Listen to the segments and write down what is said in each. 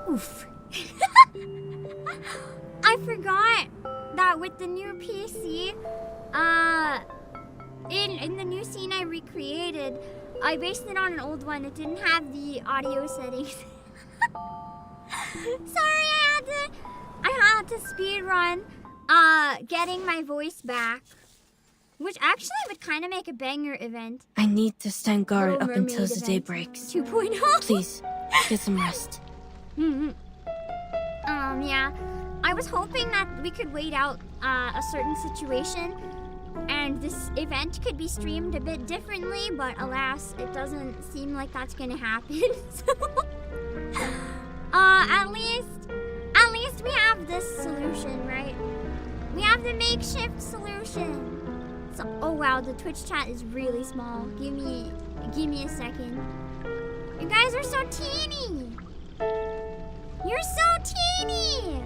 Oof. I forgot that with the new PC, in the new scene I recreated, I based it on an old one. It didn't have the audio settings. Sorry, I had to speed run, getting my voice back, which actually would kind of make a banger event. I need to stand guard Little up until Mermaid the day event breaks. 2.0. Please, get some rest. Yeah. I was hoping that we could wait out a certain situation and this event could be streamed a bit differently, but alas, it doesn't seem like that's gonna happen. So, at least we have this solution, right? We have the makeshift solution. So, oh wow, the Twitch chat is really small. Give me a second. You guys are so teeny. You're so teeny.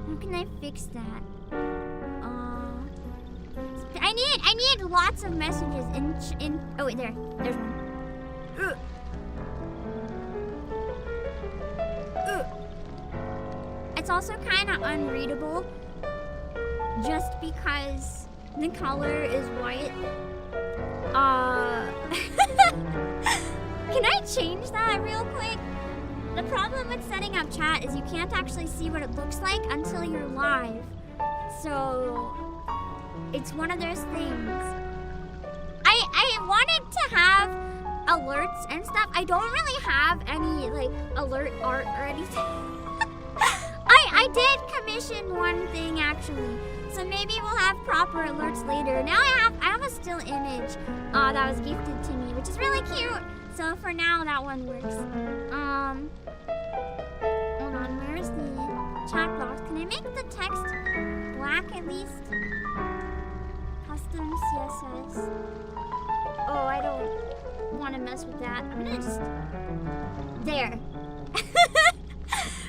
How can I fix that? I need lots of messages in. Oh wait, there's one. It's also kind of unreadable, just because the color is white. Can I change that real quick? The problem with setting up chat is you can't actually see what it looks like until you're live. So it's one of those things. I wanted to have alerts and stuff. I don't really have any like alert art or anything. I did commission one thing actually. So maybe we'll have proper alerts later. Now I have a still image that was gifted to me, which is really cute. So for now that one works. Hold on, where's the chat box? Can I make the text black at least? Custom CSS. Oh, I don't want to mess with that. I'm gonna just... There.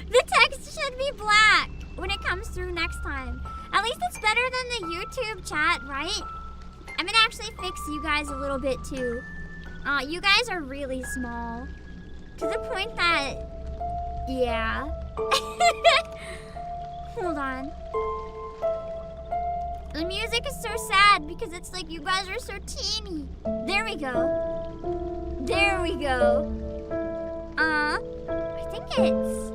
The text should be black when it comes through next time. At least it's better than the YouTube chat, right? I'm gonna actually fix you guys a little bit too. You guys are really small. To the point that, yeah. Hold on. The music is so sad because it's like you guys are so teeny. There we go. There we go. I think it's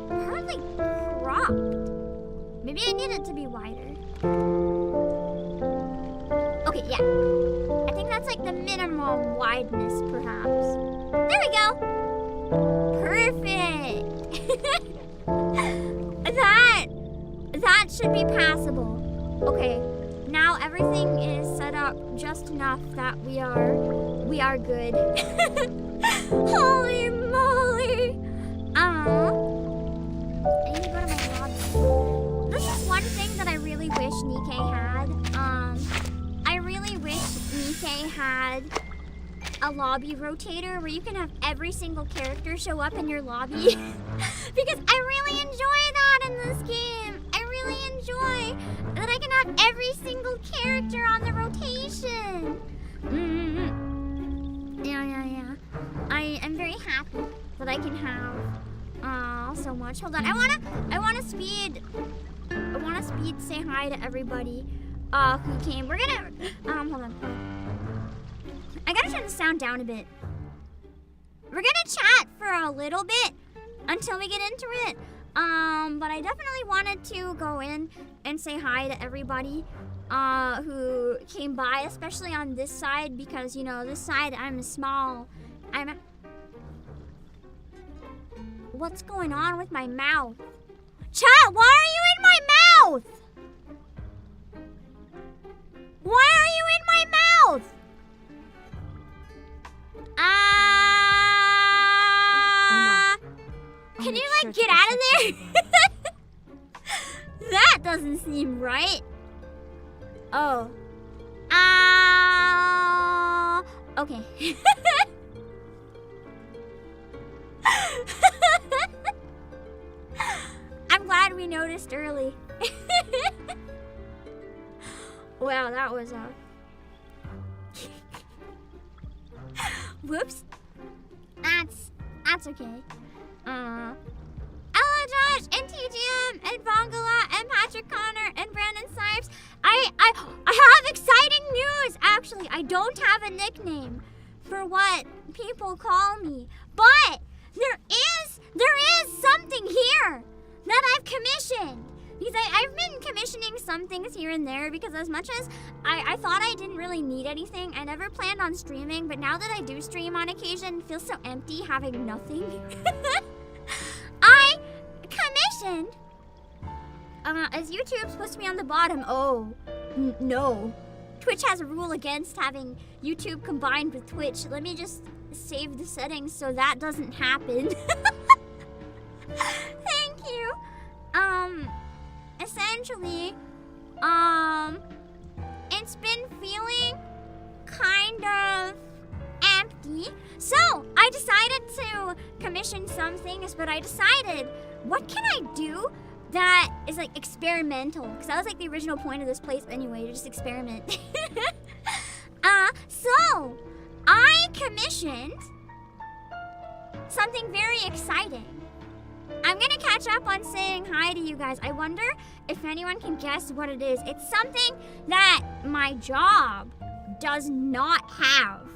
partly cropped. Maybe I need it to be wider. Okay, yeah. I think that's like the minimum wideness, perhaps. There we go. Perfect. That should be passable. Okay, now everything is set up just enough that we are good. Holy moly! I need to go to my lobby. This is one thing that I really wish Nikkei had. I really wish Nikkei had a lobby rotator where you can have every single character show up in your lobby. Because I really enjoy that in this game. I really enjoy that I can have every single character on the rotation. Yeah. I am very happy that I can have so much. Hold on. I wanna speed say hi to everybody who came. We're gonna hold on. I gotta turn the sound down a bit. We're gonna chat for a little bit until we get into it. But I definitely wanted to go in and say hi to everybody who came by, especially on this side, because, you know, this side I'm small. What's going on with my mouth? Chat, why are you in my mouth? Why are you in my mouth? Can you, like, get out of there? That doesn't seem right. Oh. Okay. I'm glad we noticed early. Wow, that was whoops. That's okay. Hello, Josh, and TGM, and Bongala, and Patrick Connor, and Brandon Sipes. I have exciting news, actually. I don't have a nickname for what people call me, but there is something here that I've commissioned. Because I've been commissioning some things here and there, because as much as I thought I didn't really need anything, I never planned on streaming, but now that I do stream on occasion, it feels so empty having nothing. I commissioned, is YouTube supposed to be on the bottom? Oh, no. Twitch has a rule against having YouTube combined with Twitch. Let me just save the settings so that doesn't happen. Thank you. Essentially, it's been feeling kind of empty. So I decided to commission some things, but I decided, what can I do that is like experimental? Because that was like the original point of this place anyway, to just experiment. So I commissioned something very exciting. I'm gonna catch up on saying hi to you guys. I wonder if anyone can guess what it is. It's something that my job does not have.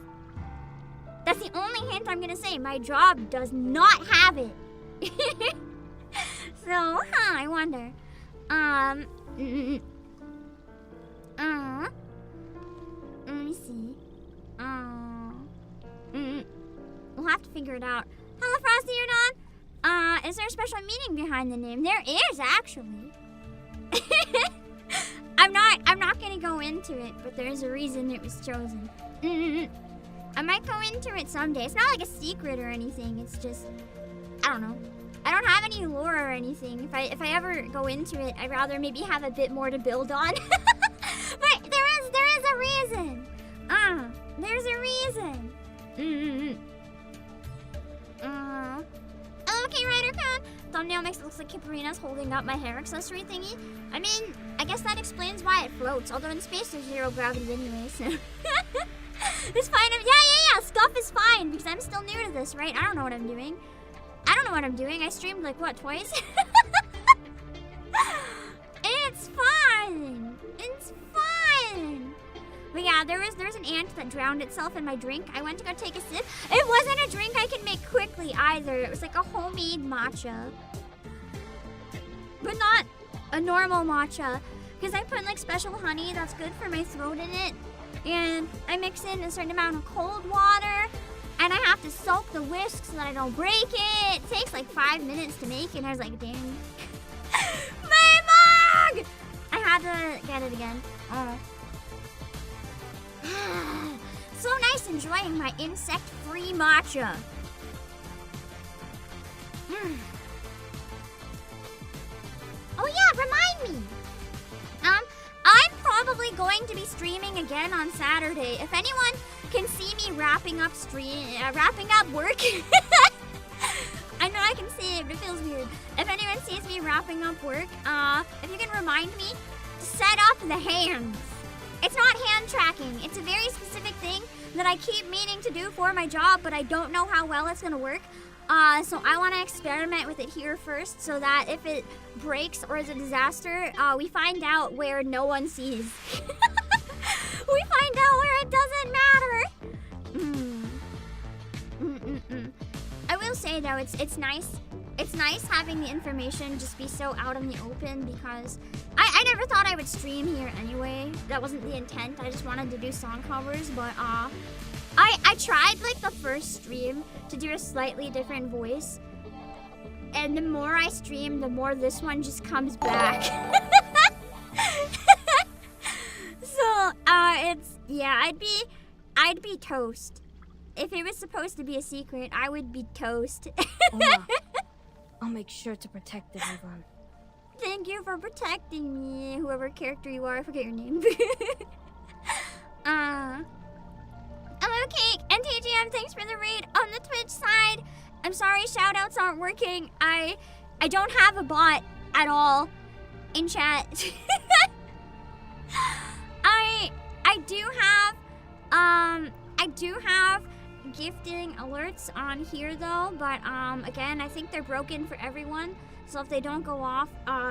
That's the only hint I'm gonna say. My job does not have it. So, I wonder. Let me see. We'll have to figure it out. Hello, Frosty, you're on? Is there a special meaning behind the name? There is, actually. I'm not gonna go into it, but there's a reason it was chosen. I might go into it someday. It's not like a secret or anything. It's just, I don't know. I don't have any lore or anything. If I ever go into it, I'd rather maybe have a bit more to build on. But there is a reason. There's a reason. Okay, Rydercon. Thumbnail makes it look like Kiparina's holding up my hair accessory thingy. I mean, I guess that explains why it floats. Although in space there's zero gravity anyway, so. It's fine. Yeah. Stuff is fine because I'm still new to this, right? I don't know what I'm doing. I don't know what I'm doing. I streamed like, what, twice? It's fun! It's fun! But yeah, there's an ant that drowned itself in my drink. I went to go take a sip. It wasn't a drink I could make quickly either. It was like a homemade matcha. But not a normal matcha. Because I put like special honey that's good for my throat in it. And I mix in a certain amount of cold water. And I have to soak the whisk so that I don't break it. It takes like 5 minutes to make. And I was like, dang. My mug! I had to get it again. Oh. So nice enjoying my insect-free matcha. Oh yeah, remind me. I'm probably going to be streaming again on Saturday. If anyone can see me wrapping up work. I know I can see it, but it feels weird. If anyone sees me wrapping up work, if you can remind me to set up the hands. It's not hand tracking. It's a very specific thing that I keep meaning to do for my job, but I don't know how well it's gonna work. So I want to experiment with it here first so that if it breaks or is a disaster, we find out where no one sees. We find out where it doesn't matter. I will say though, it's nice. It's nice having the information just be so out in the open because I never thought I would stream here anyway. That wasn't the intent. I just wanted to do song covers, but I tried like the first stream to do a slightly different voice. And the more I stream, the more this one just comes back. So, I'd be toast. If it was supposed to be a secret, I would be toast. I'll make sure to protect everyone. Thank you for protecting me, whoever character you are. I forget your name. Hello, Cake and TGM. Thanks for the raid on the Twitch side. I'm sorry, shoutouts aren't working. I don't have a bot at all in chat. I do have gifting alerts on here though, but again, I think they're broken for everyone. So if they don't go off,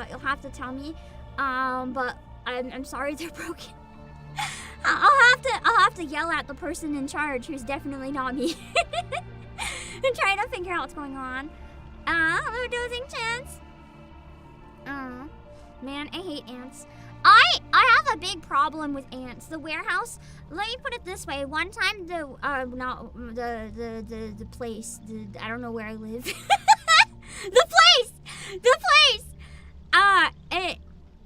you'll have to tell me. But I'm sorry they're broken. I'll have to yell at the person in charge, who's definitely not me, and try to figure out what's going on. Hello, Dozing Chance. Man, I hate ants. I have a big problem with ants. The warehouse. Let me put it this way. One time, the place. I don't know where I live. The place.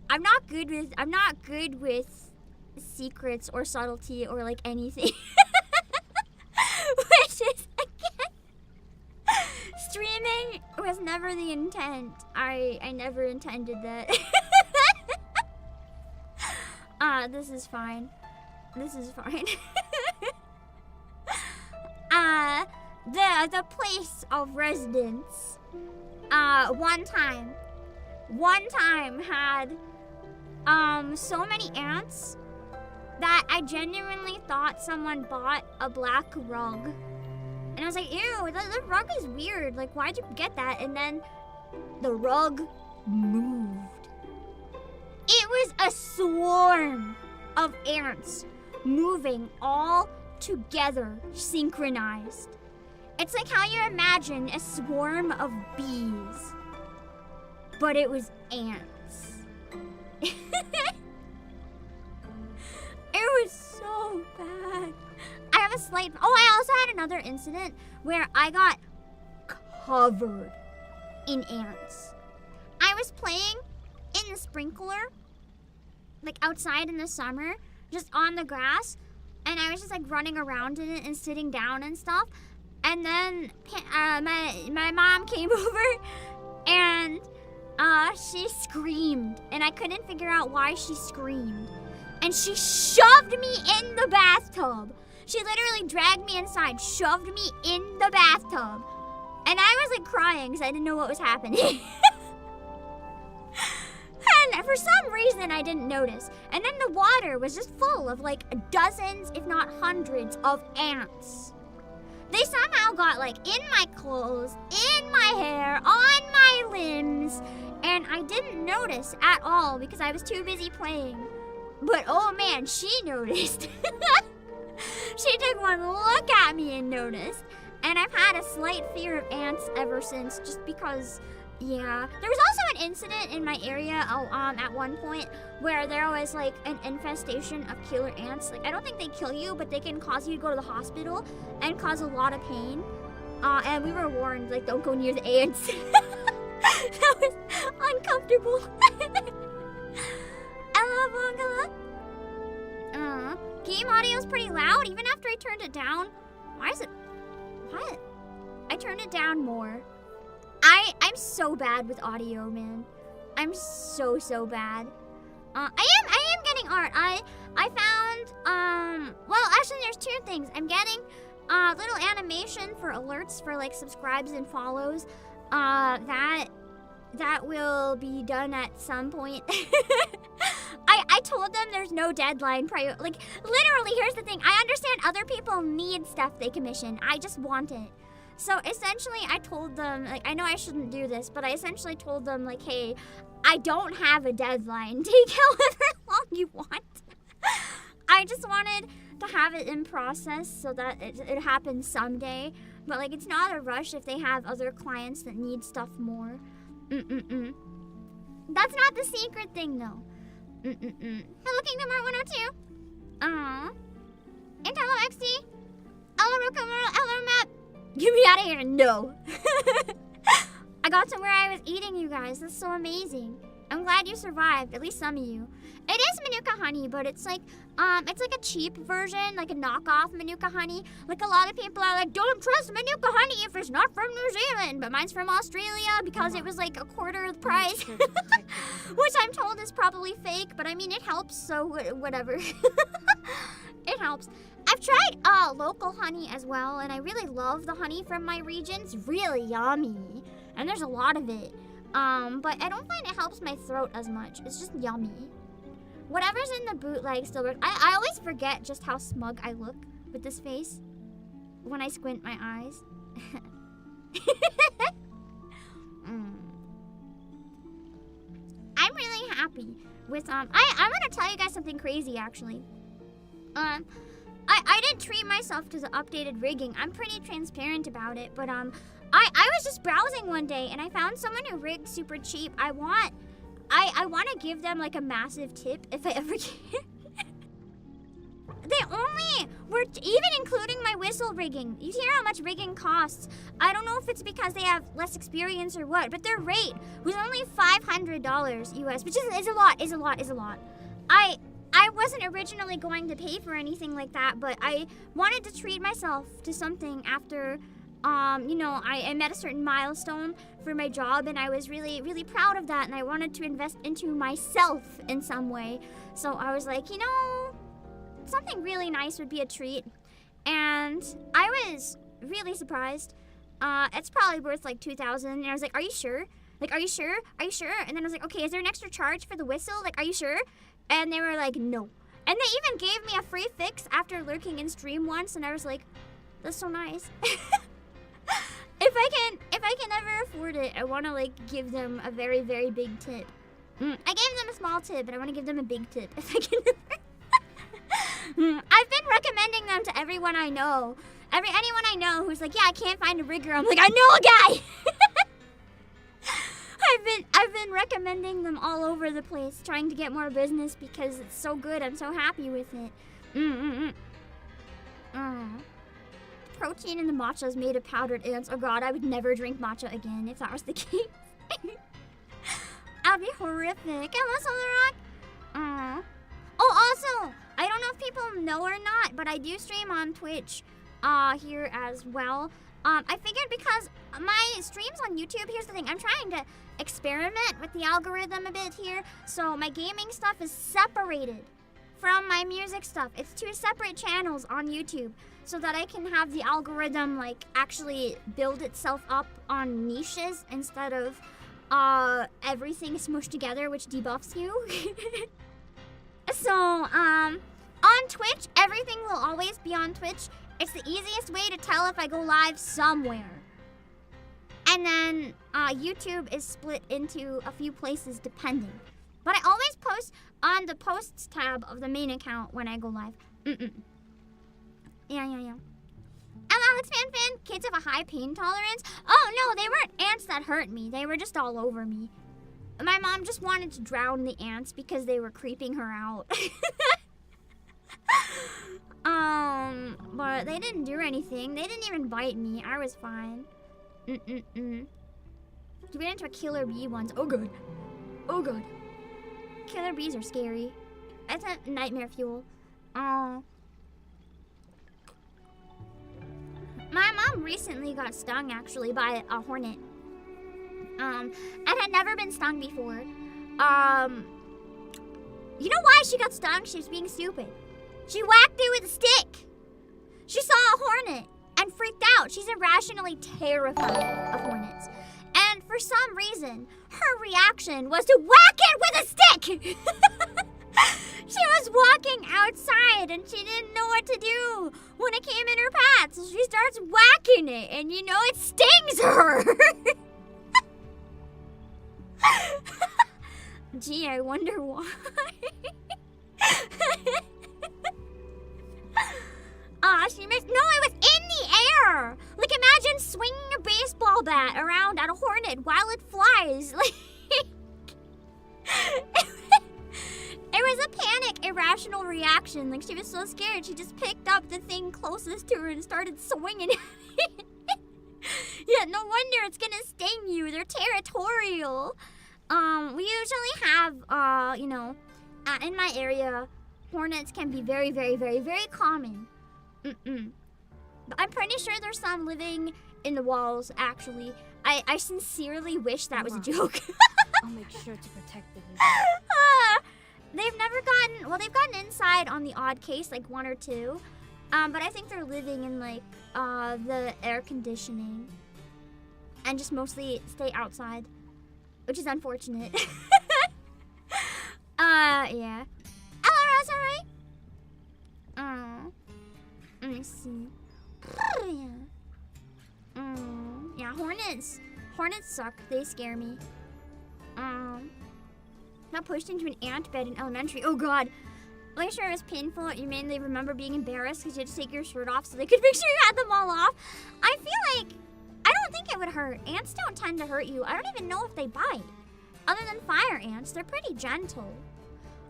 I'm not good with secrets or subtlety or like anything. Which is again, streaming was never the intent. I never intended that. This is fine. The place of residence. One time had so many ants that I genuinely thought someone bought a black rug. And I was like, ew, the rug is weird. Like, why'd you get that? And then the rug moved. It was a swarm of ants moving all together, synchronized. It's like how you imagine a swarm of bees, but it was ants. It was so bad. I have a slight... Oh, I also had another incident where I got covered in ants. I was playing in the sprinkler, like outside in the summer, just on the grass, and I was just like running around in it and sitting down and stuff. And then my mom came over and she screamed, and I couldn't figure out why she screamed. And she shoved me in the bathtub. She literally dragged me inside, shoved me in the bathtub. And I was like crying because I didn't know what was happening. And for some reason I didn't notice. And then the water was just full of like dozens, if not hundreds, of ants. They somehow got like in my clothes, in my hair, on my limbs, and I didn't notice at all because I was too busy playing. But oh man, she noticed. She took one look at me and noticed. And I've had a slight fear of ants ever since, just because, yeah. There was also an incident in my area at one point where there was like an infestation of killer ants. Like, I don't think they kill you, but they can cause you to go to the hospital and cause a lot of pain. And we were warned, like, don't go near the ants. That was uncomfortable. Hello, Bongala. Game audio is pretty loud, even after I turned it down. Why is it? What? I turned it down more. I'm so bad with audio, man. I'm so bad. I am getting art. I found well, actually there's two things. I'm getting little animation for alerts for like subscribes and follows. That will be done at some point. I told them there's no deadline like literally, here's the thing. I understand other people need stuff they commission. I just want it. So essentially I told them, like, I know I shouldn't do this, but I essentially told them like, hey, I don't have a deadline. Take however long you want. I just wanted to have it in process so that it happens someday. But like, it's not a rush if they have other clients that need stuff more. That's not the secret thing though. Hello Kingdom Heart 102. And hello XD. Hello Rokomuro. Hello Map. Get me out of here. No. I got to where I was eating, you guys. That's so amazing. I'm glad you survived. At least some of you. It is Manuka honey, but it's like a cheap version, like a knockoff Manuka honey. Like a lot of people are like, don't trust Manuka honey if it's not from New Zealand. But mine's from Australia because it was like a quarter of the price. Which I'm told is probably fake, but I mean, it helps, so whatever. It helps. I've tried local honey as well, and I really love the honey from my region. It's really yummy, and there's a lot of it. But I don't find it helps my throat as much. It's just yummy. Whatever's in the bootleg still works. I always forget just how smug I look with this face when I squint my eyes. I'm really happy with I'm gonna tell you guys something crazy actually. I didn't treat myself to the updated rigging. I'm pretty transparent about it, but I was just browsing one day and I found someone who rigged super cheap. I want to give them like a massive tip if I ever can. They only were even including my whistle rigging. You hear how much rigging costs. I don't know if it's because they have less experience or what, but their rate was only $500 US, which is a lot. I wasn't originally going to pay for anything like that, but I wanted to treat myself to something after, I met a certain milestone for my job, and I was really, really proud of that, and I wanted to invest into myself in some way. So I was like, something really nice would be a treat. And I was really surprised. It's probably worth like $2,000, and I was like, are you sure? Like, are you sure? Are you sure? And then I was like, okay, is there an extra charge for the whistle? Like, are you sure? And they were like, no. And they even gave me a free fix after lurking in stream once, and I was like, that's so nice. If I can ever afford it, I want to like give them a very, very big tip. I gave them a small tip, but I want to give them a big tip if I can. I've been recommending them to everyone I know. Anyone I know who's like, yeah, I can't find a rigger. I'm like, I know a guy. I've been recommending them all over the place, trying to get more business because it's so good. I'm so happy with it. Protein in the matcha is made of powdered ants. Oh god, I would never drink matcha again if that was the case. That'd be horrific. Hello, Solar Rock. Oh, also, I don't know if people know or not, but I do stream on Twitch here as well. I figured because my streams on YouTube, here's the thing, I'm trying to experiment with the algorithm a bit here. So my gaming stuff is separated from my music stuff. It's two separate channels on YouTube so that I can have the algorithm like actually build itself up on niches instead of everything smushed together, which debuffs you. So on Twitch, everything will always be on Twitch. It's the easiest way to tell if I go live somewhere. And then YouTube is split into a few places depending. But I always post on the posts tab of the main account when I go live. Yeah. Alex fan, kids have a high pain tolerance. Oh no, they weren't ants that hurt me. They were just all over me. My mom just wanted to drown the ants because they were creeping her out. But they didn't do anything. They didn't even bite me. I was fine. We ran into a killer bee once. Oh good. Killer bees are scary. That's a nightmare fuel. Oh. My mom recently got stung actually by a hornet. And had never been stung before. You know why she got stung? She was being stupid. She whacked it with a stick. She saw a hornet and freaked out. She's irrationally terrified of hornets. And for some reason, her reaction was to whack it with a stick. She was walking outside and she didn't know what to do when it came in her path. So she starts whacking it and you know it stings her. Gee, I wonder why. She missed. No, it was in the air. Like, imagine swinging a baseball bat around at a hornet while it flies. Like, it was a panic, irrational reaction. Like, she was so scared, she just picked up the thing closest to her and started swinging it. Yeah, no wonder it's gonna sting you. They're territorial. We usually have, in my area, hornets can be very, very, very, very common. But I'm pretty sure there's some living in the walls, actually. I sincerely wish that was a joke. I'll make sure to protect the They've gotten inside on the odd case, like 1 or 2. But I think they're living in, like, the air conditioning. And just mostly stay outside. Which is unfortunate. Yeah. Hello, Rose, alright? Let me see. Yeah, hornets. Hornets suck. They scare me. Got pushed into an ant bed in elementary. Oh god. I'm sure it was painful. You mainly remember being embarrassed because you had to take your shirt off so they could make sure you had them all off. I feel like, I don't think it would hurt. Ants don't tend to hurt you. I don't even know if they bite. Other than fire ants, they're pretty gentle.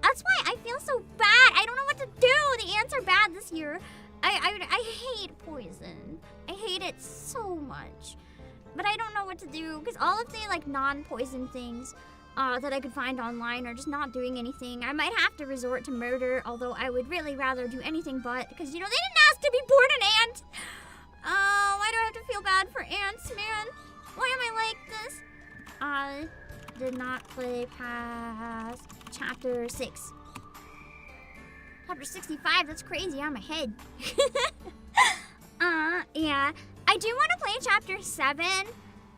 That's why I feel so bad. I don't know what to do. The ants are bad this year. I hate poison. I hate it so much. But I don't know what to do because all of the like non-poison things that I could find online are just not doing anything. I might have to resort to murder, although I would really rather do anything but, because you know, they didn't ask to be born an ant. Why do I have to feel bad for ants, man? Why am I like this? I did not play past chapter 6. Chapter 65, that's crazy on my head. Yeah. I do want to play chapter 7,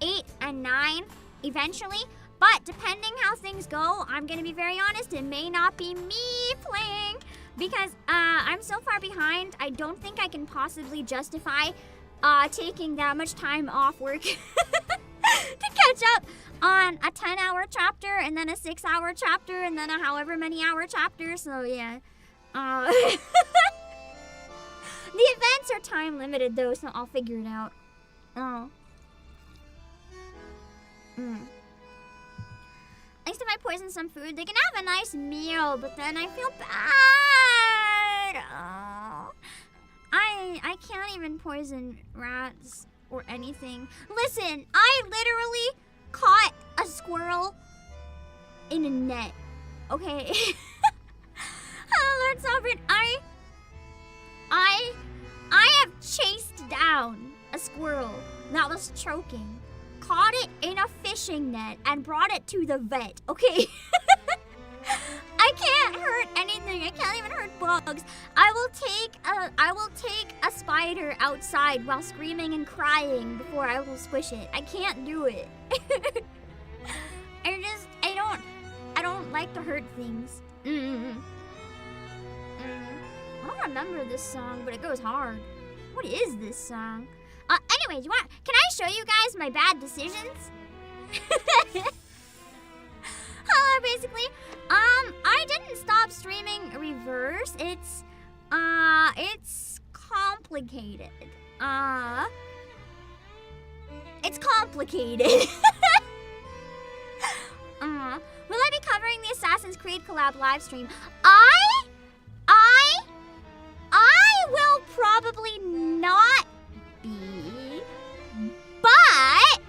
8, and 9 eventually, but depending how things go, I'm going to be very honest, it may not be me playing, because I'm so far behind, I don't think I can possibly justify taking that much time off work to catch up on a 10-hour chapter, and then a 6-hour chapter, and then a however many hour chapter, so yeah. The events are time limited though, so I'll figure it out. At least if I poison some food, they can have a nice meal, but then I feel bad. I can't even poison rats or anything. Listen, I literally caught a squirrel in a net. Okay. Lord Sovereign, I have chased down a squirrel that was choking, caught it in a fishing net, and brought it to the vet, okay? I can't hurt anything. I can't even hurt bugs. I will take a spider outside while screaming and crying before I will squish it. I can't do it. I don't like to hurt things. I don't remember this song, but it goes hard. What is this song? Anyways, can I show you guys my bad decisions? Basically, I didn't stop streaming reverse. It's complicated. It's complicated. Will I be covering the Assassin's Creed collab live stream? I will probably not be, but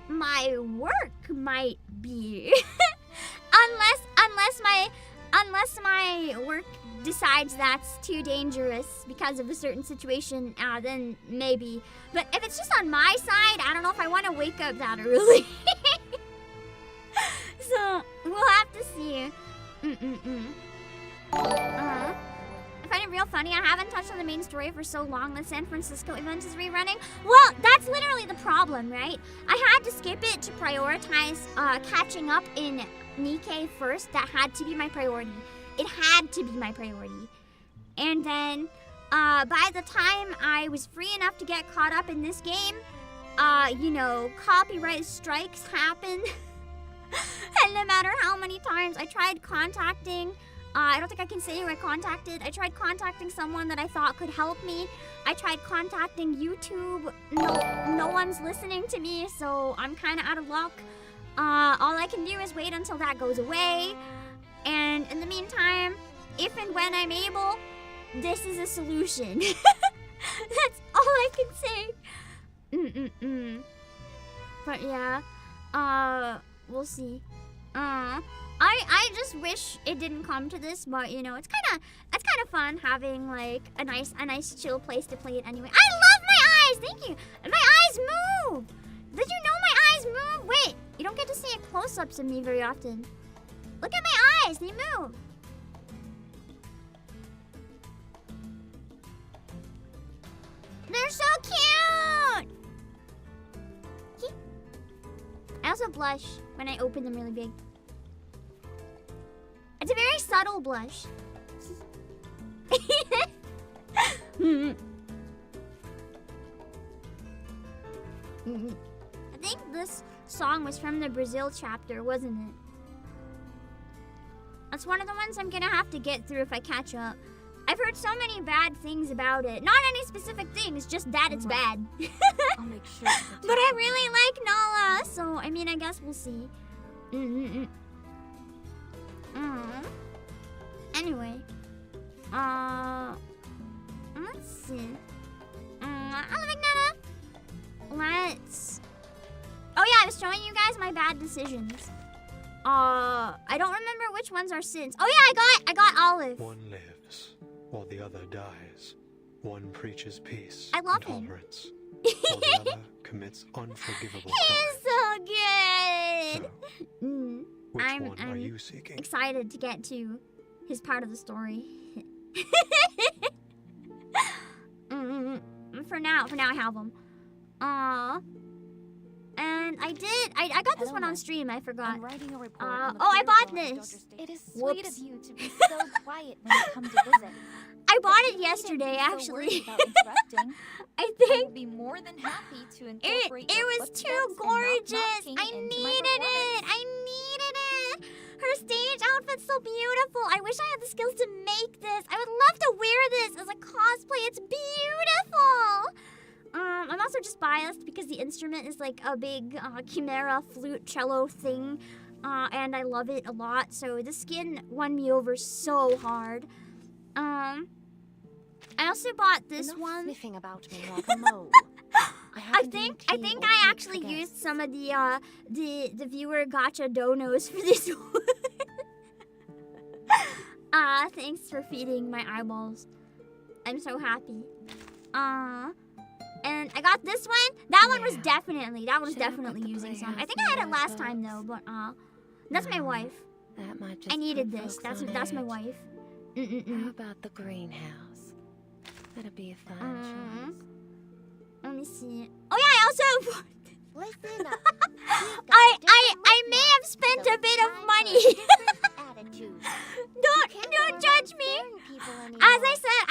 my work might be. unless my work decides that's too dangerous because of a certain situation, then maybe. But if it's just on my side, I don't know if I want to wake up that early. So we'll have to see. I find it real funny. I haven't touched on the main story for so long. The San Francisco event is rerunning. Well, that's literally the problem, right? I had to skip it to prioritize catching up in Nikkei first. That had to be my priority. It had to be my priority. And then by the time I was free enough to get caught up in this game, copyright strikes happened. And no matter how many times I tried contacting, I don't think I can say who I contacted. I tried contacting someone that I thought could help me. I tried contacting YouTube. No one's listening to me, so I'm kind of out of luck. All I can do is wait until that goes away. And in the meantime, if and when I'm able, this is a solution. That's all I can say. But yeah, we'll see. I just wish it didn't come to this, but it's kind of fun having like a nice chill place to play it anyway. I love my eyes. Thank you. My eyes move. Did you know my eyes move? Wait, you don't get to see close-ups of me very often. Look at my eyes. They move. They're so cute. I also blush when I open them really big. It's a very subtle blush. I think this song was from the Brazil chapter, wasn't it? That's one of the ones I'm gonna have to get through if I catch up. I've heard so many bad things about it. Not any specific things, just that it's bad. I'll make sure. But I really like Nala, so I mean, I guess we'll see. Anyway, let's see. Let's. Oh yeah, I was showing you guys my bad decisions. I don't remember which ones are sins. Oh yeah, I got Olive. One lives while the other dies. One preaches peace I love and him. tolerance, while the other commits unforgivable He's crimes. so good. So, which one are I'm you seeking? excited to get to his part of the story. For now I have them. And I got this one on stream, I forgot. I'm writing a report on the I bought Doctor this. State. It is sweet Whoops. of you to be so quiet when you come to visit. I bought it You yesterday, needn't be so worried actually. about interrupting. I I will think be more than happy to it incorporate your was footsteps too and not gorgeous. knocking I into my needed it. performance. I needed it. Her stage outfit's so beautiful. I wish I had the skills to make this. I would love to wear this as a cosplay. It's beautiful. I'm also just biased because the instrument is like a big chimera flute cello thing, and I love it a lot. So the skin won me over so hard. I also bought this Enough one. sniffing about me like a mole. I think I actually used some of the viewer gotcha donos for this one. Thanks for feeding my eyeballs. I'm so happy. And I got this one. That one was definitely using some. I think I had it last time though, but that's my wife. That might just I needed put this. folks That's on my edge. wife. How about the greenhouse? That'd be a fine choice. Let me see. Oh yeah, I also Listen up. I may have spent a bit of money. Don't judge me. As I said,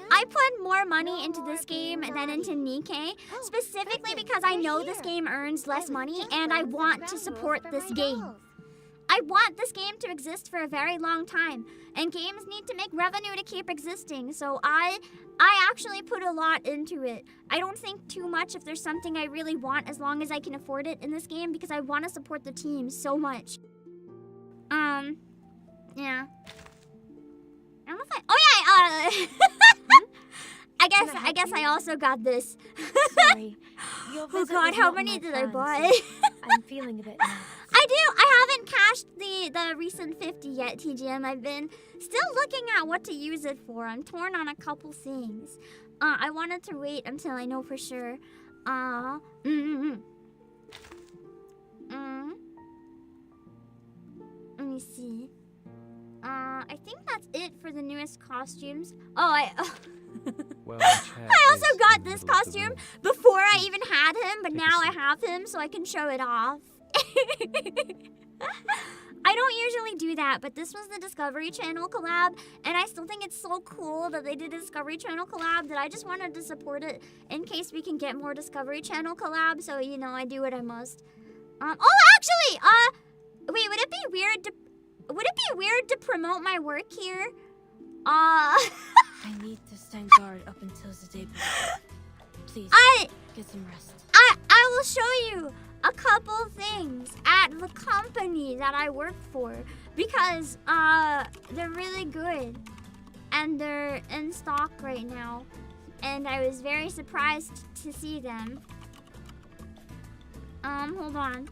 I I put more money into this game than into Nikkei, specifically because I know this game earns less money and I want to support this game. I want this game to exist for a very long time, and games need to make revenue to keep existing, so I actually put a lot into it. I don't think too much if there's something I really want as long as I can afford it in this game because I want to support the team so much. Yeah. I don't know if I guess I also got this. Sorry. Oh god, how many did I buy? I'm feeling a bit nervous. I haven't cashed the recent 50 yet, TGM. I've been still looking at what to use it for. I'm torn on a couple things. I wanted to wait until I know for sure. Let me see. I think that's it for the newest costumes. Well, I also got this costume before I even had him, but now I have him so I can show it off. I don't usually do that, but this was the Discovery Channel collab, and I still think it's so cool that they did a Discovery Channel collab that I just wanted to support it in case we can get more Discovery Channel collabs, so, you know, I do what I must. Actually, wait, would it be weird to promote my work here? I need to stand guard up until the day breaks. Please, get some rest. I will show you a couple things at the company that I work for because they're really good and they're in stock right now, and I was very surprised to see them. Hold on.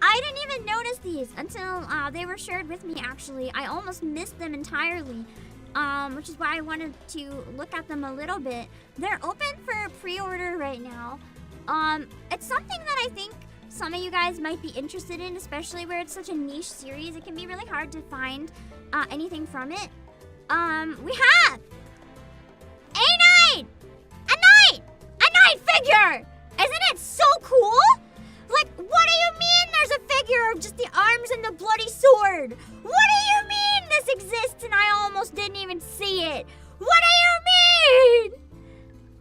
I didn't even notice these until they were shared with me, actually. I almost missed them entirely, which is why I wanted to look at them a little bit. They're open for pre-order right now. It's something that I think some of you guys might be interested in, especially where it's such a niche series. It can be really hard to find anything from it. We have A9! A9 figure! Isn't it so cool? Like, what do you mean there's a figure of just the arms and the bloody sword? What do you mean this exists and I almost didn't even see it? What do you mean?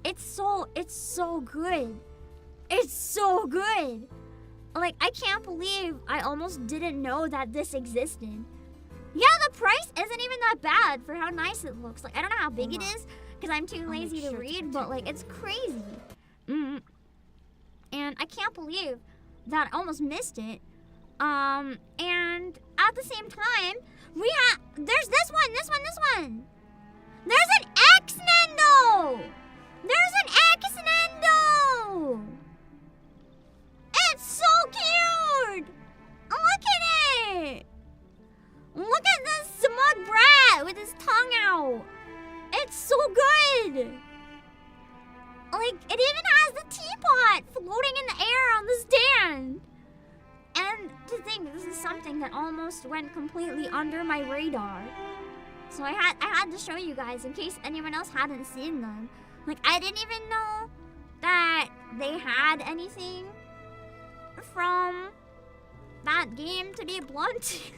It's so good. It's so good. Like, I can't believe I almost didn't know that this existed. Yeah, the price isn't even that bad for how nice it looks. Like, I don't know how big it is because I'm too lazy to read, but like, it's crazy. And I can't believe that I almost missed it. And at the same time, there's this one. There's an X Nendo! There's an X Nendo! It's so cute! Look at it! Look at this smug brat with his tongue out. It's so good! Like, it even has the teapot floating in the air on the stand. And to think, this is something that almost went completely under my radar. So I had to show you guys in case anyone else hadn't seen them. Like, I didn't even know that they had anything from that game, to be blunt.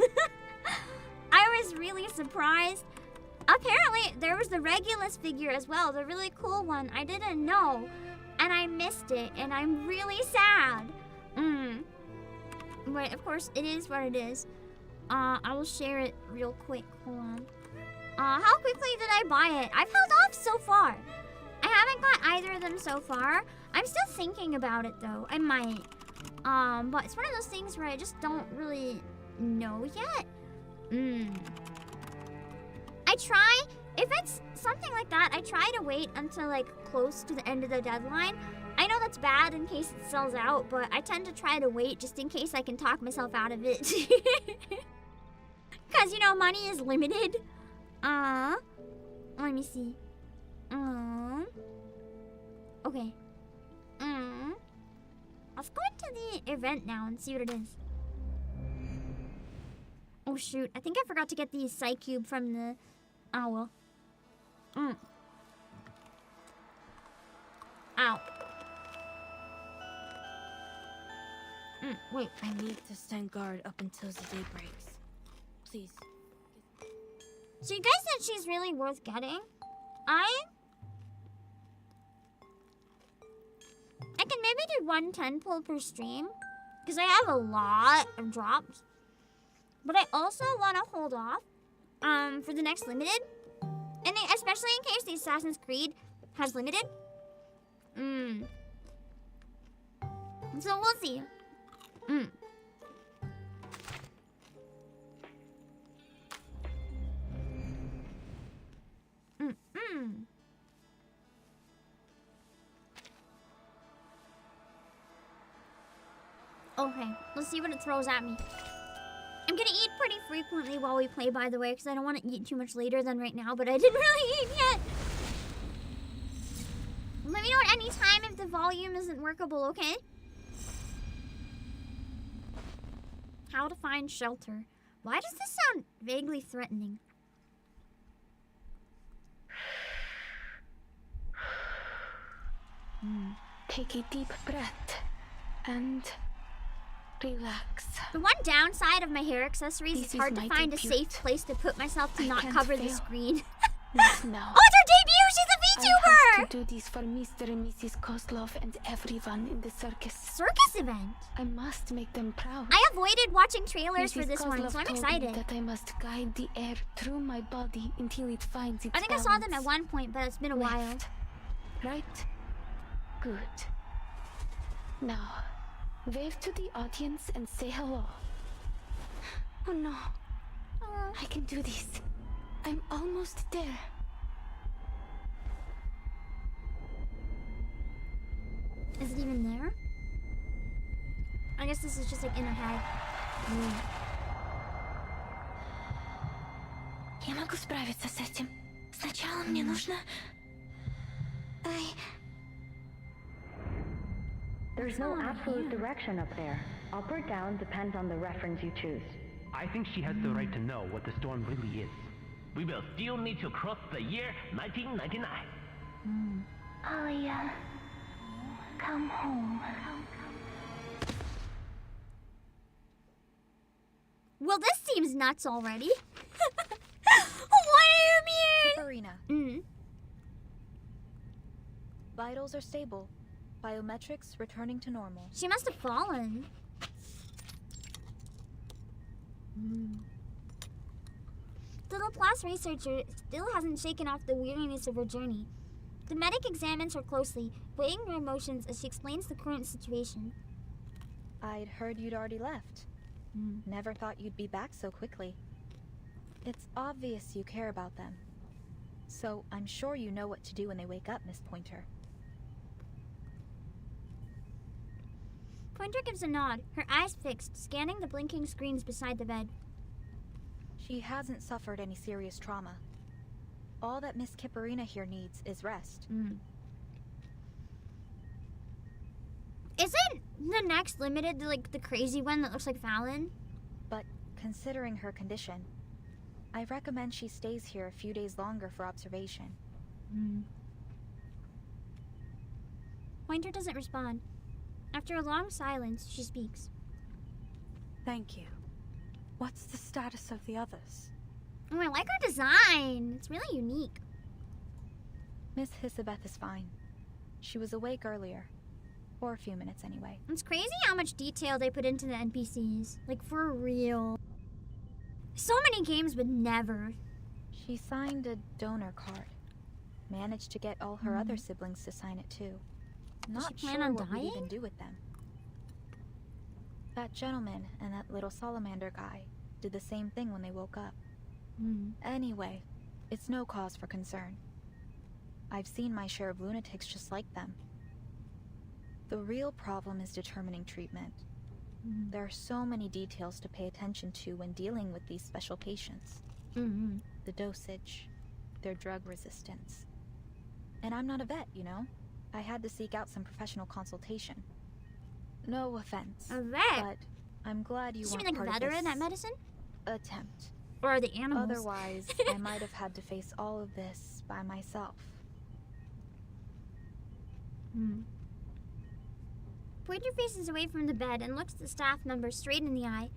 I was really surprised. Apparently, there was the Regulus figure as well, the really cool one. I didn't know, and I missed it, and I'm really sad. But of course, it is what it is. I will share it real quick. Hold on. How quickly did I buy it? I've held off so far. I haven't got either of them so far. I'm still thinking about it, though. I might. But it's one of those things where I just don't really know yet. I try, if it's something like that, I try to wait until like close to the end of the deadline. I know that's bad in case it sells out, but I tend to try to wait just in case I can talk myself out of it. Because, you know, money is limited. Let me see. Okay. Let's go into the event now and see what it is. Oh shoot, I think I forgot to get the Psycube from the... Oh well. Ow. Wait. I need to stand guard up until the day breaks. Please. So you guys said she's really worth getting. I can maybe do 110 pull per stream. Because I have a lot of drops. But I also want to hold off for the next limited. And especially in case the Assassin's Creed has limited. So we'll see. Okay, let's see what it throws at me. I'm gonna eat pretty frequently while we play, by the way, because I don't want to eat too much later than right now, but I didn't really eat yet. Let me know at any time if the volume isn't workable, okay? How to find shelter. Why does this sound vaguely threatening? Take a deep breath and relax. The one downside of my hair accessories This is hard is to my find a debut. safe place to put myself to I not can't cover the fail. screen. Not Oh, now. it's her debut! She's a I VTuber! have to do this for Mr. and Mrs. Kozlov and everyone in the circus. Circus event. I must make them proud. I avoided watching trailers for Mrs. this one, Kozlov so I'm told excited. me that I must guide the air through my body until it finds its I think I saw them at balance. one point, but it's been a while. Left. Right? Good. Now, wave to the audience and say hello. Oh no. I can do this. I'm almost there. Is it even there? I guess this is just like in her head. Я могу справиться с этим. Сначала мне нужно... There's no absolute direction up there. Up or down depends on the reference you choose. I think she has the right to know what the storm really is. We will still need to cross the year 1999. Alia, come home. Well, this seems nuts already. What do you mean? Farina. Vitals are stable. Biometrics returning to normal. She must have fallen. The Laplace researcher still hasn't shaken off the weariness of her journey. The medic examines her closely, weighing her emotions as she explains the current situation. I'd heard you'd already left. Never thought you'd be back so quickly. It's obvious you care about them. So I'm sure you know what to do when they wake up, Miss Pointer. Pointer gives a nod, her eyes fixed, scanning the blinking screens beside the bed. She hasn't suffered any serious trauma. All that Miss Kipperina here needs is rest. Isn't the next limited like the crazy one that looks like Fallon? But considering her condition, I recommend she stays here a few days longer for observation. Pointer doesn't respond. After a long silence, she speaks. Thank you. What's the status of the others? Oh, I like her design. It's really unique. Miss Hisabeth is fine. She was awake earlier. For a few minutes anyway. It's crazy how much detail they put into the NPCs. Like, for real. So many games would never. She signed a donor card. Managed to get all her other siblings to sign it too. Not she plan sure on what we'd dying? even do with them. That gentleman and that little salamander guy did the same thing when they woke up. Anyway, it's no cause for concern. I've seen my share of lunatics just like them. The real problem is determining treatment. There are so many details to pay attention to when dealing with these special patients. The dosage, their drug resistance. And I'm not a vet, you know? I had to seek out some professional consultation. No offense. A vet? But I'm glad you Does she weren't mean like part veteran of this at medicine? attempt. Or are the animals? Otherwise, I might have had to face all of this by myself. Pointer faces away from the bed and looks the staff member straight in the eye.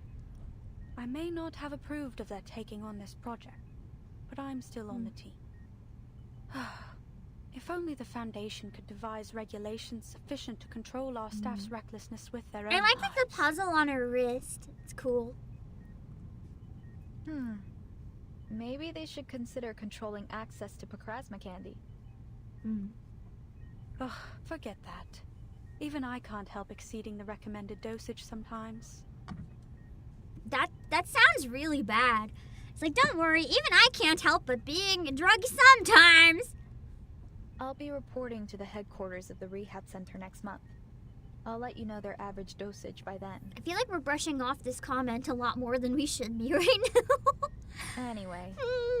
I may not have approved of their taking on this project, but I'm still on the team. If only the Foundation could devise regulations sufficient to control our staff's recklessness with their own I like the hearts. puzzle on her wrist. It's cool. Maybe they should consider controlling access to Pokrasma candy. Ugh, forget that. Even I can't help exceeding the recommended dosage sometimes. That sounds really bad. It's like, don't worry, even I can't help but being druggy sometimes. I'll be reporting to the headquarters of the rehab center next month. I'll let you know their average dosage by then. I feel like we're brushing off this comment a lot more than we should be right now. Anyway,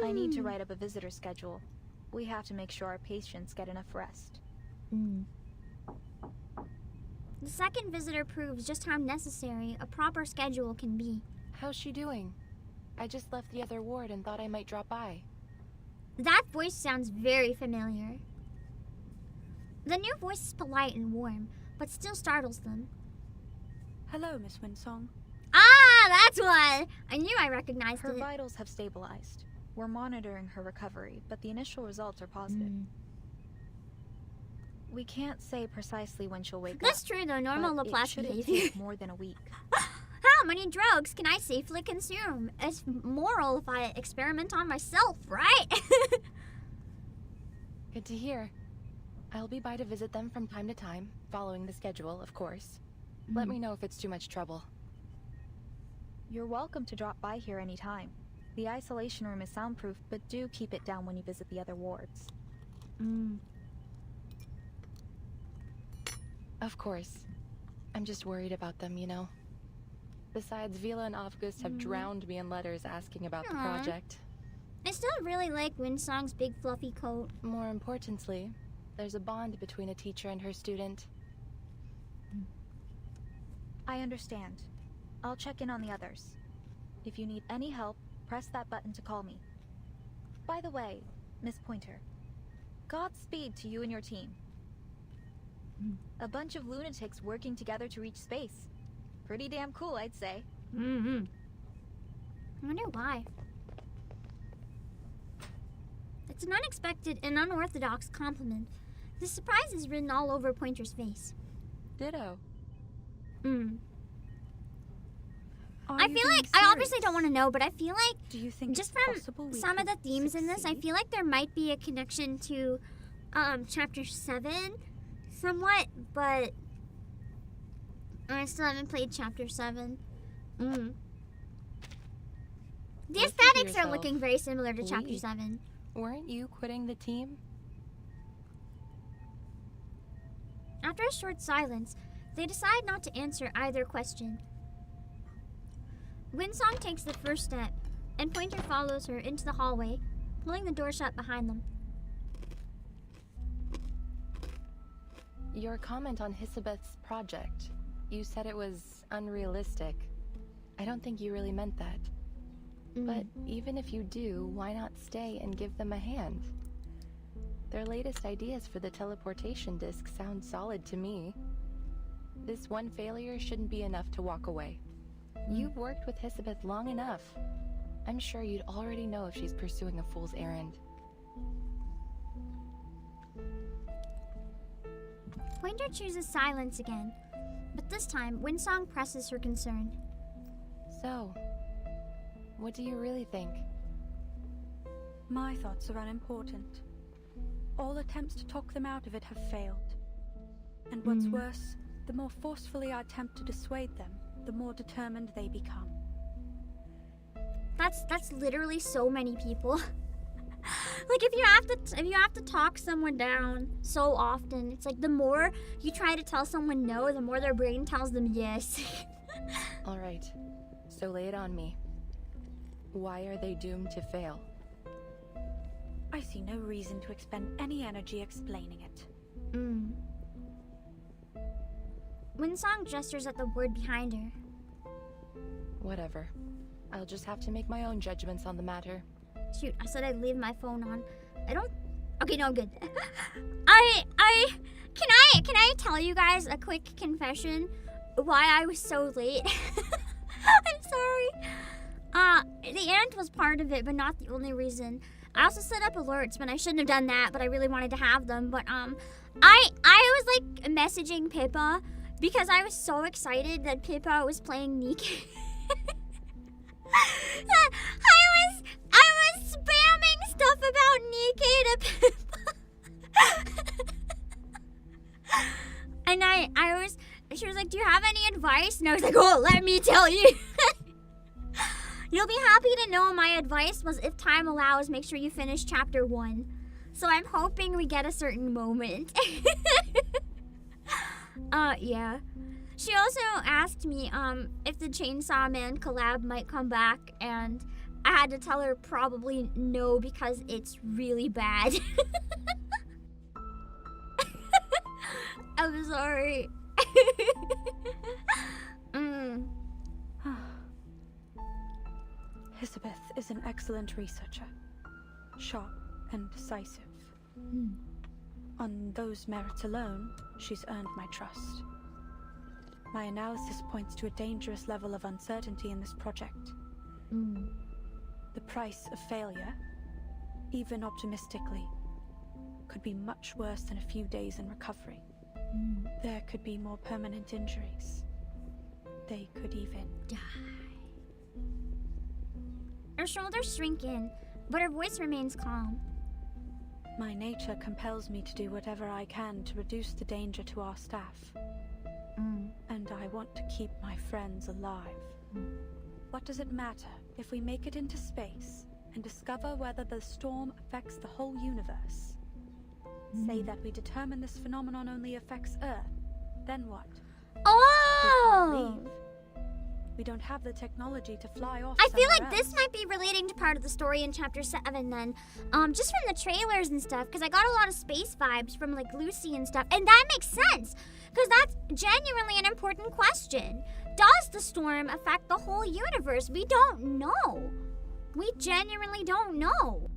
I need to write up a visitor schedule. We have to make sure our patients get enough rest. The second visitor proves just how necessary a proper schedule can be. How's she doing? I just left the other ward and thought I might drop by. That voice sounds very familiar. The new voice is polite and warm, but still startles them. Hello, Miss Winsong. Ah, that's why! I knew I recognized Her it. vitals have stabilized. We're monitoring her recovery, but the initial results are positive. We can't say precisely when she'll wake up. That's true though, normal but it Laplace shouldn't behavior. take more than a week. How many drugs can I safely consume? It's moral if I experiment on myself, right? Good to hear. I'll be by to visit them from time to time, following the schedule, of course. Let me know if it's too much trouble. You're welcome to drop by here anytime. The isolation room is soundproof, but do keep it down when you visit the other wards. Of course. I'm just worried about them, you know. Besides, Vila and August have drowned me in letters asking about the project. I still really like Winsong's big fluffy coat. More importantly, there's a bond between a teacher and her student. I understand. I'll check in on the others. If you need any help, press that button to call me. By the way, Miss Pointer, Godspeed to you and your team. A bunch of lunatics working together to reach space. Pretty damn cool, I'd say. I wonder why. It's an unexpected and unorthodox compliment. The surprise is written all over Pointer's face. Ditto. I feel like, I obviously don't want to know, but I feel like, Do you think just it's from possible we some of the could themes in this, I succeed? feel like there might be a connection to chapter 7 somewhat, but I still haven't played chapter 7. The Listen to aesthetics are yourself. looking very similar to chapter Wait. 7. Weren't you quitting the team? After a short silence, they decide not to answer either question. Winsong takes the first step, and Pointer follows her into the hallway, pulling the door shut behind them. Your comment on Hisabeth's project. You said it was unrealistic. I don't think you really meant that. But even if you do, why not stay and give them a hand? Their latest ideas for the teleportation disc sound solid to me. This one failure shouldn't be enough to walk away. You've worked with Hisabeth long enough. I'm sure you'd already know if she's pursuing a fool's errand. Pointer chooses silence again, but this time Winsong presses her concern. So, what do you really think? My thoughts are unimportant. All attempts to talk them out of it have failed. And what's worse, the more forcefully I attempt to dissuade them, the more determined they become. That's literally so many people. Like if you have to talk someone down so often, it's like the more you try to tell someone no, the more their brain tells them yes. All right, so lay it on me. Why are they doomed to fail? I see no reason to expend any energy explaining it. Winsong gestures at the word behind her. Whatever. I'll just have to make my own judgments on the matter. Shoot, I said I'd leave my phone on. I don't. Okay, no, good. Can I tell you guys a quick confession? Why I was so late? I'm sorry. The ant was part of it, but not the only reason. I also set up alerts when I shouldn't have done that, but I really wanted to have them. But I was like messaging Pippa because I was so excited that Pippa was playing Nikke. I was spamming stuff about Nikke to Pippa. And she was like, do you have any advice? And I was like, oh, let me tell you. You'll be happy to know my advice was, if time allows, make sure you finish chapter 1. So I'm hoping we get a certain moment. Yeah. She also asked me if the Chainsaw Man collab might come back, and I had to tell her probably no because it's really bad. I'm sorry. Elizabeth is an excellent researcher, sharp and decisive. On those merits alone, she's earned my trust. My analysis points to a dangerous level of uncertainty in this project. The price of failure, even optimistically, could be much worse than a few days in recovery. There could be more permanent injuries. They could even die. Her shoulders shrink in, but her voice remains calm. My nature compels me to do whatever I can to reduce the danger to our staff. And I want to keep my friends alive. What does it matter if we make it into space and discover whether the storm affects the whole universe? Say that we determine this phenomenon only affects Earth, then what? Oh! We can't leave. We don't have the technology to fly off. I feel like else. this might be relating to part of the story in chapter 7 then. Just from the trailers and stuff, because I got a lot of space vibes from like Lucy and stuff, and that makes sense, because that's genuinely an important question. Does the storm affect the whole universe? We don't know. We genuinely don't know.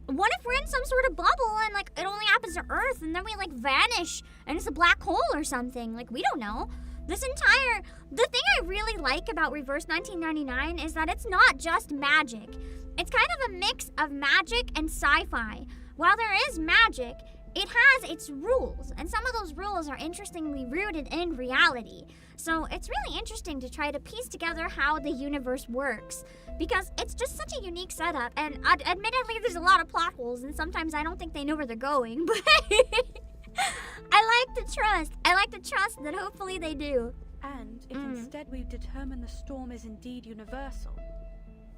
What if we're in some sort of bubble and like it only happens to Earth and then we like vanish and it's a black hole or something? Like, we don't know. The thing I really like about Reverse 1999 is that it's not just magic. It's kind of a mix of magic and sci-fi. While there is magic, it has its rules, and some of those rules are interestingly rooted in reality. So it's really interesting to try to piece together how the universe works, because it's just such a unique setup, and admittedly there's a lot of plot holes, and sometimes I don't think they know where they're going, but I like to trust that hopefully they do. And if instead we determine the storm is indeed universal,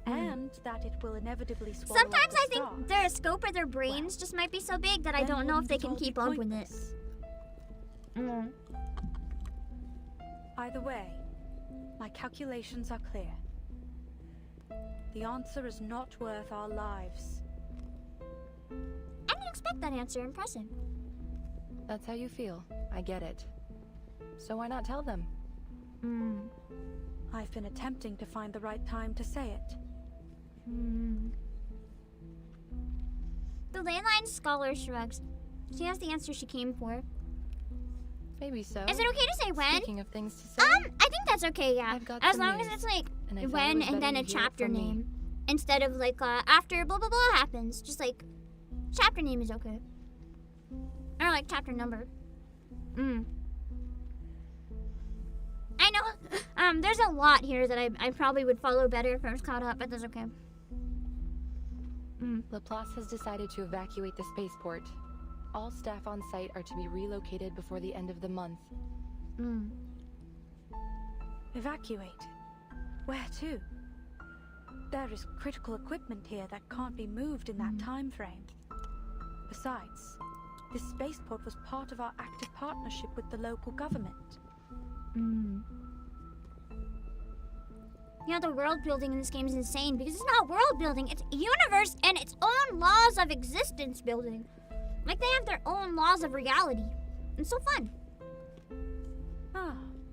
and that it will inevitably swallow Sometimes up I the think stars, their scope of their brains just might be so big that I don't know if they can keep up with it. Either way, my calculations are clear. The answer is not worth our lives. I didn't expect that answer. Impressive. That's how you feel. I get it. So why not tell them? I've been attempting to find the right time to say it. The Leyline scholar shrugs. She has the answer she came for. Maybe so. Is it okay to say when? Speaking of things to say, I think that's okay, yeah. I've got As some long as news, it's like and I thought it when was and then better a you hear it chapter from me. name. Instead of like after blah blah blah happens. Just like chapter name is okay. Or like chapter number. I know there's a lot here that I probably would follow better if I was caught up, but that's okay. Laplace has decided to evacuate the spaceport. All staff on site are to be relocated before the end of the month. Evacuate? Where to? There is critical equipment here that can't be moved in that time frame. Besides, this spaceport was part of our active partnership with the local government. You know, the world building in this game is insane because it's not world building, it's universe and its own laws of existence building. Like, they have their own laws of reality. It's so fun.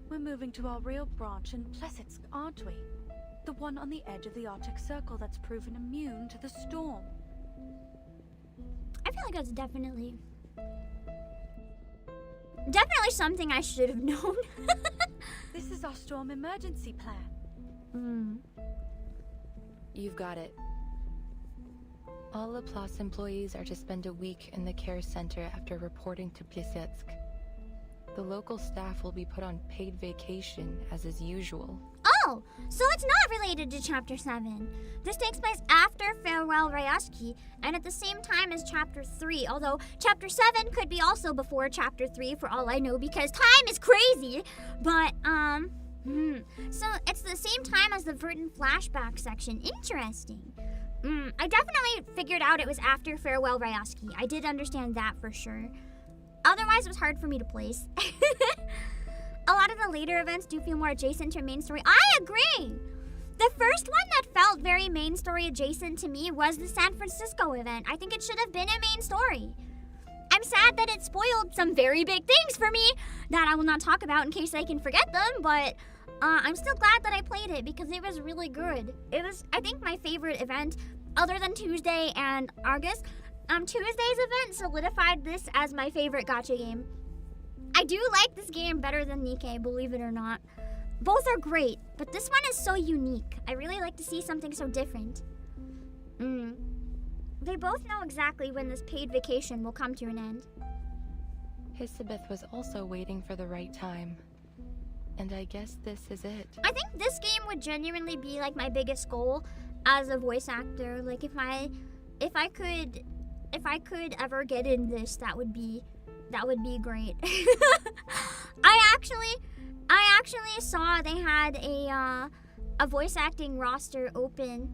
We're moving to our real branch in Plesetsk, aren't we? The one on the edge of the Arctic Circle that's proven immune to the storm. I feel like that's definitely something I should have known. This is our storm emergency plan. You've got it. All Laplace employees are to spend a week in the care center after reporting to Plesetsk. The local staff will be put on paid vacation, as is usual. Oh, so it's not related to Chapter 7. This takes place after Farewell Ryushki, and at the same time as Chapter 3, although Chapter 7 could be also before Chapter 3 for all I know, because time is crazy. But, so it's the same time as the Verton flashback section. Interesting. I definitely figured out it was after Farewell Ryushki. I did understand that for sure. Otherwise, it was hard for me to place. A lot of the later events do feel more adjacent to main story. I agree! The first one that felt very main story adjacent to me was the San Francisco event. I think it should have been a main story. I'm sad that it spoiled some very big things for me that I will not talk about in case I can forget them, but I'm still glad that I played it because it was really good. It was, I think, my favorite event other than Tuesday and August. Tuesday's event solidified this as my favorite gacha game. I do like this game better than Nikkei, believe it or not. Both are great, but this one is so unique. I really like to see something so different. They both know exactly when this paid vacation will come to an end. Hisabeth was also waiting for the right time. And I guess this is it. I think this game would genuinely be like my biggest goal as a voice actor. Like if I could ever get in this, that would be great. I actually saw they had a voice acting roster open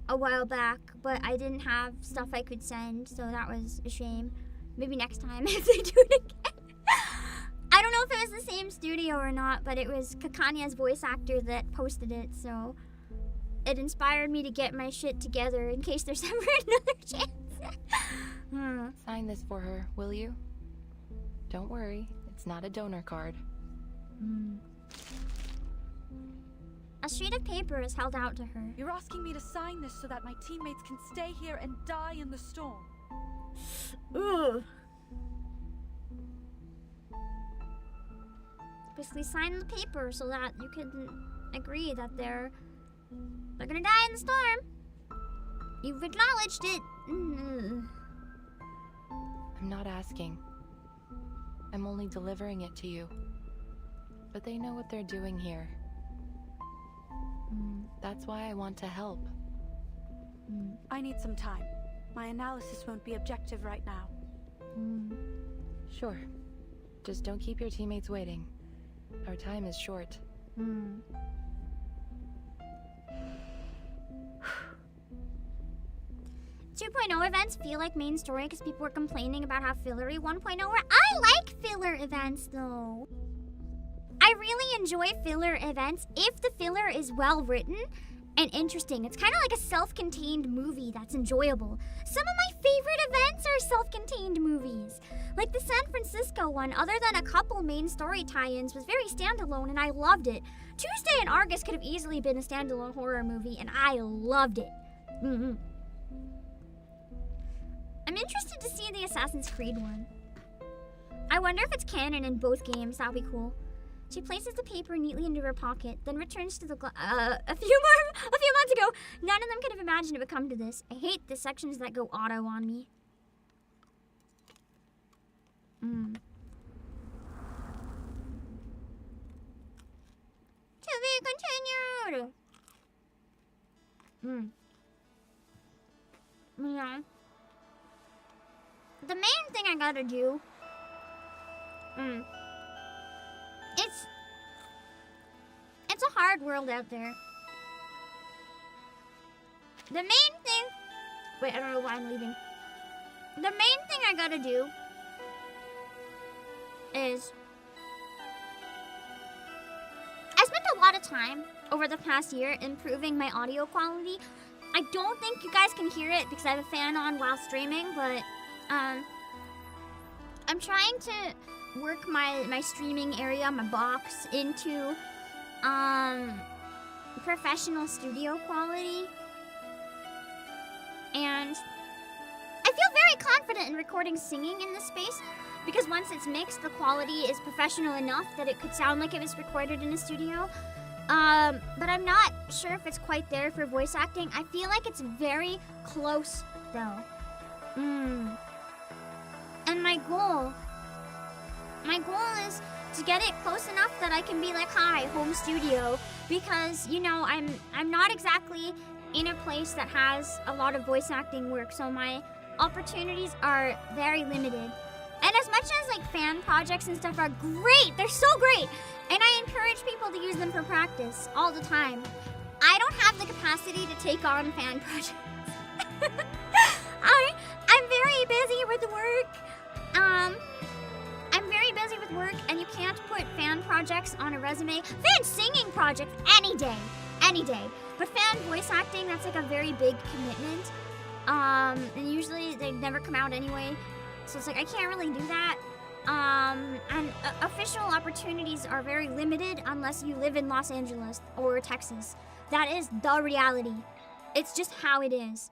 a while back, but I didn't have stuff I could send, so that was a shame. Maybe next time if they do it again. I don't know if it was the same studio or not, but it was Kakanya's voice actor that posted it, so it inspired me to get my shit together in case there's ever another chance. Sign this for her, will you? Don't worry, it's not a donor card. A sheet of paper is held out to her. You're asking me to sign this so that my teammates can stay here and die in the storm. Ugh. Basically sign the paper so that you can agree that they're gonna die in the storm. You've acknowledged it. I'm not asking. I'm only delivering it to you. But they know what they're doing here. That's why I want to help. I need some time. My analysis won't be objective right now. Sure. Just don't keep your teammates waiting. Our time is short. 2.0 events feel like main story because people were complaining about how fillery 1.0 were. I like filler events though. I really enjoy filler events if the filler is well written and interesting. It's kind of like a self-contained movie that's enjoyable. Some of my favorite events are self-contained movies. Like the San Francisco one, other than a couple main story tie-ins, was very standalone and I loved it. Tuesday and August could have easily been a standalone horror movie and I loved it. I'm interested to see the Assassin's Creed one. I wonder if it's canon in both games. That'll be cool. She places the paper neatly into her pocket, then returns to the a few months ago, none of them could have imagined it would come to this. I hate the sections that go auto on me. To be continued. Yeah. The main thing I gotta do. It's a hard world out there. The main thing... Wait, I don't know why I'm leaving. The main thing I gotta do is... I spent a lot of time over the past year improving my audio quality. I don't think you guys can hear it because I have a fan on while streaming, but I'm trying to work my streaming area, my box, into professional studio quality. And I feel very confident in recording singing in this space because once it's mixed, the quality is professional enough that it could sound like it was recorded in a studio. But I'm not sure if it's quite there for voice acting. I feel like it's very close though. And my goal is to get it close enough that I can be like, hi, home studio, because, you know, I'm not exactly in a place that has a lot of voice acting work, so my opportunities are very limited. And as much as like fan projects and stuff are great, they're so great, and I encourage people to use them for practice all the time, I don't have the capacity to take on fan projects. I'm very busy with work. I'm very busy with work, and you can't put fan projects on a resume. Fan singing projects any day. But fan voice acting, that's like a very big commitment. And usually they never come out anyway. So it's like, I can't really do that. And official opportunities are very limited unless you live in Los Angeles or Texas. That is the reality. It's just how it is.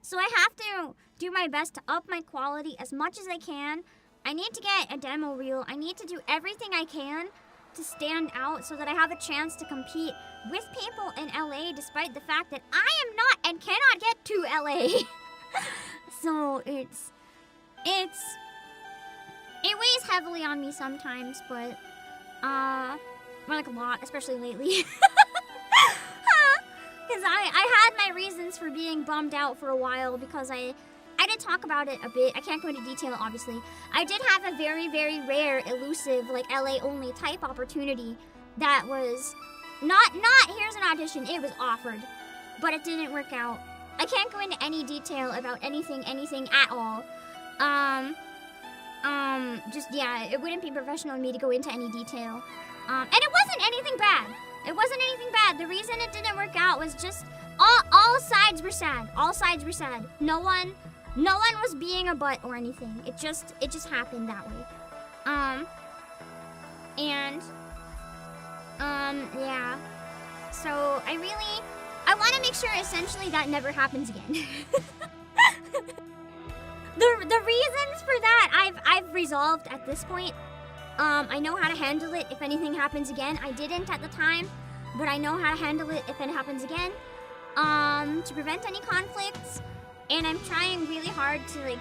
So I have to do my best to up my quality as much as I can. I need to get a demo reel. I need to do everything I can to stand out so that I have a chance to compete with people in LA, despite the fact that I am not and cannot get to LA. So it weighs heavily on me sometimes, but more like a lot, especially lately. Because I had my reasons for being bummed out for a while, because I did talk about it a bit. I can't go into detail, obviously. I did have a very, very rare, elusive, like LA-only type opportunity that was not here's an audition. It was offered, but it didn't work out. I can't go into any detail about anything at all. Just, yeah, it wouldn't be professional of me to go into any detail. And it wasn't anything bad. It wasn't anything bad. The reason it didn't work out was just all sides were sad. All sides were sad. No one was being a butt or anything. It just happened that way. Yeah. So I want to make sure essentially that never happens again. The reasons for that I've resolved at this point. I know how to handle it if anything happens again. I didn't at the time, but I know how to handle it if it happens again. To prevent any conflicts, and I'm trying really hard to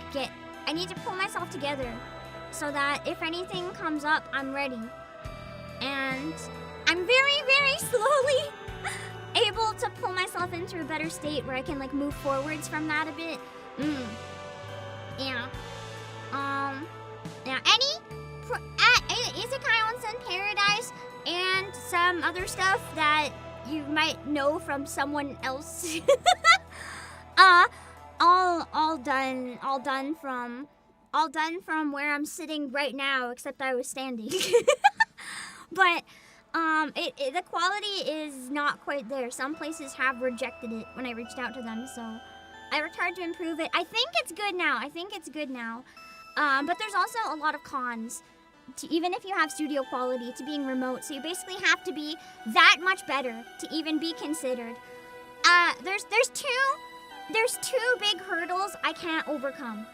I need to pull myself together so that if anything comes up, I'm ready. And I'm very, very slowly able to pull myself into a better state where I can move forwards from that a bit. Yeah. Yeah. Isekai Onsen Paradise and some other stuff that you might know from someone else. all done from where I'm sitting right now, except I was standing. But the quality is not quite there. Some places have rejected it when I reached out to them, so I worked hard to improve it. I think it's good now. But there's also a lot of cons to, even if you have studio quality, to being remote. So you basically have to be that much better to even be considered. There's two big hurdles I can't overcome.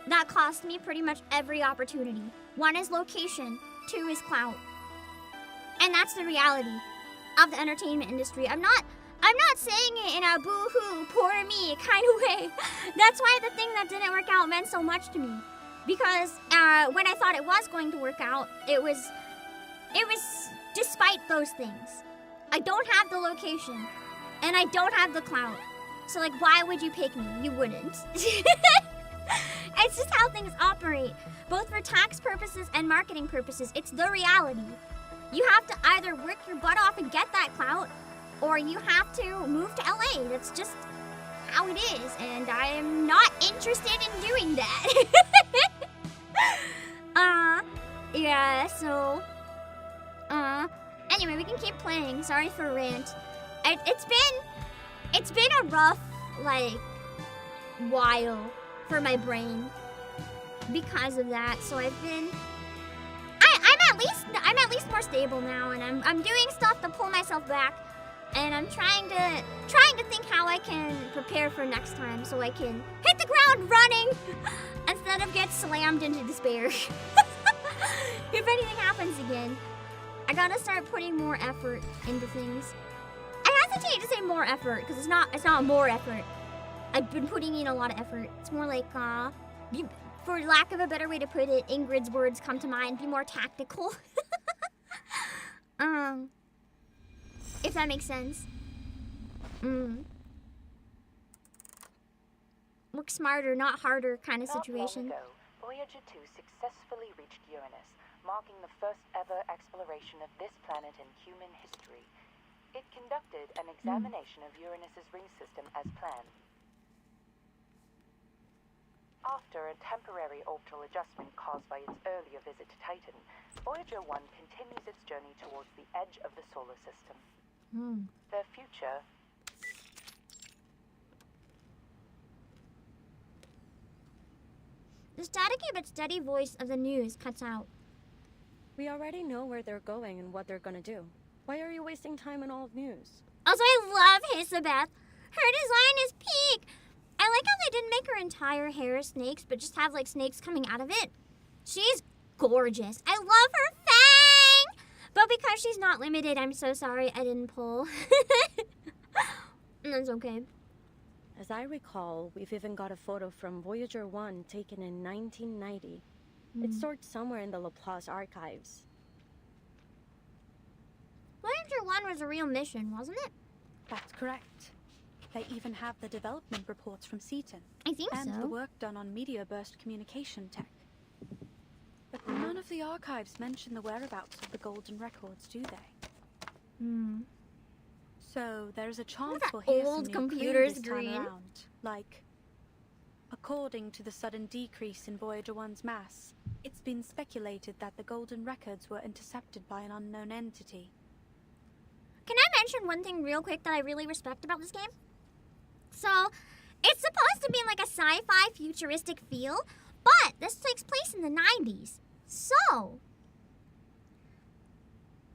That cost me pretty much every opportunity. One is location, two is clout. And that's the reality of the entertainment industry. I'm not saying it in a boo-hoo, poor me kind of way. That's why the thing that didn't work out meant so much to me. Because when I thought it was going to work out, it was despite those things. I don't have the location, and I don't have the clout. So why would you pick me? You wouldn't. It's just how things operate, both for tax purposes and marketing purposes. It's the reality. You have to either work your butt off and get that clout, or you have to move to LA. That's just how it is, and I am not interested in doing that. Yeah, so, anyway, we can keep playing. Sorry for a rant. It's been a rough, while for my brain because of that, so I'm at least more stable now, and I'm doing stuff to pull myself back, and I'm trying to think how I can prepare for next time so I can hit the ground running instead of get slammed into despair. If anything happens again, I gotta start putting more effort into things. I hesitate to say more effort because it's not more effort. I've been putting in a lot of effort. It's more like, for lack of a better way to put it, Ingrid's words come to mind, be more tactical. If that makes sense. Work smarter, not harder kind of situation. Not long ago, Voyager 2 successfully reached Uranus, marking the first ever exploration of this planet in human history. It conducted an examination of Uranus's ring system as planned. After a temporary orbital adjustment caused by its earlier visit to Titan, Voyager 1 continues its journey towards the edge of the solar system. Their future... The staticky but steady voice of the news cuts out. We already know where they're going and what they're gonna do. Why are you wasting time on all news? Also, I love Hisabeth. Her design is peak. I like how they didn't make her entire hair snakes, but just have like snakes coming out of it. She's gorgeous. I love her fang! But because she's not limited, I'm so sorry I didn't pull. That's okay. As I recall, we've even got a photo from Voyager 1 taken in 1990. It's stored somewhere in the Laplace archives. Voyager 1 was a real mission, wasn't it? That's correct. They even have the development reports from Seaton. I think so. And the work done on media burst communication tech. But none of the archives mention the whereabouts of the golden records, do they? So there's a chance we'll hear old some new clue computer's this time green. around. Like, according to the sudden decrease in Voyager 1's mass, it's been speculated that the golden records were intercepted by an unknown entity. Can I mention one thing real quick that I really respect about this game? So, it's supposed to be like a sci-fi futuristic feel, but this takes place in the 90s. So,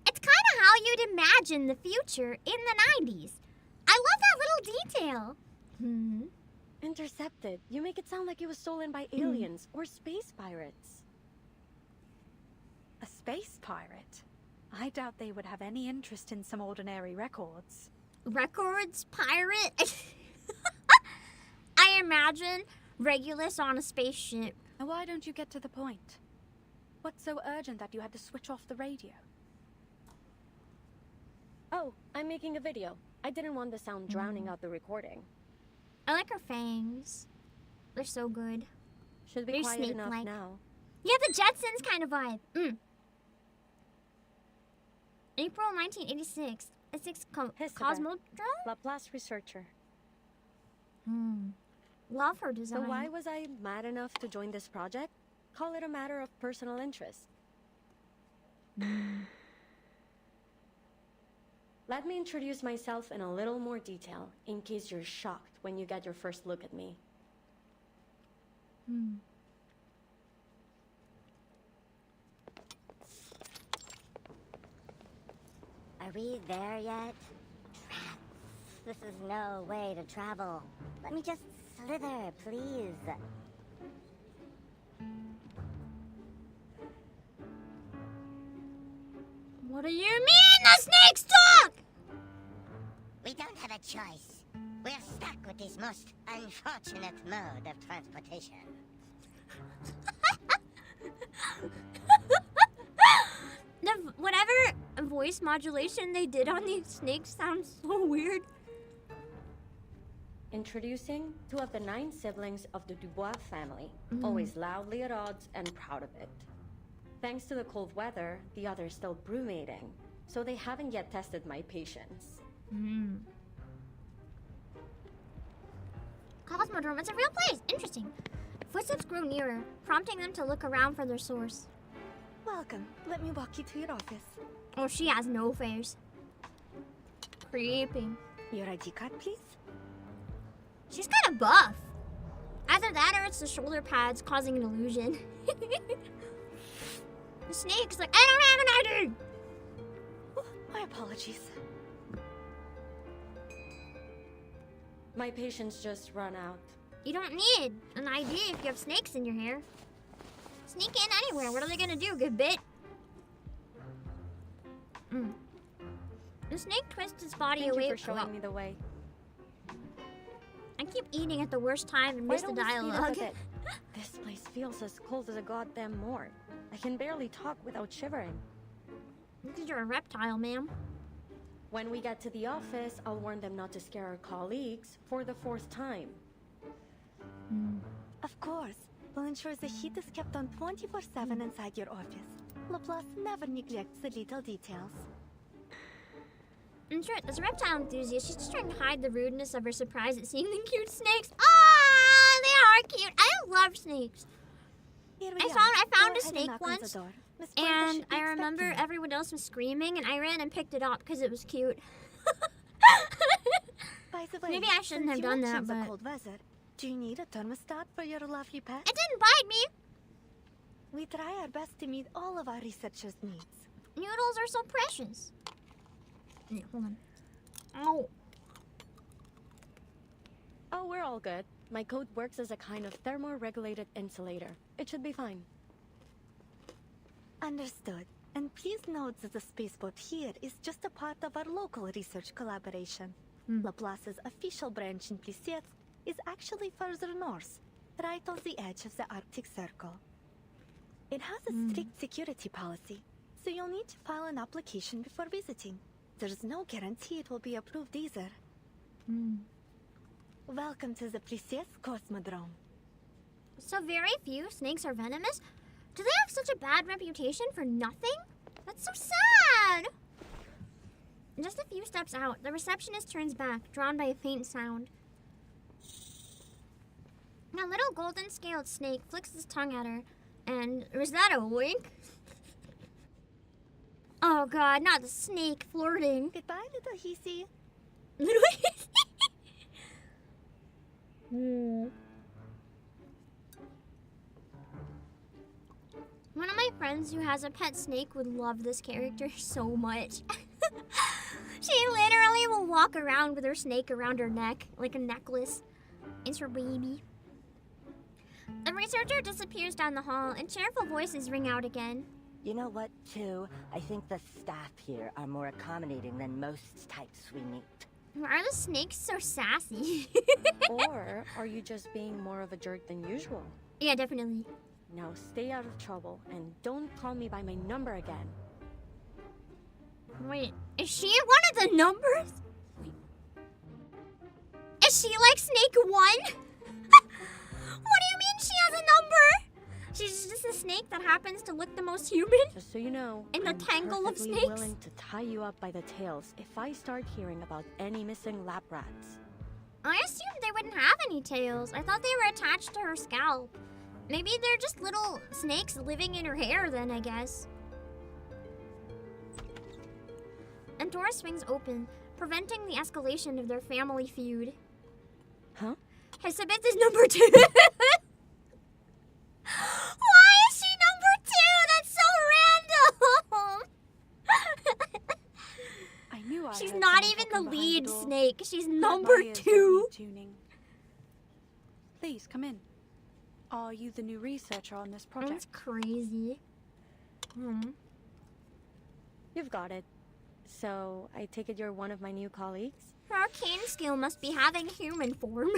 it's kind of how you'd imagine the future in the 90s. I love that little detail. Intercepted. You make it sound like it was stolen by aliens or space pirates. A space pirate? I doubt they would have any interest in some ordinary records. Records? Pirate? I imagine Regulus on a spaceship. Now why don't you get to the point? What's so urgent that you had to switch off the radio? Oh, I'm making a video. I didn't want the sound drowning out the recording. I like her fangs. They're so good. Should be They're quiet enough snake-like. now. Yeah, the Jetsons kind of vibe. April 1986. Essex Cosmodrome? Laplace researcher. Love her design. So why was I mad enough to join this project? Call it a matter of personal interest. Let me introduce myself in a little more detail, in case you're shocked when you get your first look at me. Are we there yet? Rats. This is no way to travel. Let me just slither, please. What do you mean the snakes talk? We don't have a choice. We're stuck with this most unfortunate mode of transportation. Whatever voice modulation they did on these snakes sounds so weird. Introducing 2 of the 9 siblings of the Dubois family, always loudly at odds and proud of it. Thanks to the cold weather, the others still brumating, so they haven't yet tested my patience. Cosmodrome, it's a real place. Interesting. Footsteps grow nearer, prompting them to look around for their source. Welcome. Let me walk you to your office. Oh, she has no face. Creeping. Your ID card, please. She's kind of buff. Either that or it's the shoulder pads causing an illusion. The snake's like, I don't have an ID! Oh, my apologies. My patience just run out. You don't need an ID if you have snakes in your hair. Sneak in anywhere. What are they gonna do? Get bit? The snake twists its body Thank away. you for showing me the way. I can't keep eating at the worst time and Why miss the don't we speed up a dialogue. bit? This place feels as cold as a goddamn morgue. I can barely talk without shivering. Because you're a reptile, ma'am. When we get to the office, I'll warn them not to scare our colleagues for the 4th time. Of course. We'll ensure the heat is kept on 24/7 inside your office. Laplace never neglects the little details. I'm sure as a reptile enthusiast, she's just trying to hide the rudeness of her surprise at seeing the cute snakes. Ah, they are cute. I love snakes. I found a snake once, and I remember everyone else was screaming, and I ran and picked it up because it was cute. By the way, Maybe I shouldn't have done that, but... cold weather, do you need a thermostat for your lovely pet? It didn't bite me! We try our best to meet all of our researchers' needs. Noodles are so precious. Yeah, hold on. Ow. Oh, we're all good. My coat works as a kind of thermoregulated insulator. It should be fine. Understood. And please note that the spaceport here is just a part of our local research collaboration. Laplace's official branch in Plissiesk is actually further north, right on the edge of the Arctic Circle. It has a strict security policy, so you'll need to file an application before visiting. There's no guarantee it will be approved either. Welcome to the Plissiesk Cosmodrome. So very few snakes are venomous? Do they have such a bad reputation for nothing? That's so sad! Just a few steps out, the receptionist turns back, drawn by a faint sound. A little golden-scaled snake flicks his tongue at her, and... Was that a wink? Oh god, not the snake flirting. Goodbye, little Hissy. Little Hissy? One of my friends who has a pet snake would love this character so much. She literally will walk around with her snake around her neck, like a necklace. It's her baby. The researcher disappears down the hall, and cheerful voices ring out again. You know what, too? I think the staff here are more accommodating than most types we meet. Why are the snakes so sassy? Or are you just being more of a jerk than usual? Yeah, definitely. Now stay out of trouble and don't call me by my number again. Wait, is she one of the numbers? Is she like Snake 1? What do you mean she has a number? She's just a snake that happens to look the most human? Just so you know, in the I'm tangle of perfectly snakes? willing to tie you up by the tails if I start hearing about any missing lab rats. I assumed they wouldn't have any tails. I thought they were attached to her scalp. Maybe they're just little snakes living in her hair then, I guess. And door swings open, preventing the escalation of their family feud. Huh? Elizabeth is number 2. Why is she number 2? That's so random. I knew She's heard not someone even the talking behind lead door. snake. She's My number ears don't 2. need tuning. Please come in. Are you the new researcher on this project? That's crazy. You've got it. So, I take it you're one of my new colleagues? Her arcane skill must be having human form.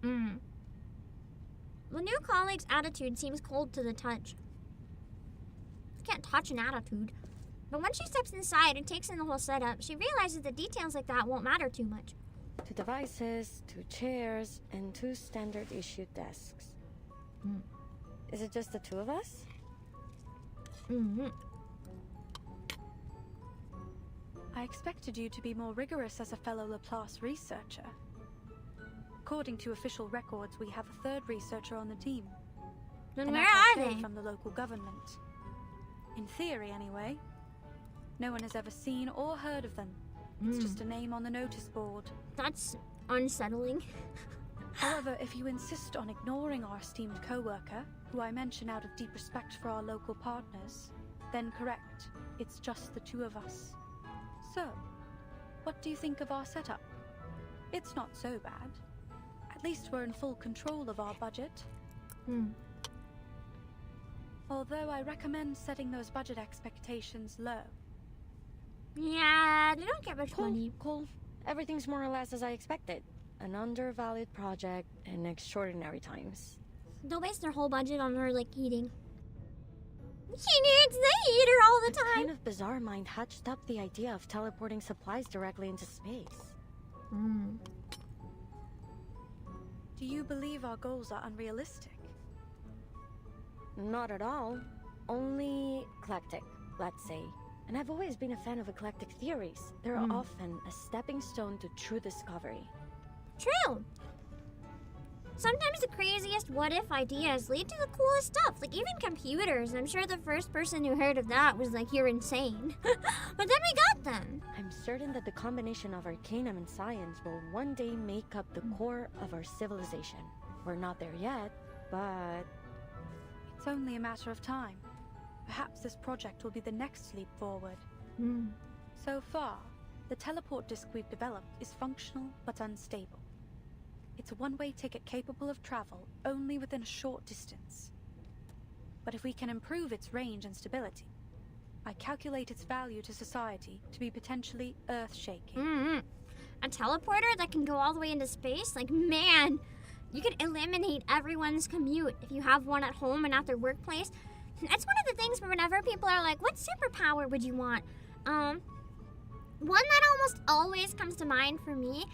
The new colleague's attitude seems cold to the touch. You can't touch an attitude. But when she steps inside and takes in the whole setup, she realizes that details like that won't matter too much. 2 devices, 2 chairs, and 2 standard issue desks. Is it just the 2 of us? I expected you to be more rigorous as a fellow Laplace researcher. According to official records, we have a 3rd researcher on the team. Then An where attaché are they? from the local government. In theory, anyway. No one has ever seen or heard of them. It's just a name on the notice board. That's unsettling. However, if you insist on ignoring our esteemed co-worker, who I mention out of deep respect for our local partners, then correct, it's just the 2 of us. So, what do you think of our setup? It's not so bad. At least we're in full control of our budget. Although I recommend setting those budget expectations low. Yeah, they don't get much money. Cool. Everything's more or less as I expected. An undervalued project in extraordinary times. Don't waste their whole budget on her, like, eating. She needs the heater all the time! A kind of bizarre mind hatched up the idea of teleporting supplies directly into space. Do you believe our goals are unrealistic? Not at all. Only eclectic, let's say. And I've always been a fan of eclectic theories. They're often a stepping stone to true discovery. True! Sometimes the craziest what-if ideas lead to the coolest stuff, like even computers. I'm sure the first person who heard of that was like, you're insane. But then we got them. I'm certain that the combination of arcanum and science will one day make up the core of our civilization. We're not there yet, but... It's only a matter of time. Perhaps this project will be the next leap forward. So far, the teleport disk we've developed is functional but unstable. It's a one-way ticket capable of travel only within a short distance. But if we can improve its range and stability, I calculate its value to society to be potentially earth-shaking. A teleporter that can go all the way into space? Like, man, you could eliminate everyone's commute if you have one at home and at their workplace. That's one of the things where whenever people are like, what superpower would you want? One that almost always comes to mind for me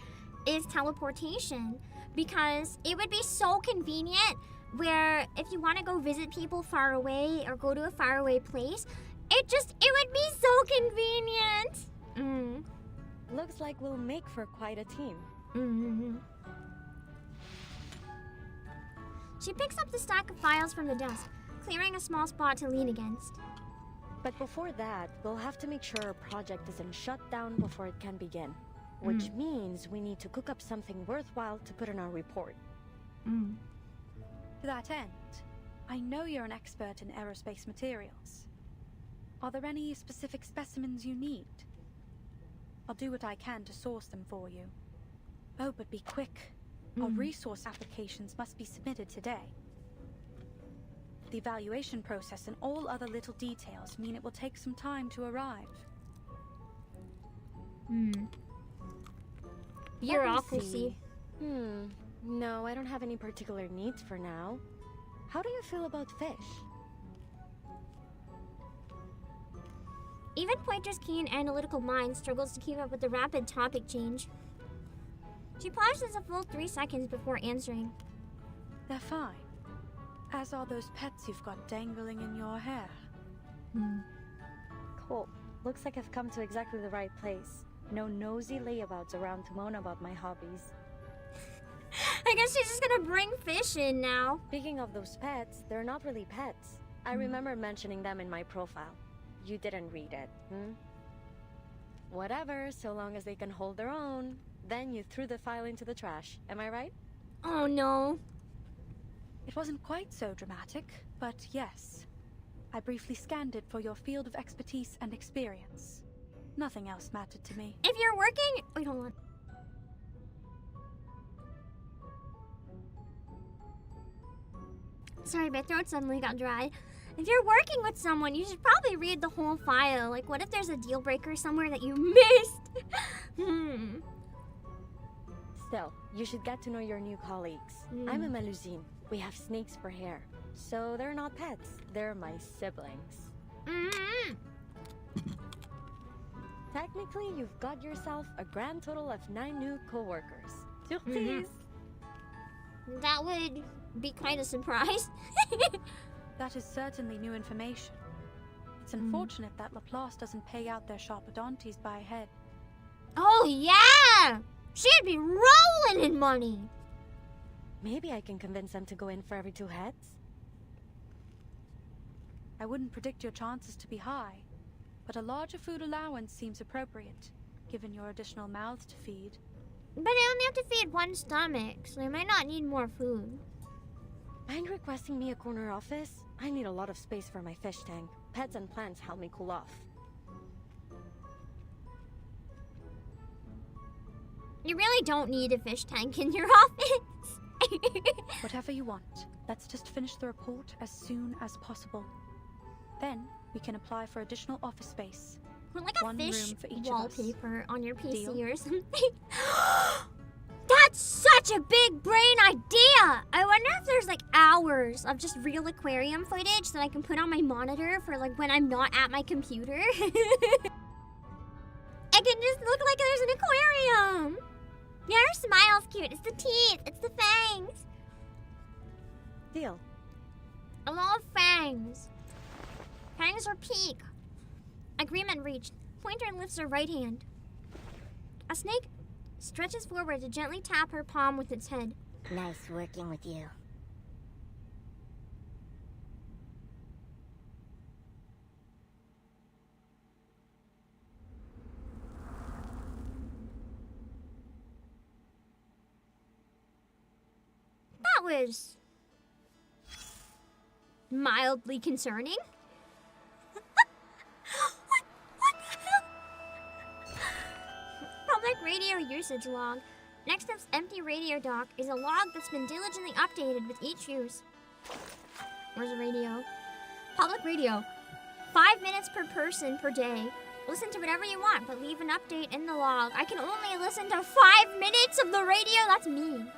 is teleportation, because it would be so convenient where if you want to go visit people far away or go to a faraway place, it would be so convenient. Looks like we'll make for quite a team. She picks up the stack of files from the desk, clearing a small spot to lean against. But before that, we'll have to make sure our project isn't shut down before it can begin. Which means we need to cook up something worthwhile to put in our report. To that end, I know you're an expert in aerospace materials. Are there any specific specimens you need? I'll do what I can to source them for you. Oh, but be quick. Our resource applications must be submitted today. The evaluation process and all other little details mean it will take some time to arrive. Bureaucracy. No, I don't have any particular needs for now. How do you feel about fish? Even Pointer's keen analytical mind struggles to keep up with the rapid topic change. She pauses a full 3 seconds before answering. They're fine. As are those pets you've got dangling in your hair. Cool. Looks like I've come to exactly the right place. No nosy layabouts around to moan about my hobbies. I guess she's just gonna bring fish in now. Speaking of those pets, they're not really pets. I remember mentioning them in my profile. You didn't read it, Whatever, so long as they can hold their own. Then you threw the file into the trash, am I right? Oh no. It wasn't quite so dramatic, but yes. I briefly scanned it for your field of expertise and experience. Nothing else mattered to me. If you're working... Wait, hold on. Sorry, my throat suddenly got dry. If you're working with someone, you should probably read the whole file. Like, what if there's a deal breaker somewhere that you missed? Still, you should get to know your new colleagues. I'm a Melusine. We have snakes for hair. So they're not pets. They're my siblings. Technically, you've got yourself a grand total of 9 new co-workers. Surprise! That would be kind of surprised. That is certainly new information. It's unfortunate that Laplace doesn't pay out their sharpodontes by head. Oh yeah! She'd be rolling in money! Maybe I can convince them to go in for every 2 heads? I wouldn't predict your chances to be high, but a larger food allowance seems appropriate, given your additional mouths to feed. But they only have to feed 1 stomach, so they might not need more food. Mind requesting me a corner office? I need a lot of space for my fish tank. Pets and plants help me cool off. You really don't need a fish tank in your office. Whatever you want. Let's just finish the report as soon as possible. Then, we can apply for additional office space. Put like a One fish room for each of us. wallpaper on your PC Deal? or something. That's such a big brain idea! I wonder if there's like hours of just real aquarium footage that I can put on my monitor for like when I'm not at my computer. It can just look like there's an aquarium. Yeah, her smile's cute. It's the teeth. It's the fangs. Deal. I love fangs. Fangs are peak. Agreement reached. Pointer lifts her right hand. A snake stretches forward to gently tap her palm with its head. Nice working with you. That was mildly concerning. What the hell? Public radio usage log. Next up's empty radio dock is a log that's been diligently updated with each use. Where's the radio? Public radio. 5 minutes per person per day. Listen to whatever you want, but leave an update in the log. I can only listen to 5 minutes of the radio? That's mean.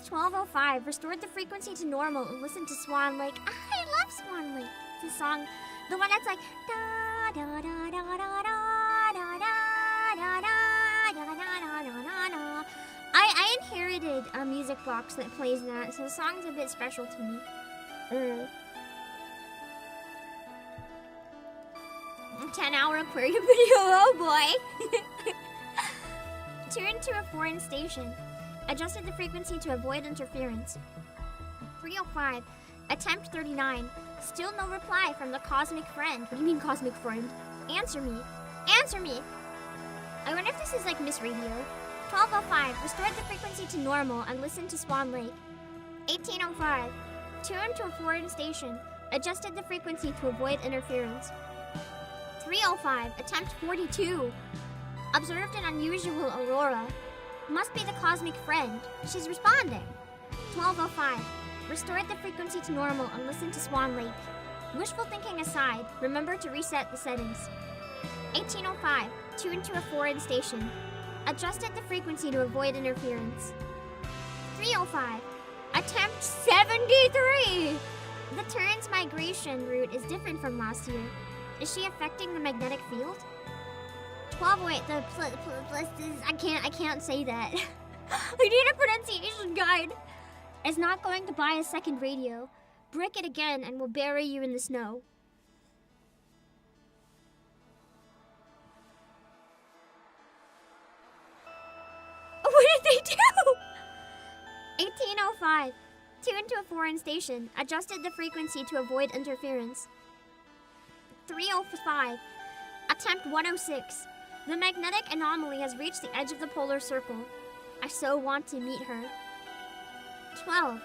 12:05. Restored the frequency to normal and listened to Swan Lake. I love Swan Lake. It's a song, the one that's like da da da da da da da da da da da da da da. I inherited a music box that plays that, so the song's a bit special to me. 10-hour aquarium video. Oh boy. Tune to a foreign station. Adjusted the frequency to avoid interference. 3:05. Attempt 39. Still no reply from the cosmic friend. What do you mean cosmic friend? Answer me. Answer me. I wonder if this is like Miss Radio. 12:05. Restored the frequency to normal and listened to Swan Lake. 18:05. Tune to a foreign station. Adjusted the frequency to avoid interference. 3:05. Attempt 42. Observed an unusual aurora. Must be the cosmic friend. She's responding. 12:05. Restored the frequency to normal and listened to Swan Lake. Wishful thinking aside, remember to reset the settings. 18:05. Tune to a foreign station. Adjusted the frequency to avoid interference. 3:05. Attempt 73! The Turn's migration route is different from last year. Is she affecting the magnetic field? 12:08. I can't say that. I need a pronunciation guide. Is not going to buy a second radio. Brick it again and we'll bury you in the snow. What did they do? 18:05. Tune to a foreign station. Adjusted the frequency to avoid interference. 3:05. Attempt 106. The magnetic anomaly has reached the edge of the polar circle. I so want to meet her. 12.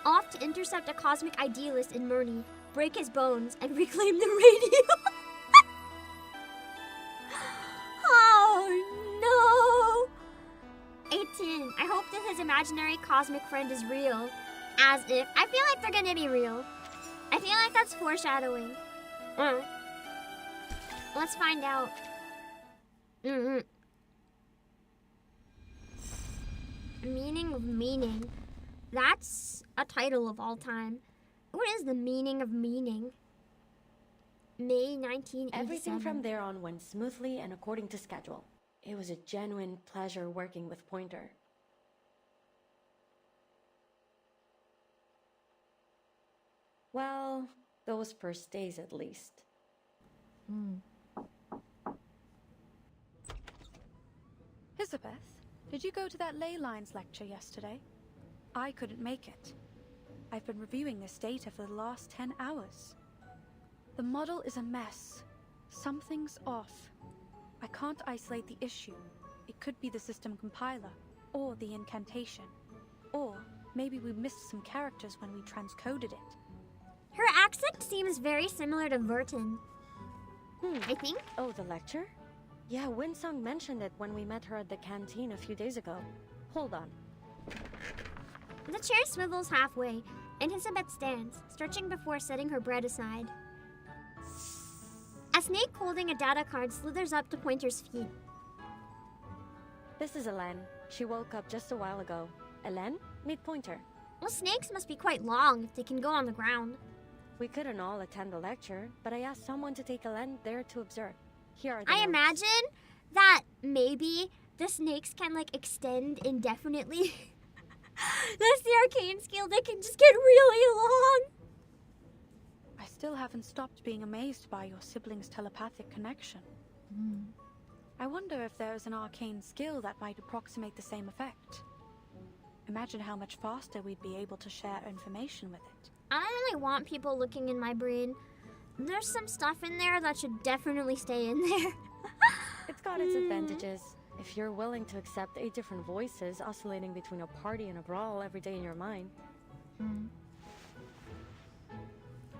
Off to intercept a cosmic idealist in Murney, break his bones, and reclaim the radio. Oh no! 18. I hope that his imaginary cosmic friend is real. As if. I feel like they're gonna be real. I feel like that's foreshadowing. Let's find out. Meaning of meaning. That's a title of all time. What is the meaning of meaning? May 1987. Everything from there on went smoothly and according to schedule. It was a genuine pleasure working with Pointer. Well, those first days at least. Elizabeth, did you go to that ley lines lecture yesterday? I couldn't make it. I've been reviewing this data for the last 10 hours. The model is a mess. Something's off. I can't isolate the issue. It could be the system compiler, or the incantation. Or maybe we missed some characters when we transcoded it. Her accent seems very similar to Verton. I think. Oh, the lecture? Yeah, Winsong mentioned it when we met her at the canteen a few days ago. Hold on. The chair swivels halfway, and Elizabeth stands, stretching before setting her bread aside. A snake holding a data card slithers up to Pointer's feet. This is Hélène. She woke up just a while ago. Hélène, meet Pointer. Well, snakes must be quite long if they can go on the ground. We couldn't all attend the lecture, but I asked someone to take Hélène there to observe. Here are the I notes. imagine that maybe the snakes can, like, extend indefinitely. That's the arcane skill that can just get really long. I still haven't stopped being amazed by your siblings' telepathic connection. I wonder if there is an arcane skill that might approximate the same effect. Imagine how much faster we'd be able to share information with it. I don't really want people looking in my brain. There's some stuff in there that should definitely stay in there. It's got its advantages. If you're willing to accept 8 different voices oscillating between a party and a brawl every day in your mind.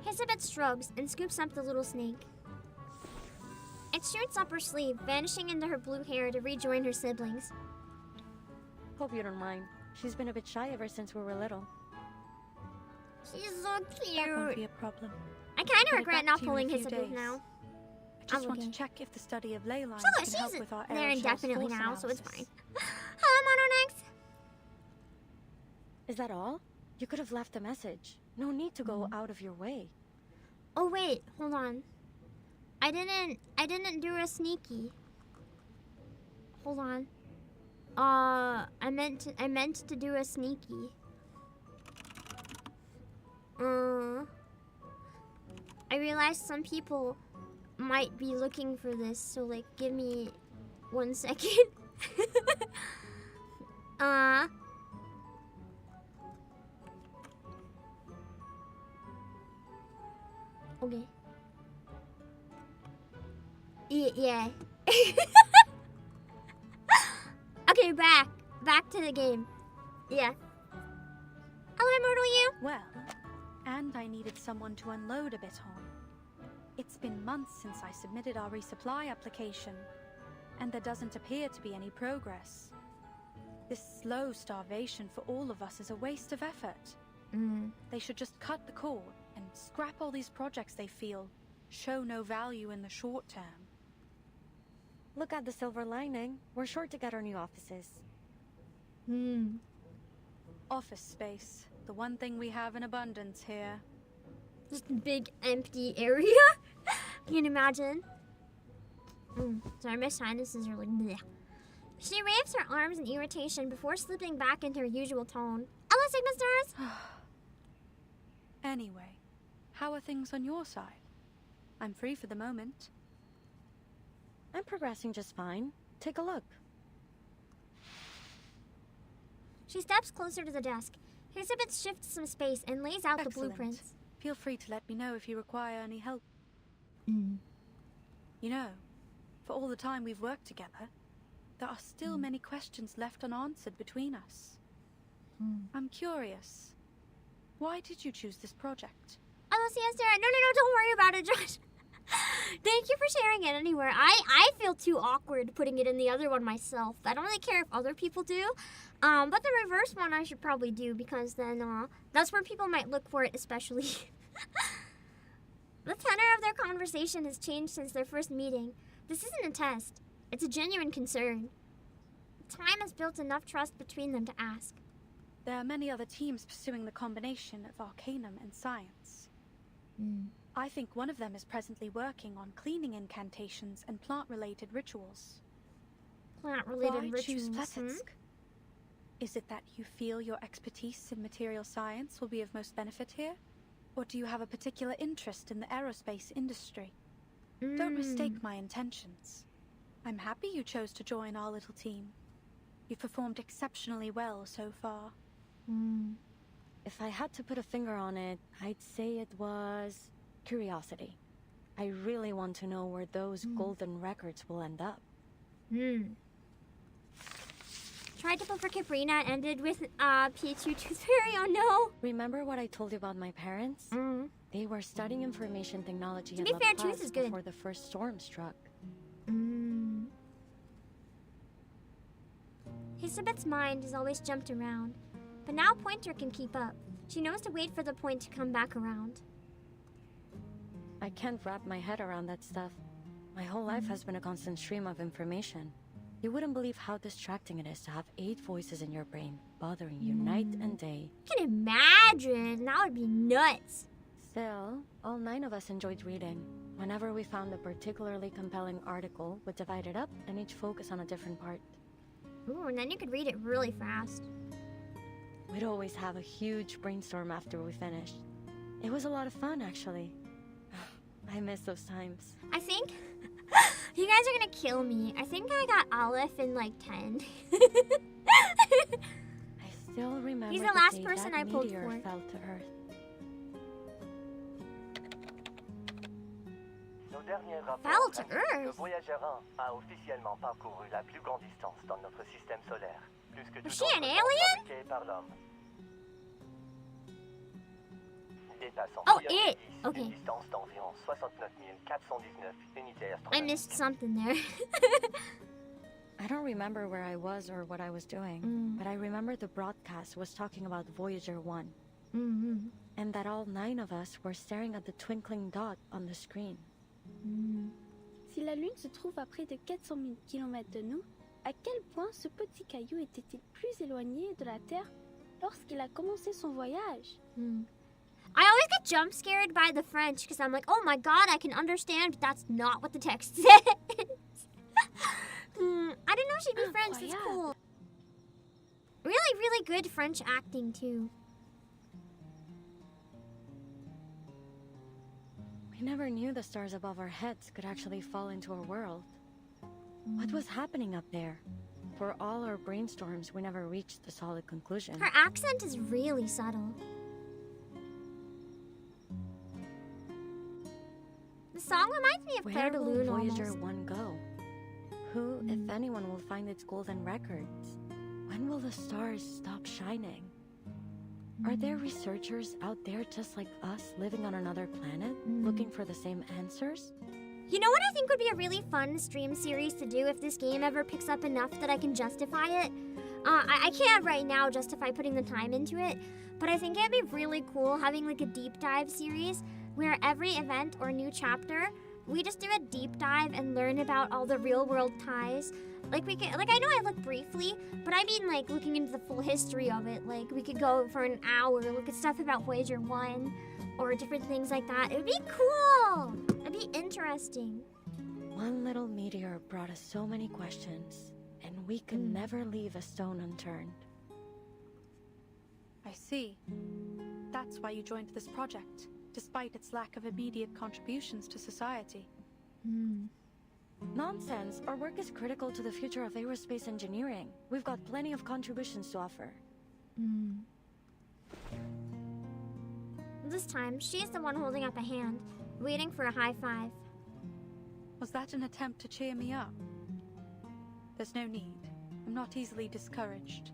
Elizabeth shrugs and scoops up the little snake. It shoots up her sleeve, vanishing into her blue hair to rejoin her siblings. Hope you don't mind. She's been a bit shy ever since we were little. She's so cute. That won't be a problem. I kind of Get it regret back not to you in a pulling few Elizabeth days. now. I just want okay. to check if the study of ley lines So can help she's with our there aeroshell's indefinitely force now, so it's analysis. fine. Hello, Mononex. Is that all? You could have left a message. No need to go out of your way. Oh wait, hold on. I didn't do a sneaky. Hold on. I meant to do a sneaky. I realized some people might be looking for this, so like give me 1 second. Okay. Yeah. Okay, back to the game. Yeah. Hello, Myrtle, you. Well, and I needed someone to unload a bit on. It's been months since I submitted our resupply application, and there doesn't appear to be any progress. This slow starvation for all of us is a waste of effort. They should just cut the cord and scrap all these projects they feel show no value in the short term. Look at the silver lining. We're sure to get our new offices. Office space, the one thing we have in abundance here. Just a big empty area. You can imagine. Sorry, my sinuses are like bleh. She waves her arms in irritation before slipping back into her usual tone. Hello, Sigma Stars. Anyway, how are things on your side? I'm free for the moment. I'm progressing just fine. Take a look. She steps closer to the desk. Elizabeth shifts some space and lays out the blueprints. Feel free to let me know if you require any help. You know, for all the time we've worked together, there are still many questions left unanswered between us. I'm curious. Why did you choose this project? Oh, Sister. No, don't worry about it, Josh. Thank you for sharing it anywhere. I feel too awkward putting it in the other one myself. I don't really care if other people do. But the reverse one I should probably do because then that's where people might look for it especially. The tenor of their conversation has changed since their first meeting. This isn't a test. It's a genuine concern. Time has built enough trust between them to ask. There are many other teams pursuing the combination of arcanum and science. I think one of them is presently working on cleaning incantations and plant-related rituals. Plant-related Why choose rituals? Plesetsk? Is it that you feel your expertise in material science will be of most benefit here? Or do you have a particular interest in the aerospace industry? Don't mistake my intentions. I'm happy you chose to join our little team. You've performed exceptionally well so far. If I had to put a finger on it, I'd say it was curiosity. I really want to know where those golden records will end up. Tried to pull for Caprina and ended with P2 Tooth Fairy. Oh no! Remember what I told you about my parents? They were studying information technology To at be La fair, Paz Tooth is good. before the first storm struck. Elizabeth's mind has always jumped around, but now Pointer can keep up. She knows to wait for the point to come back around. I can't wrap my head around that stuff. My whole life has been a constant stream of information. You wouldn't believe how distracting it is to have 8 voices in your brain, bothering you night and day. I can imagine. That would be nuts. Still, all 9 of us enjoyed reading. Whenever we found a particularly compelling article, we'd divide it up and each focus on a different part. Ooh, and then you could read it really fast. We'd always have a huge brainstorm after we finished. It was a lot of fun, actually. I miss those times. I think you guys are gonna kill me. I think I got Aleph in like 10. I still remember He's the last day person that I pulled meteor for. fell to Earth. Nos derniers rapports Fell to indiquent que Earth? Voyager 1 a officiellement parcouru la plus grande distance dans notre système solaire, plus que Was tout she autre an temps alien? fabriqué par l'homme. Dépassant Oh, Voyager it! 10, Okay. une distance d'environ 69 419 unités I astronomiques. missed something there. I don't remember where I was or what I was doing, but I remember the broadcast was talking about Voyager 1. And that all 9 of us were staring at the twinkling dot on the screen. Si la Lune se trouve à près de 400 000 km de nous, à quel point ce petit caillou était-il plus éloigné de la Terre lorsqu'il a commencé son voyage? I always get jump scared by the French because I'm like, oh my god, I can understand, but that's not what the text says. I didn't know she'd be French. That's cool. Really, really good French acting too. We never knew the stars above our heads could actually fall into our world. What was happening up there? For all our brainstorms, we never reached a solid conclusion. Her accent is really subtle. The song reminds me of Claire de Where will Lune Voyager almost. 1 go? Who, if anyone, will find its golden records? When will the stars stop shining? Are there researchers out there just like us living on another planet, looking for the same answers? You know what I think would be a really fun stream series to do if this game ever picks up enough that I can justify it? I can't right now justify putting the time into it, but I think it'd be really cool having like a deep dive series where every event or new chapter, we just do a deep dive and learn about all the real world ties. Like we could, like I know I looked briefly, but I mean like looking into the full history of it. Like we could go for an hour, look at stuff about Voyager 1 or different things like that. It would be cool. It'd be interesting. One little meteor brought us so many questions, and we could never leave a stone unturned. I see. That's why you joined this project, despite its lack of immediate contributions to society. Nonsense. Our work is critical to the future of aerospace engineering. We've got plenty of contributions to offer. This time, she's the one holding up a hand, waiting for a high five. Was that an attempt to cheer me up? There's no need. I'm not easily discouraged.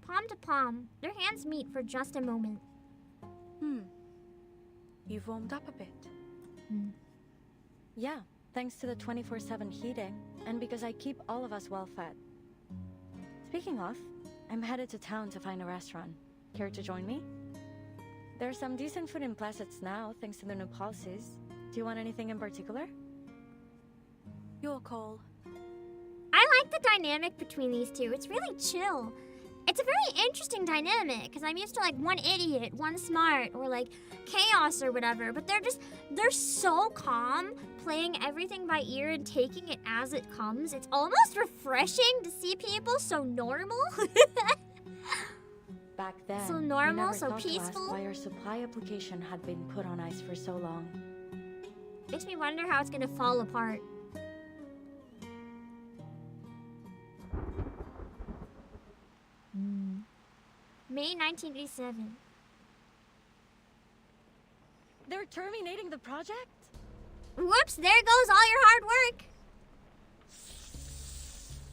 Palm to palm, their hands meet for just a moment. You've warmed up a bit. Yeah, thanks to the 24/7 heating, and because I keep all of us well fed. Speaking of, I'm headed to town to find a restaurant. Care to join me? There's some decent food in Plassets now, thanks to the new policies. Do you want anything in particular? Your call. I like the dynamic between these two. It's really chill. It's a very interesting dynamic, because I'm used to like one idiot, one smart, or like chaos or whatever, but they're so calm, playing everything by ear and taking it as it comes. It's almost refreshing to see people so normal. Back then, So we normal, never so thought to ask peaceful. why our supply application had been put on ice for so long. Makes me wonder how it's gonna fall apart. May 1987. They're terminating the project? Whoops, there goes all your hard work.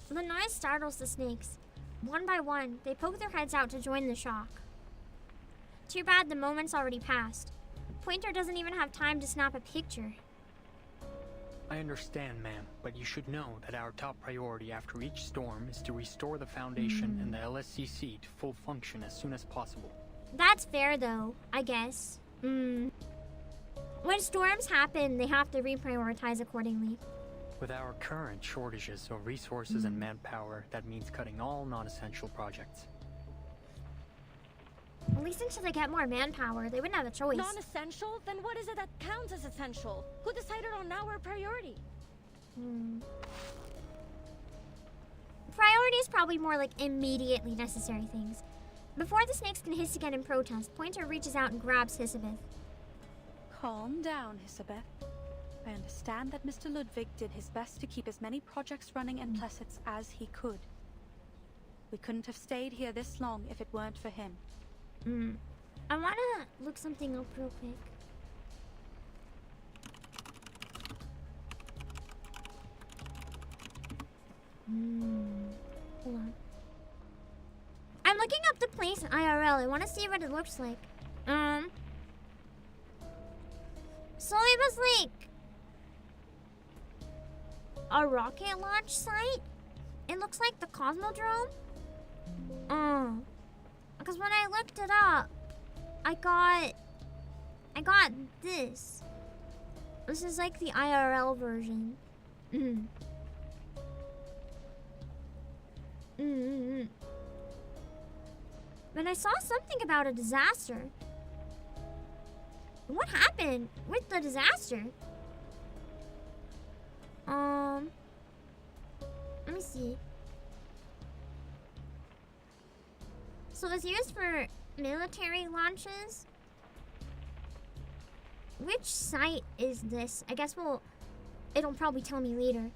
The noise startles the snakes. One by one, they poke their heads out to join the shock. Too bad the moment's already passed. Pointer doesn't even have time to snap a picture. I understand, ma'am, but you should know that our top priority after each storm is to restore the Foundation and the LSCC to full function as soon as possible. That's fair, though, I guess. When storms happen, they have to reprioritize accordingly. With our current shortages of resources and manpower, that means cutting all non-essential projects. At least until they get more manpower, they wouldn't have a choice. Non-essential? Then what is it that counts as essential? Who decided on our priority? Priority is probably more like immediately necessary things. Before the snakes can hiss again in protest, Pointer reaches out and grabs Hisabeth. Calm down, Hisabeth. I understand that Mr. Ludwig did his best to keep as many projects running in Plessetz as he could. We couldn't have stayed here this long if it weren't for him. I want to look something up real quick. Hold on. I'm looking up the place in IRL. I want to see what it looks like. So it was like a rocket launch site. It looks like the Cosmodrome. Because when I looked it up, I got this. This is like the IRL version. But I saw something about a disaster. What happened with the disaster? Let me see. So it's used for military launches. Which site is this? I guess it'll probably tell me later.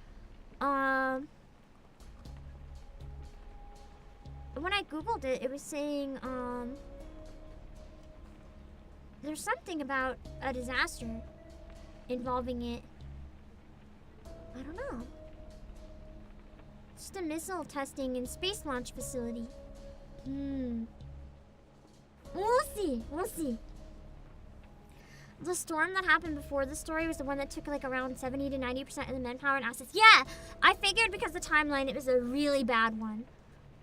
When I googled it, it was saying there's something about a disaster involving it. I don't know. Just a missile testing and space launch facility. We'll see. We'll see. The storm that happened before the story was the one that took like around 70 to 90% of the manpower and assets. Yeah, I figured because the timeline, it was a really bad one.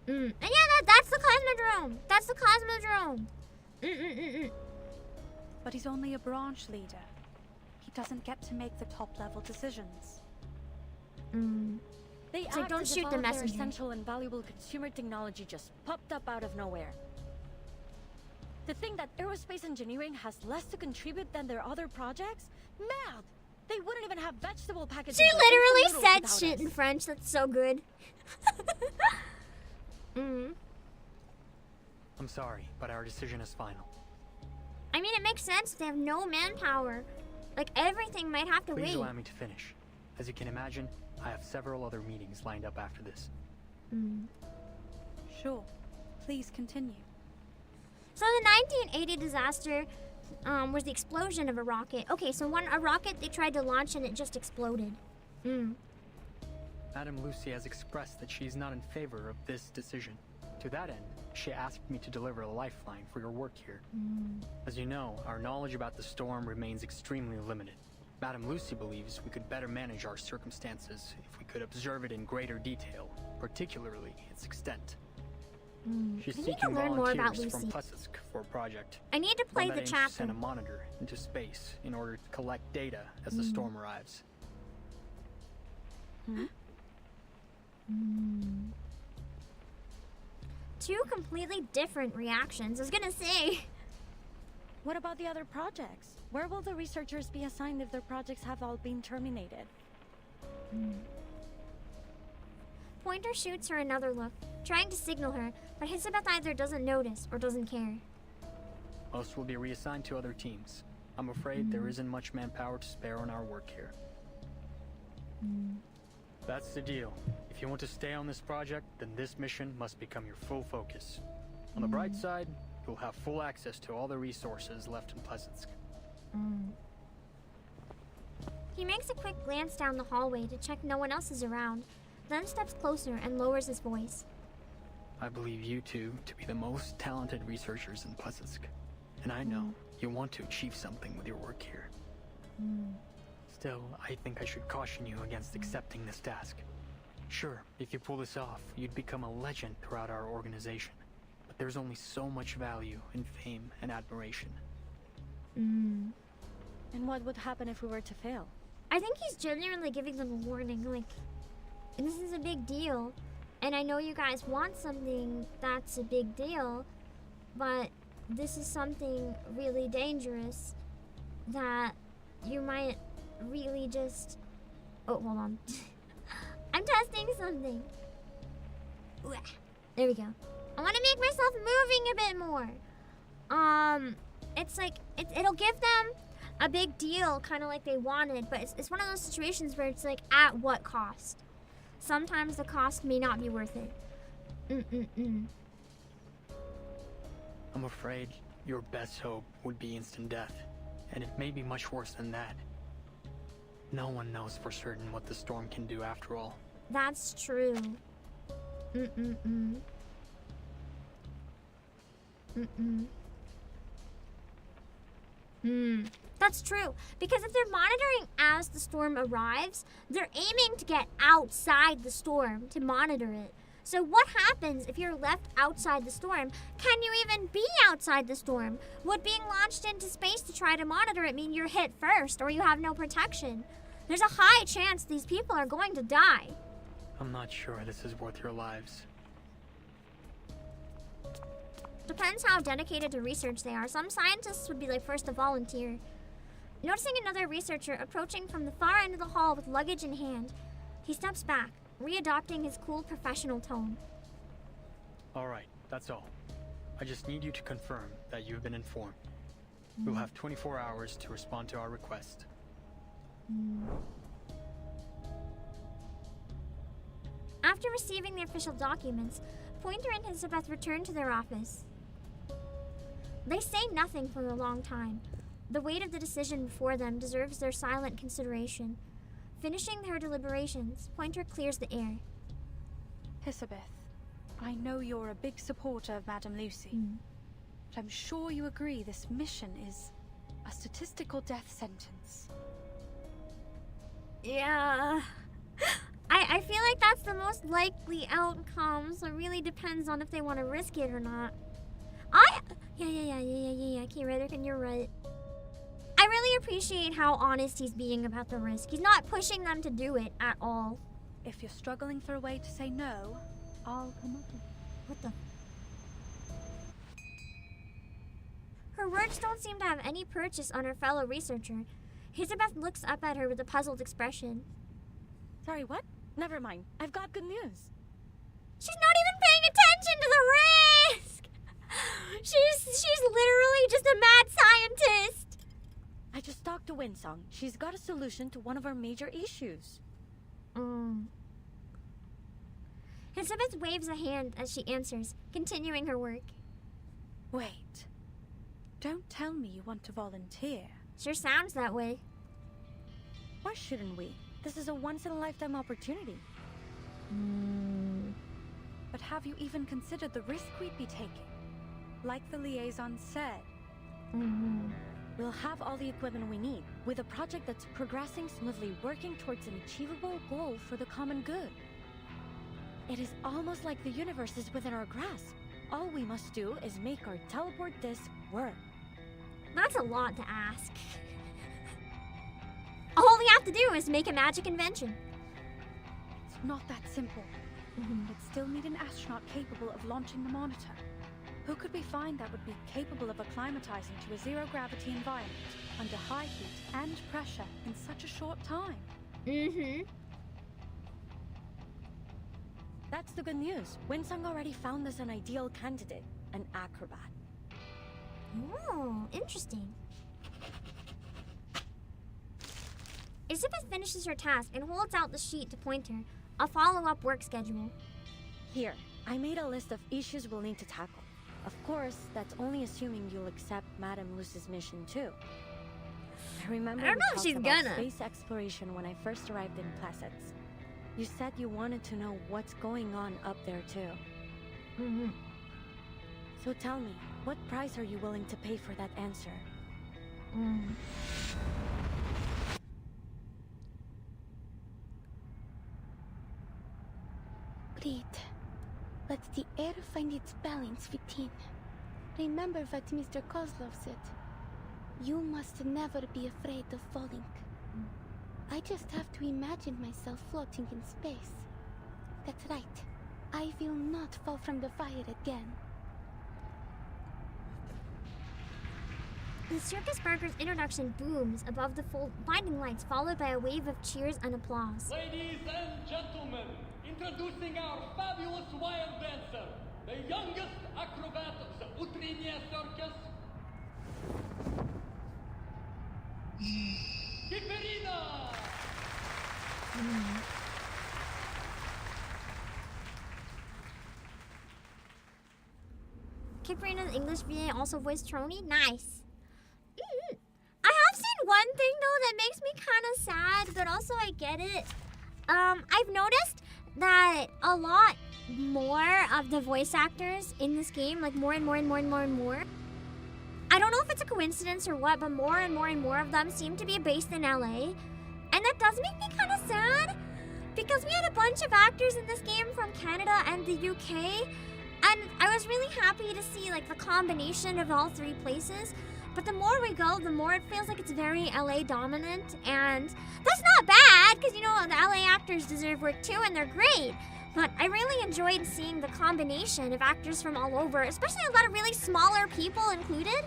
And yeah, that's the Cosmodrome. That's the Cosmodrome. But he's only a branch leader. He doesn't get to make the top-level decisions. They So don't shoot the messenger. Essential and valuable consumer technology just popped up out of nowhere. To think that aerospace engineering has less to contribute than their other projects? Mad! They wouldn't even have vegetable packaging. She literally said shit in French. That's so good. I'm sorry, but our decision is final. I mean, it makes sense. They have no manpower. Like, everything might have to wait. Please allow me to finish. As you can imagine, I have several other meetings lined up after this. Sure. Please continue. So the 1980 disaster was the explosion of a rocket. Okay, so a rocket they tried to launch and it just exploded. Madame Lucy has expressed that she's not in favor of this decision. To that end, she asked me to deliver a lifeline for your work here. As you know, our knowledge about the storm remains extremely limited. Madame Lucy believes we could better manage our circumstances if we could observe it in greater detail, particularly its extent. She's seeking volunteers from Plessetz for a project. I need to play One the that aims to chapter. send a monitor into space in order to collect data as the storm arrives. Two completely different reactions. I was gonna say. What about the other projects? Where will the researchers be assigned if their projects have all been terminated? Pointer shoots her another look, trying to signal her, but Hisabeth either doesn't notice or doesn't care. Most will be reassigned to other teams. I'm afraid there isn't much manpower to spare on our work here. That's the deal. If you want to stay on this project, then this mission must become your full focus. On the bright side, you'll have full access to all the resources left in Plessetsk. He makes a quick glance down the hallway to check no one else is around, then steps closer and lowers his voice. I believe you two to be the most talented researchers in Plessetsk, and I know you want to achieve something with your work here. Still, I think I should caution you against accepting this task. Sure, if you pull this off, you'd become a legend throughout our organization, but there's only so much value in fame and admiration. And what would happen if we were to fail? I think he's genuinely giving them a warning, like, this is a big deal. And I know you guys want something that's a big deal, but this is something really dangerous that you might really just... Oh, hold on. I'm testing something. There we go. I want to make myself moving a bit more. It's like, it'll give them a big deal, kind of like they wanted, but it's one of those situations where it's like, at what cost? Sometimes the cost may not be worth it. I'm afraid your best hope would be instant death, and it may be much worse than that. No one knows for certain what the storm can do after all. That's true. That's true. Because if they're monitoring as the storm arrives, they're aiming to get outside the storm to monitor it. So what happens if you're left outside the storm? Can you even be outside the storm? Would being launched into space to try to monitor it mean you're hit first or you have no protection? There's a high chance these people are going to die. I'm not sure this is worth your lives. Depends how dedicated to research they are. Some scientists would be like first to volunteer. Noticing another researcher approaching from the far end of the hall with luggage in hand, he steps back, readopting his cool professional tone. Alright, that's all. I just need you to confirm that you've been informed. We'll have 24 hours to respond to our request. After receiving the official documents, Pointer and Elizabeth return to their office. They say nothing for a long time. The weight of the decision before them deserves their silent consideration. Finishing their deliberations, Pointer clears the air. Elizabeth, I know you're a big supporter of Madame Lucy, but I'm sure you agree this mission is a statistical death sentence. Yeah. I feel like that's the most likely outcome, so it really depends on if they want to risk it or not. Yeah, Key-Rider, you're right. I really appreciate how honest he's being about the risk. He's not pushing them to do it at all. If you're struggling for a way to say no, I'll come up with it. What the? Her words don't seem to have any purchase on her fellow researcher. Elizabeth looks up at her with a puzzled expression. Sorry, what? Never mind. I've got good news. She's not even paying attention to the risk! She's literally just a mad scientist! I just talked to Winsong. She's got a solution to one of our major issues. Elizabeth waves a hand as she answers, continuing her work. Wait. Don't tell me you want to volunteer. Sure sounds that way. Why shouldn't we? This is a once-in-a-lifetime opportunity. But have you even considered the risk we'd be taking? Like the liaison said. We'll have all the equipment we need, with a project that's progressing smoothly, working towards an achievable goal for the common good. It is almost like the universe is within our grasp. All we must do is make our teleport disc work. That's a lot to ask. All we have to do is make a magic invention. It's not that simple. We'd still need an astronaut capable of launching the monitor. Who could we find that would be capable of acclimatizing to a zero-gravity environment under high heat and pressure in such a short time? That's the good news. Winsong already found us an ideal candidate, an acrobat. Oh, interesting. Elizabeth finishes her task and holds out the sheet to Pointer, a follow-up work schedule. Here, I made a list of issues we'll need to tackle. Of course, that's only assuming you'll accept Madame Luce's mission too. I remember I don't know if we she's talked about gonna. space exploration when I first arrived in Placets. You said you wanted to know what's going on up there too. So tell me, what price are you willing to pay for that answer? Great. Let the air find its balance within. Remember what Mr. Kozlov said. You must never be afraid of falling. I just have to imagine myself floating in space. That's right. I will not fall from the fire again. The Circus Barker's introduction booms above the blinding lights, followed by a wave of cheers and applause. Ladies and gentlemen, introducing our fabulous wire dancer, the youngest acrobat of the Utrinia Circus, Kiperina! Kiperina's English VA also voiced Trony. Nice. I have seen one thing though that makes me kind of sad, but also I get it. I've noticed that a lot more of the voice actors in this game, like more and more and more and more and more. I don't know if it's a coincidence or what, but more and more and more of them seem to be based in LA. And that does make me kind of sad, because we had a bunch of actors in this game from Canada and the UK, and I was really happy to see like the combination of all three places. But the more we go, the more it feels like it's very LA dominant, and that's not bad, because you know, the LA actors deserve work too, and they're great. But I really enjoyed seeing the combination of actors from all over, especially a lot of really smaller people included.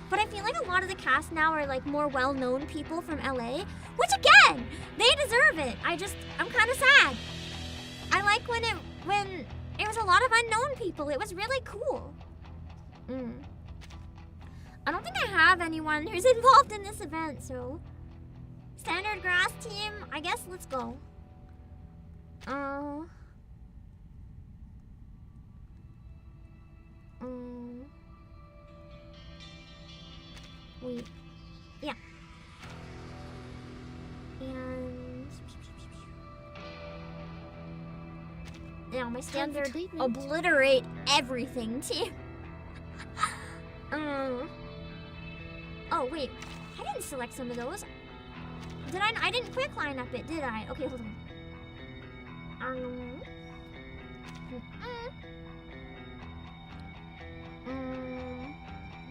But I feel like a lot of the cast now are like more well-known people from LA, which again, they deserve it. I'm kind of sad. I like when it was a lot of unknown people. It was really cool. I don't think I have anyone who's involved in this event, so standard grass team, I guess let's go. Wait. Yeah. And yeah, my standard obliterate everything team. Oh wait, I didn't select some of those. Did I? I didn't quick line up it, did I? Okay, hold on.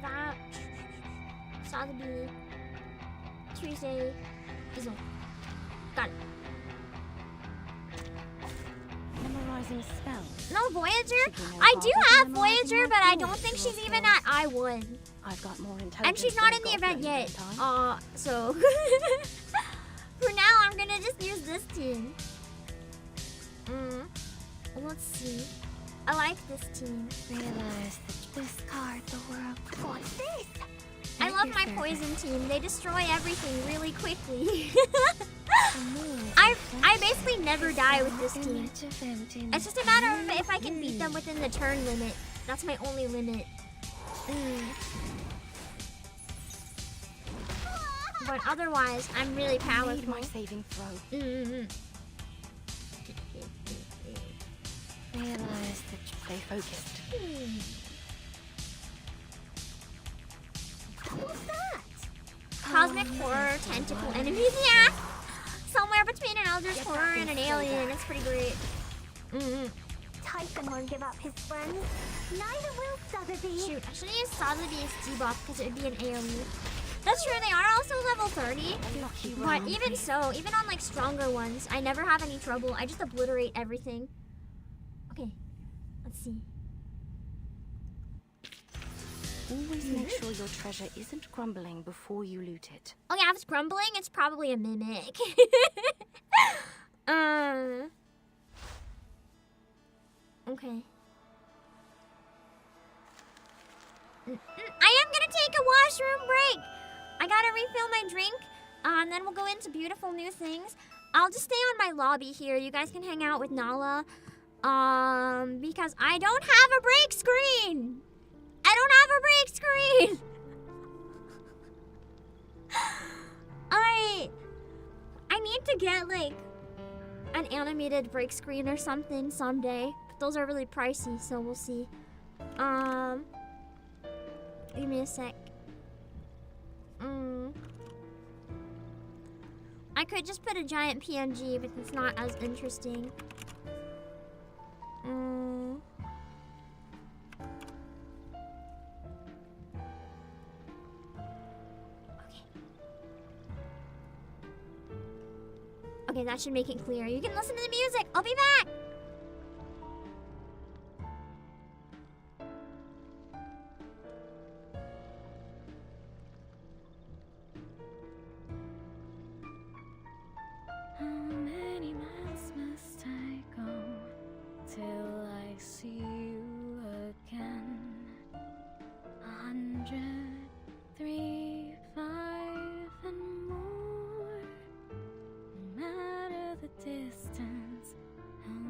That Sotheby, Tuesday, Izzle. Got it. Memorizing spells. No Voyager? I do have Voyager, but I don't think she's even at I1. I've got more intelligence. And she's not in the event yet. So for now, I'm gonna just use this team. Let's see. I like this team. Realize that discard the world. What's this? I love my poison team. They destroy everything really quickly. I basically never die with this team. It's just a matter of if I can beat them within the turn limit. That's my only limit. But otherwise, I'm really powerful. My saving throw. Realize that stay focused. What's that? Cosmic horror tentacle enemies. Yeah, somewhere between an Eldritch horror and an alien. It's pretty great. Typhon won't give up his friends. Neither will Sotheby. Shoot, I should use Sotheby's debuff because it would be an AoE. That's true, they are also level 30. But even so, even on like stronger ones, I never have any trouble. I just obliterate everything. Okay, let's see. Always make sure your treasure isn't crumbling before you loot it. Oh yeah, if it's crumbling, it's probably a mimic. Okay. I am gonna take a washroom break. I gotta refill my drink, and then we'll go into beautiful new things. I'll just stay on my lobby here. You guys can hang out with Nala, because I don't have a break screen. I don't have a break screen. I need to get like an animated break screen or something someday. But those are really pricey, so we'll see. Give me a sec. I could just put a giant PNG, but it's not as interesting. Okay, that should make it clear. You can listen to the music. I'll be back. How many miles must I go till I see you again? 100, 3, 5, and more. No matter the distance, how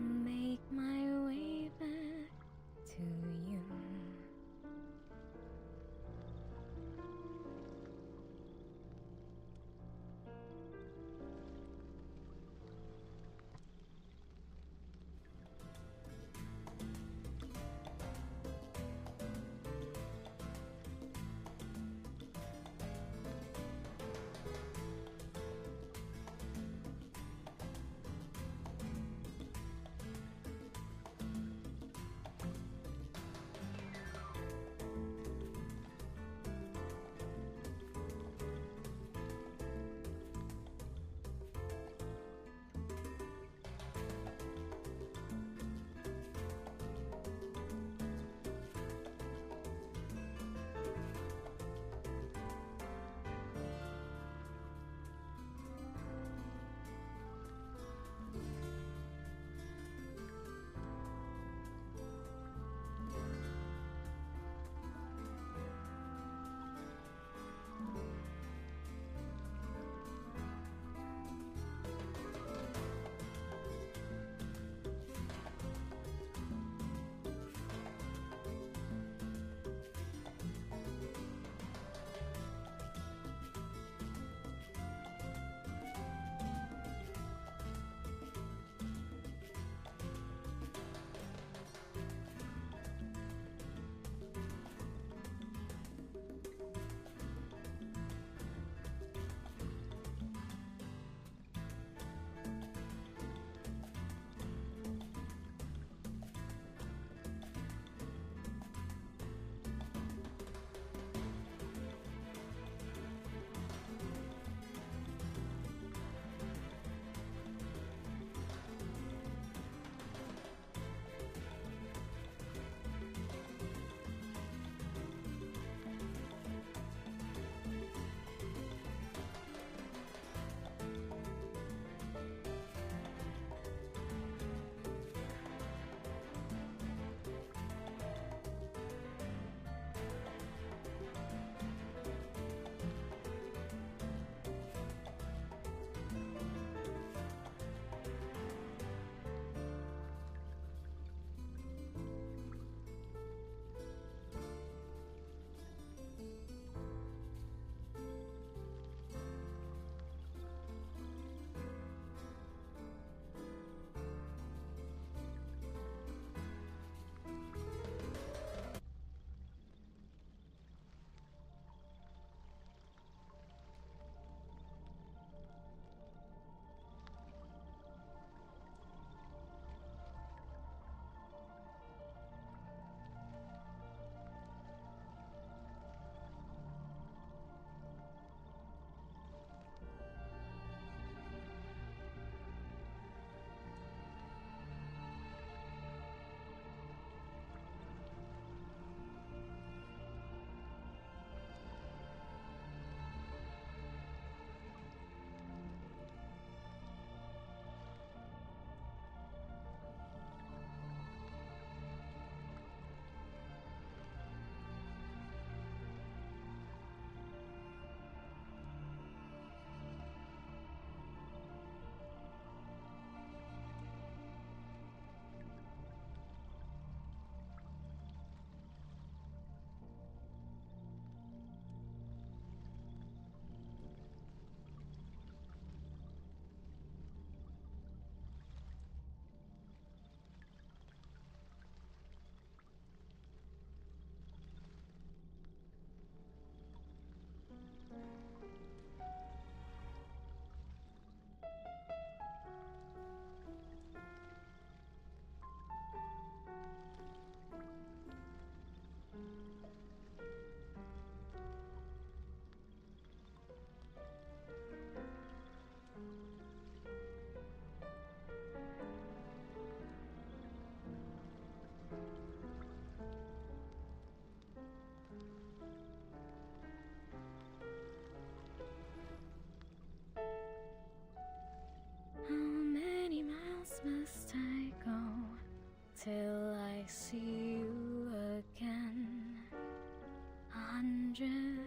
100,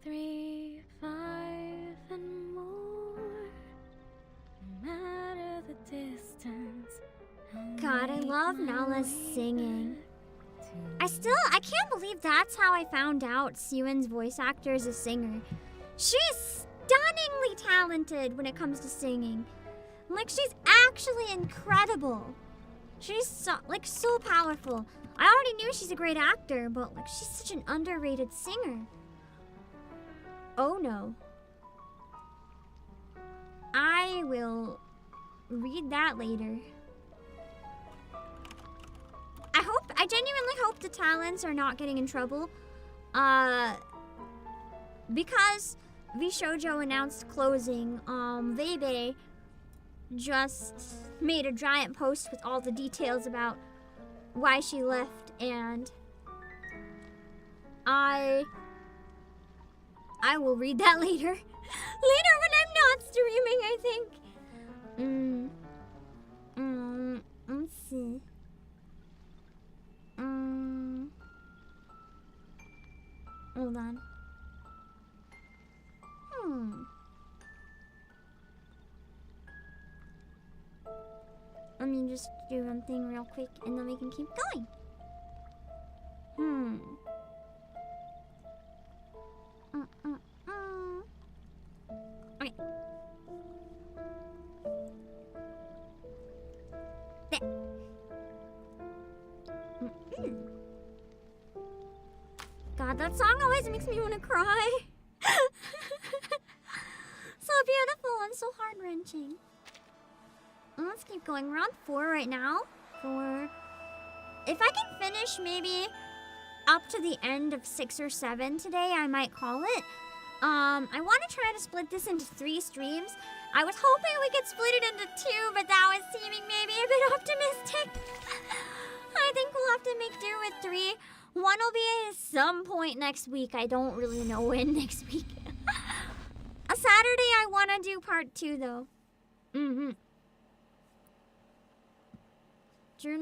3, 5, and more. No matter the distance. God, I love Nala's singing. I can't believe that's how I found out Siwon's voice actor is a singer. She's stunningly talented when it comes to singing. Like, she's actually incredible. She's so powerful. I already knew she's a great actor, but like, she's such an underrated singer. Oh no. I will read that later. I genuinely hope the talents are not getting in trouble. Because VShojo announced closing, Vebe just made a giant post with all the details about why she left, and I will read that later. Later when I'm not streaming, I think. Let's see. Hold on. Let me just do one thing real quick and then we can keep going. Okay. There. God, that song always makes me want to cry. So beautiful and so heart-wrenching. Let's keep going. We're on 4 right now. 4. If I can finish maybe up to the end of 6 or 7 today, I might call it. I want to try to split this into 3 streams. I was hoping we could split it into 2, but that was seeming maybe a bit optimistic. I think we'll have to make do with 3. One will be at some point next week. I don't really know when next week. A Saturday I want to do part 2 though. June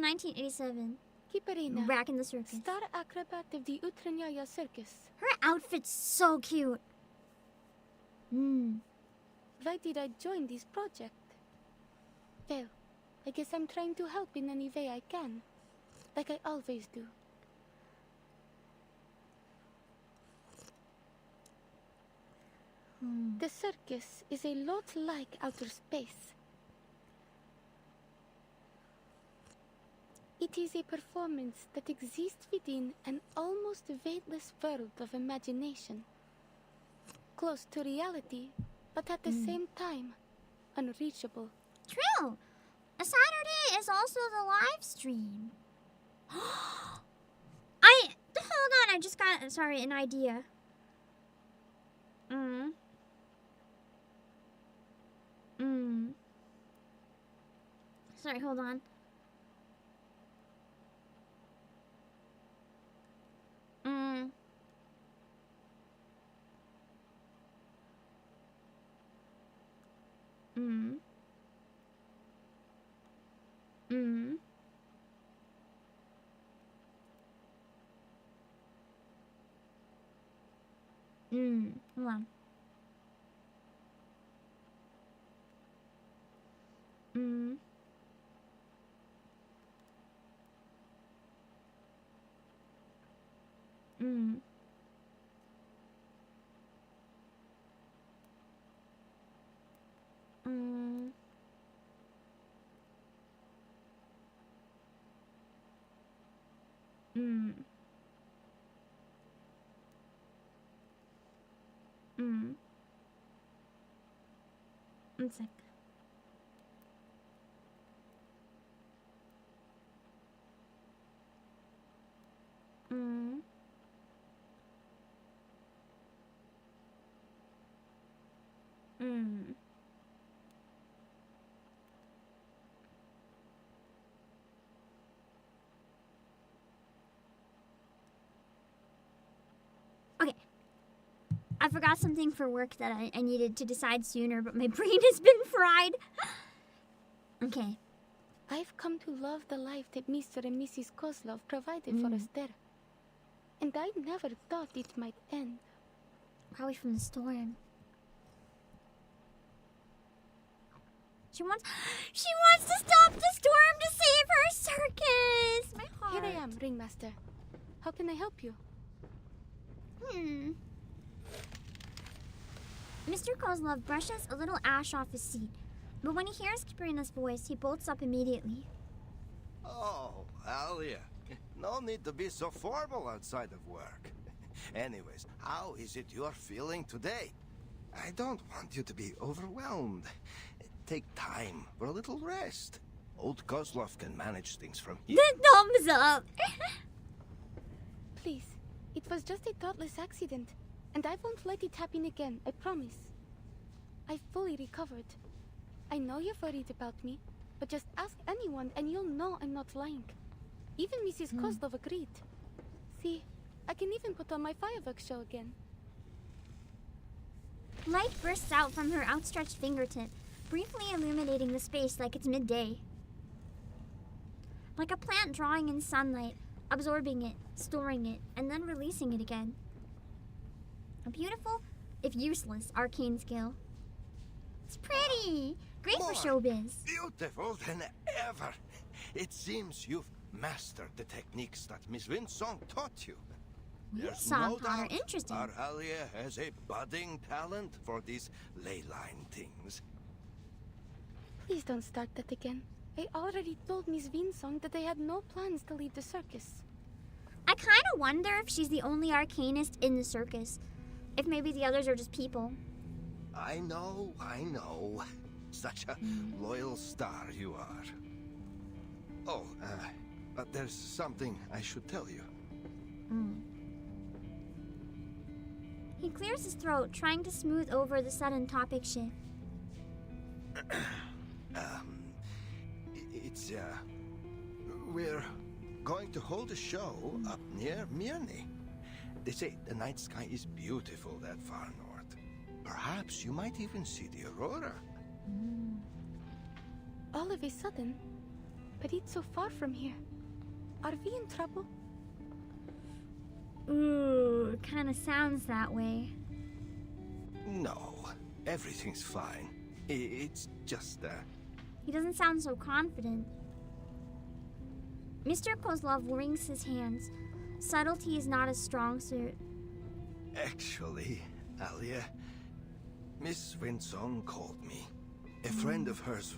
1987. Kiparina. Back in the circus. Star acrobat of the Utranyaya circus. Her outfit's so cute. Why did I join this project? Well, I guess I'm trying to help in any way I can. Like I always do. The circus is a lot like outer space. It is a performance that exists within an almost weightless world of imagination. Close to reality, but at the same time, unreachable. True! A Saturday is also the live stream. Hold on, I just got, an idea. Sorry, hold on. Hold on. One sec. Okay. I forgot something for work that I needed to decide sooner, but my brain has been fried. Okay. I've come to love the life that Mr. and Mrs. Kozlov provided for us there. And I never thought it might end. Probably from the storm. She wants to stop the storm to save her circus! My heart. Here I am, Ringmaster. How can I help you? Mr. Kozlov brushes a little ash off his seat, but when he hears Katrina's voice, he bolts up immediately. Oh, Alia. No need to be so formal outside of work. Anyways, how is it you're feeling today? I don't want you to be overwhelmed. Take time for a little rest. Old Kozlov can manage things from here. The thumbs up! Please, it was just a thoughtless accident, and I won't let it happen again, I promise. I fully recovered. I know you're worried about me, but just ask anyone and you'll know I'm not lying. Even Mrs. Kozlov agreed. See, I can even put on my fireworks show again. Light bursts out from her outstretched fingertip, briefly illuminating the space like it's midday. Like a plant drawing in sunlight, absorbing it, storing it, and then releasing it again. A beautiful, if useless, arcane skill. It's pretty! Great for showbiz. Beautiful than ever. It seems you've mastered the techniques that Miss Winsong taught you. There's no doubt interesting. our Alia has a budding talent for these ley line things. Please don't start that again. I already told Miss Winsong that I had no plans to leave the circus. I kind of wonder if she's the only arcanist in the circus. If maybe the others are just people. I know. Such a loyal star you are. Oh, but there's something I should tell you. He clears his throat, trying to smooth over the sudden topic shift. We're going to hold a show up near Miann. They say the night sky is beautiful that far north. Perhaps you might even see the aurora. All of a sudden? But it's so far from here. Are we in trouble? Ooh, kind of sounds that way. No, everything's fine. It's just He doesn't sound so confident. Mr. Kozlov wrings his hands. Subtlety is not a strong suit. Actually, Alia, Miss Winsong called me. A friend of hers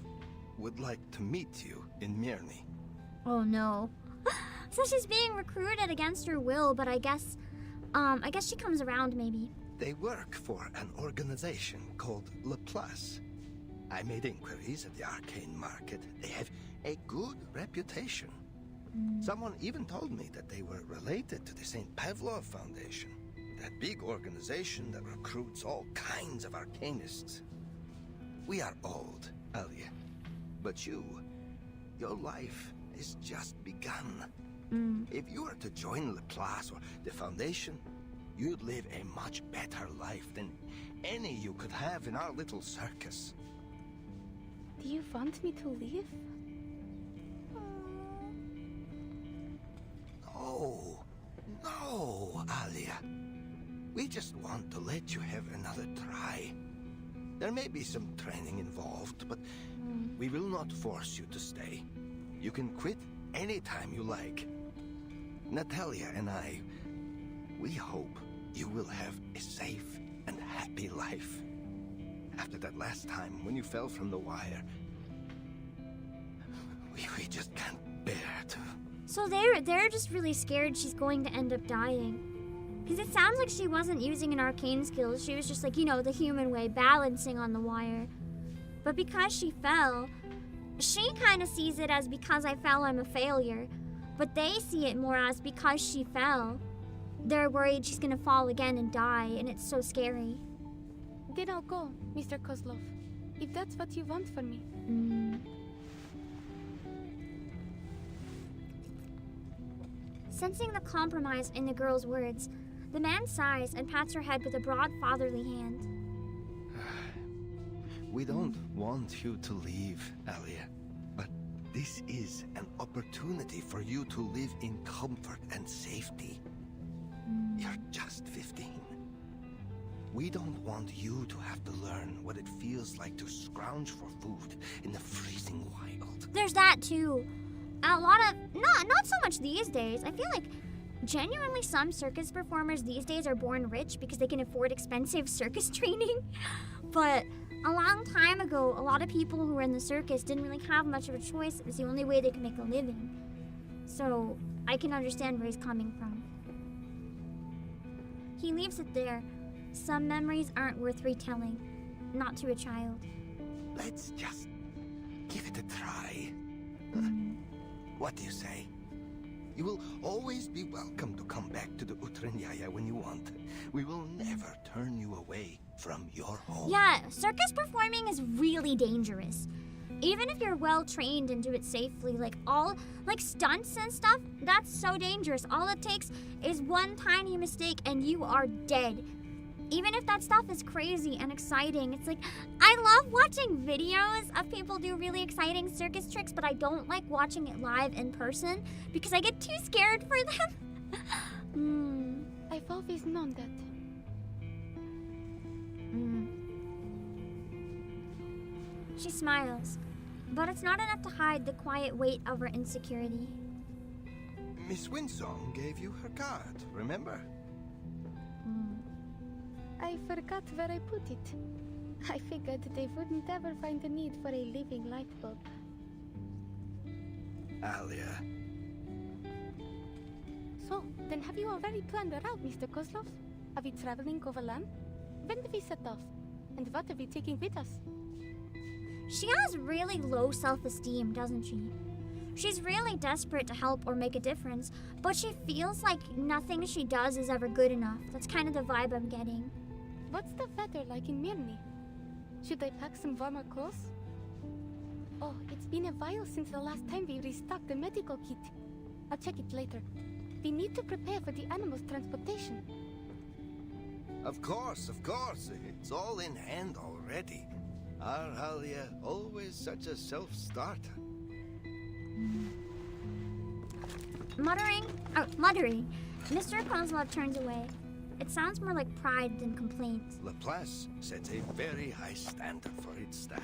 would like to meet you in Miann. Oh no. So she's being recruited against her will, but I guess she comes around maybe. They work for an organization called Laplace. I made inquiries at the arcane market. They have a good reputation. Someone even told me that they were related to the St. Pavlov Foundation, that big organization that recruits all kinds of arcanists. We are old, Alia, but your life is just begun. If you were to join Laplace or the Foundation, you'd live a much better life than any you could have in our little circus. Do you want me to leave? No, Alia. We just want to let you have another try. There may be some training involved, but we will not force you to stay. You can quit anytime you like. Natalia and I, we hope you will have a safe and happy life. After that last time when you fell from the wire, we just can't bear to... So they're just really scared she's going to end up dying. Because it sounds like she wasn't using an arcane skill. She was just like, the human way, balancing on the wire. But because she fell, she kind of sees it as because I fell, I'm a failure. But they see it more as because she fell. They're worried she's going to fall again and die, and it's so scary. Then I'll go, Mr. Kozlov, if that's what you want for me. Sensing the compromise in the girl's words, the man sighs and pats her head with a broad fatherly hand. We don't want you to leave, Alia, but this is an opportunity for you to live in comfort and safety. We don't want you to have to learn what it feels like to scrounge for food in the freezing wild. There's that too. A lot of, not so much these days. I feel like genuinely some circus performers these days are born rich because they can afford expensive circus training. But a long time ago, a lot of people who were in the circus didn't really have much of a choice. It was the only way they could make a living. So I can understand where he's coming from. He leaves it there. Some memories aren't worth retelling. Not to a child. Let's just give it a try. What do you say? You will always be welcome to come back to the Utranyaya when you want. We will never turn you away from your home. Yeah, circus performing is really dangerous. Even if you're well trained and do it safely, like stunts and stuff, that's so dangerous. All it takes is one tiny mistake and you are dead. Even if that stuff is crazy and exciting, it's like, I love watching videos of people do really exciting circus tricks, but I don't like watching it live in person because I get too scared for them. I've always known that. She smiles, but it's not enough to hide the quiet weight of her insecurity. Miss Winsong gave you her card, remember? I forgot where I put it. I figured they wouldn't ever find a need for a living light bulb. Alia. So, then have you already planned a route, Mr. Kozlov? Are we traveling overland? When do we set off? And what are we taking with us? She has really low self-esteem, doesn't she? She's really desperate to help or make a difference, but she feels like nothing she does is ever good enough. That's kind of the vibe I'm getting. What's the weather like in Miann? Should I pack some warmer clothes? Oh, it's been a while since the last time we restocked the medical kit. I'll check it later. We need to prepare for the animals' transportation. Of course. It's all in hand already. Our Alia, always such a self-starter. Muttering, Mr. Kozlov turns away. It sounds more like pride than complaint. Laplace sets a very high standard for its staff.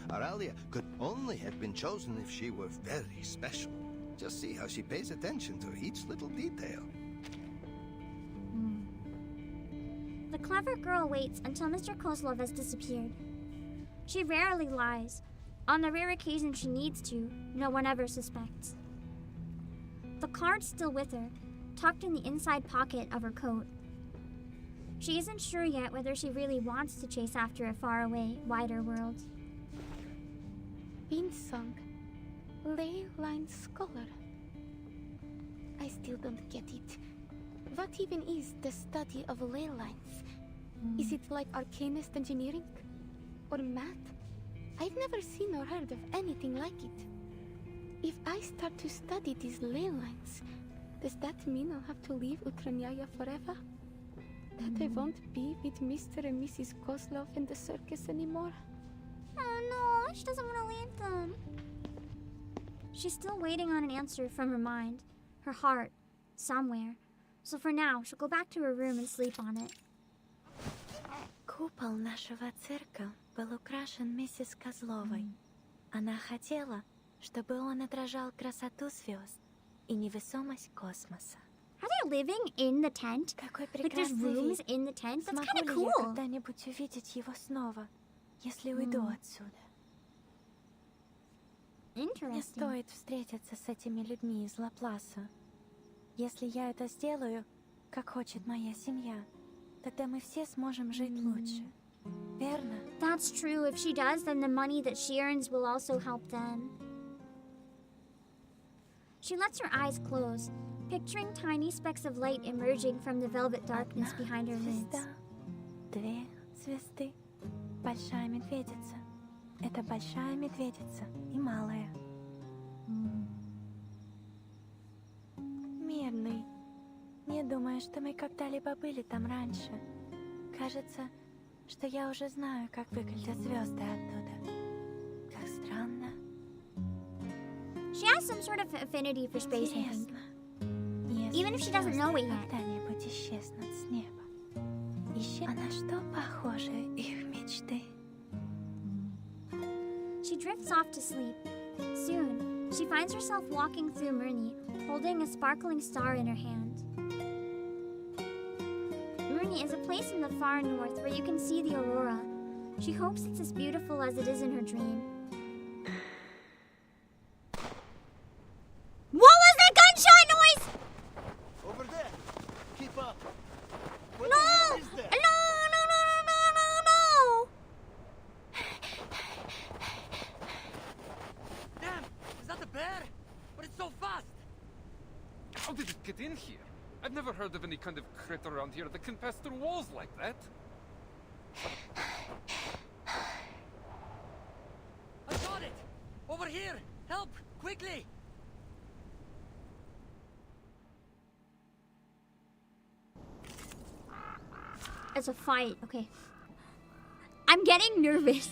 Our Alia could only have been chosen if she were very special. Just see how she pays attention to each little detail. The clever girl waits until Mr. Kozlov has disappeared. She rarely lies. On the rare occasion she needs to, no one ever suspects. The card's still with her, tucked in the inside pocket of her coat. She isn't sure yet whether she really wants to chase after a faraway, wider world. Winsong, ley line scholar. I still don't get it. What even is the study of ley lines? Is it like arcanist engineering? Or math? I've never seen or heard of anything like it. If I start to study these ley lines, does that mean I'll have to leave Utranyaya forever? That I won't be with Mr. and Mrs. Kozlov in the circus anymore? Oh no, she doesn't want to leave them. She's still waiting on an answer from her mind, her heart, somewhere. So for now, she'll go back to her room and sleep on it. Купол нашего цирка был украшен миссис Козловой. Она хотела, чтобы он отражал красоту звезд и невесомость космоса. Are they living in the tent? Like there's rooms in the tent? That's kind of cool. Смогу ли я когда-нибудь увидеть его снова, если уйду отсюда? Не стоит встретиться с этими людьми из Лапласа. Если я это сделаю, как хочет моя семья, тогда мы все сможем жить лучше. Верно? That's true. If she does, then the money that she earns will also help them. She lets her eyes close, picturing tiny specks of light emerging from the velvet darkness behind her lids. Две звезды. Большая медведица. Это большая медведица и малая. Мирный. Не думаю, что мы когда-либо были там раньше. Кажется, что я уже знаю, как выглядят звезды оттуда. Как странно. She has some sort of affinity for space, I think. Even if she doesn't know it yet. Когда-нибудь исчезнут с неба. А на что похожи их мечты? She drifts off to sleep. Soon, she finds herself walking through Myrni, holding a sparkling star in her hand. Myrni is a place in the far north where you can see the aurora. She hopes it's as beautiful as it is in her dream. What was that gunshot noise? Over there. Keep up. No! No, no, no, no, no, no, no! Damn! Is that a bear? But it's so fast! How did it get in here? I've never heard of any kind of critter around here that can pass through walls like that. I got it! Over here! Help! Quickly! It's a fight, okay. I'm getting nervous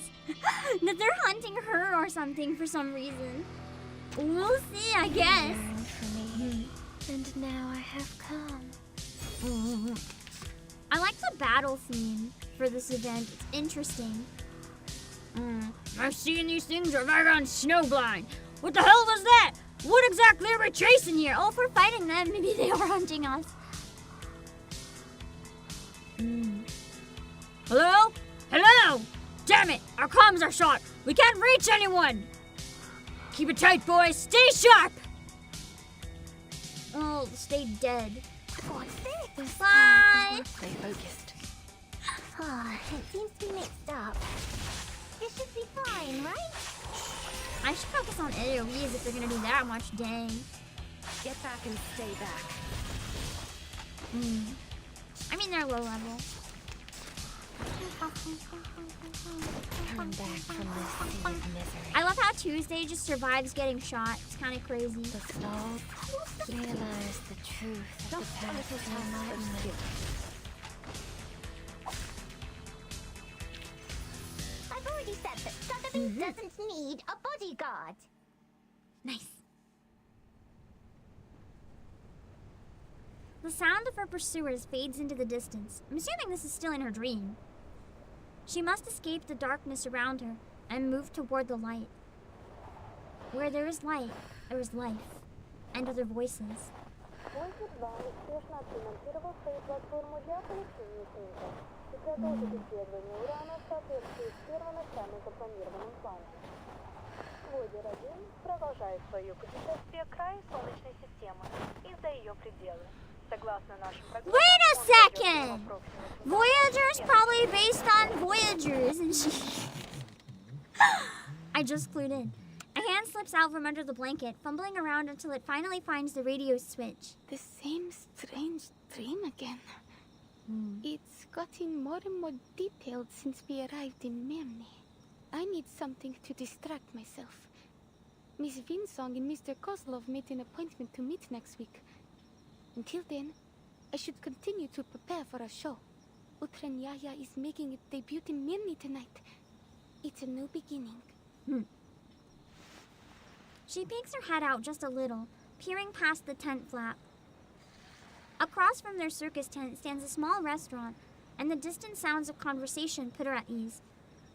that they're hunting her or something for some reason. We'll see, I guess. For me. And now I have come. I like the battle theme for this event. It's interesting. I've seen these things are right on snowblind. What the hell was that? What exactly are we chasing here? Oh, if we're fighting them, maybe they are hunting us. Hello? Hello? Damn it! Our comms are shot. We can't reach anyone. Keep it tight, boys. Stay sharp. Oh, stay dead. What's this? Bye. Stay focused. Ah, it seems to be mixed up. This should be fine, right? I should focus on AoEs if they're gonna do that much. Dang. Get back and stay back. I mean, they're low level. Turn back from this sea of misery. I love how Tuesday just survives getting shot. It's kind of crazy. The stalls realize the truth of the path to enlightenment. I've already said that Sotheby doesn't need a bodyguard. Nice. The sound of her pursuers fades into the distance. I'm assuming this is still in her dream. She must escape the darkness around her and move toward the light. Where there is light, there is life, and other voices. Продолжает свое путешествие к краю Солнечной системы и за ее пределы. Согласно нашим прогнозам... Wait a second! Voyager's probably based on Voyagers, and she... I just clued in. A hand slips out from under the blanket, fumbling around until it finally finds the radio switch. The same strange dream again. It's gotten more and more detailed since we arrived in Miann. I need something to distract myself. Miss Vinsong and Mr. Kozlov made an appointment to meet next week. Until then, I should continue to prepare for a show. Utranyaya is making its debut in Miann tonight. It's a new beginning. She peeks her head out just a little, peering past the tent flap. Across from their circus tent stands a small restaurant, and the distant sounds of conversation put her at ease.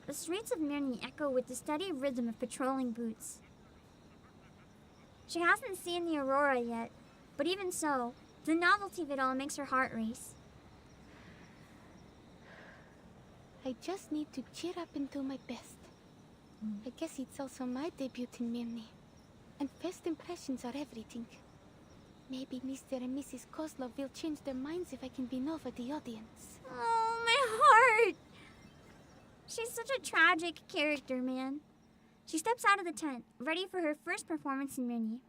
The streets of Miann echo with the steady rhythm of patrolling boots. She hasn't seen the aurora yet, but even so, the novelty of it all makes her heart race. I just need to cheer up and do my best. I guess it's also my debut in Miann, and first impressions are everything. Maybe Mr. and Mrs. Kozlov will change their minds if I can win over the audience. Oh, my heart! She's such a tragic character, man. She steps out of the tent, ready for her first performance in Miann.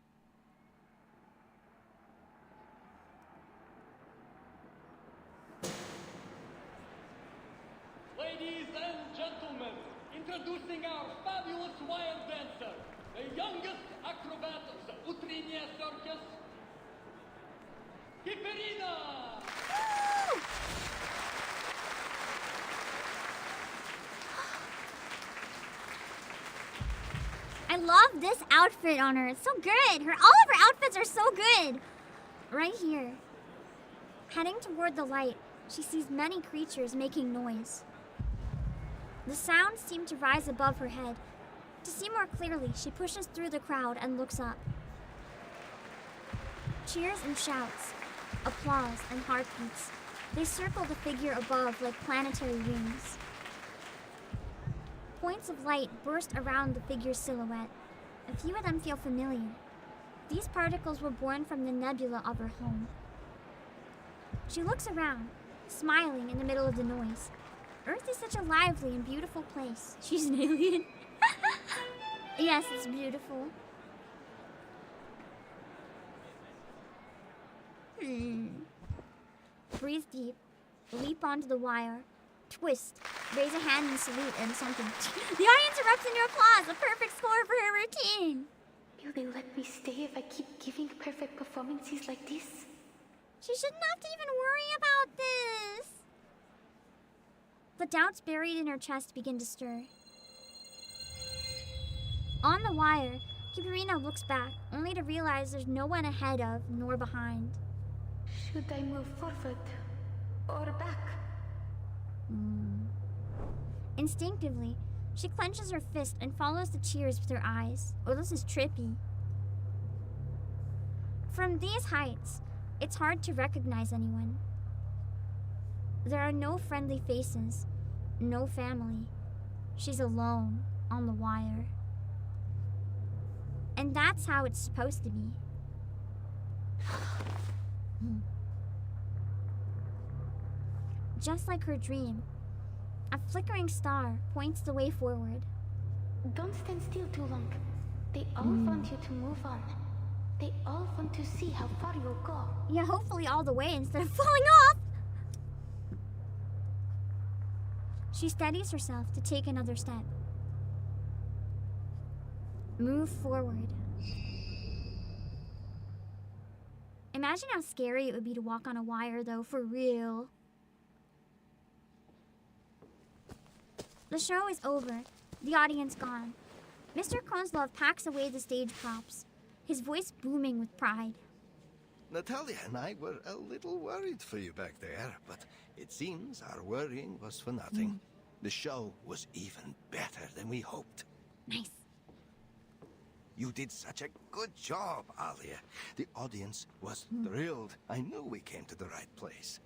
Ladies and gentlemen, introducing our fabulous wild dancer, the youngest acrobat of the Utrenia Circus, Kiperina! I love this outfit on her. It's so good. All of her outfits are so good. Right here. Heading toward the light, she sees many creatures making noise. The sounds seem to rise above her head. To see more clearly, she pushes through the crowd and looks up. Cheers and shouts, applause and heartbeats. They circle the figure above like planetary wings. Points of light burst around the figure's silhouette. A few of them feel familiar. These particles were born from the nebula of her home. She looks around, smiling in the middle of the noise. Earth is such a lively and beautiful place. She's an alien. Yes, it's beautiful. Breathe deep, leap onto the wire, twist, raise a hand in salute and something. The audience erupts into applause, a perfect score for her routine. Will they let me stay if I keep giving perfect performances like this? She shouldn't have to even worry about this. The doubts buried in her chest begin to stir. On the wire, Kiparina looks back, only to realize there's no one ahead of nor behind. Should I move forward or back? Instinctively, she clenches her fist and follows the cheers with her eyes. Oh, this is trippy. From these heights, it's hard to recognize anyone. There are no friendly faces, no family. She's alone on the wire. And that's how it's supposed to be. Just like her dream, a flickering star points the way forward. Don't stand still too long. They all want you to move on. They all want to see how far you'll go. Yeah, hopefully all the way instead of falling off. She steadies herself to take another step. Move forward. Imagine how scary it would be to walk on a wire, though, for real. The show is over, the audience gone. Mr. Kozlov packs away the stage props, his voice booming with pride. Natalia and I were a little worried for you back there, but it seems our worrying was for nothing. The show was even better than we hoped. Nice. You did such a good job, Alia. The audience was thrilled. I knew we came to the right place.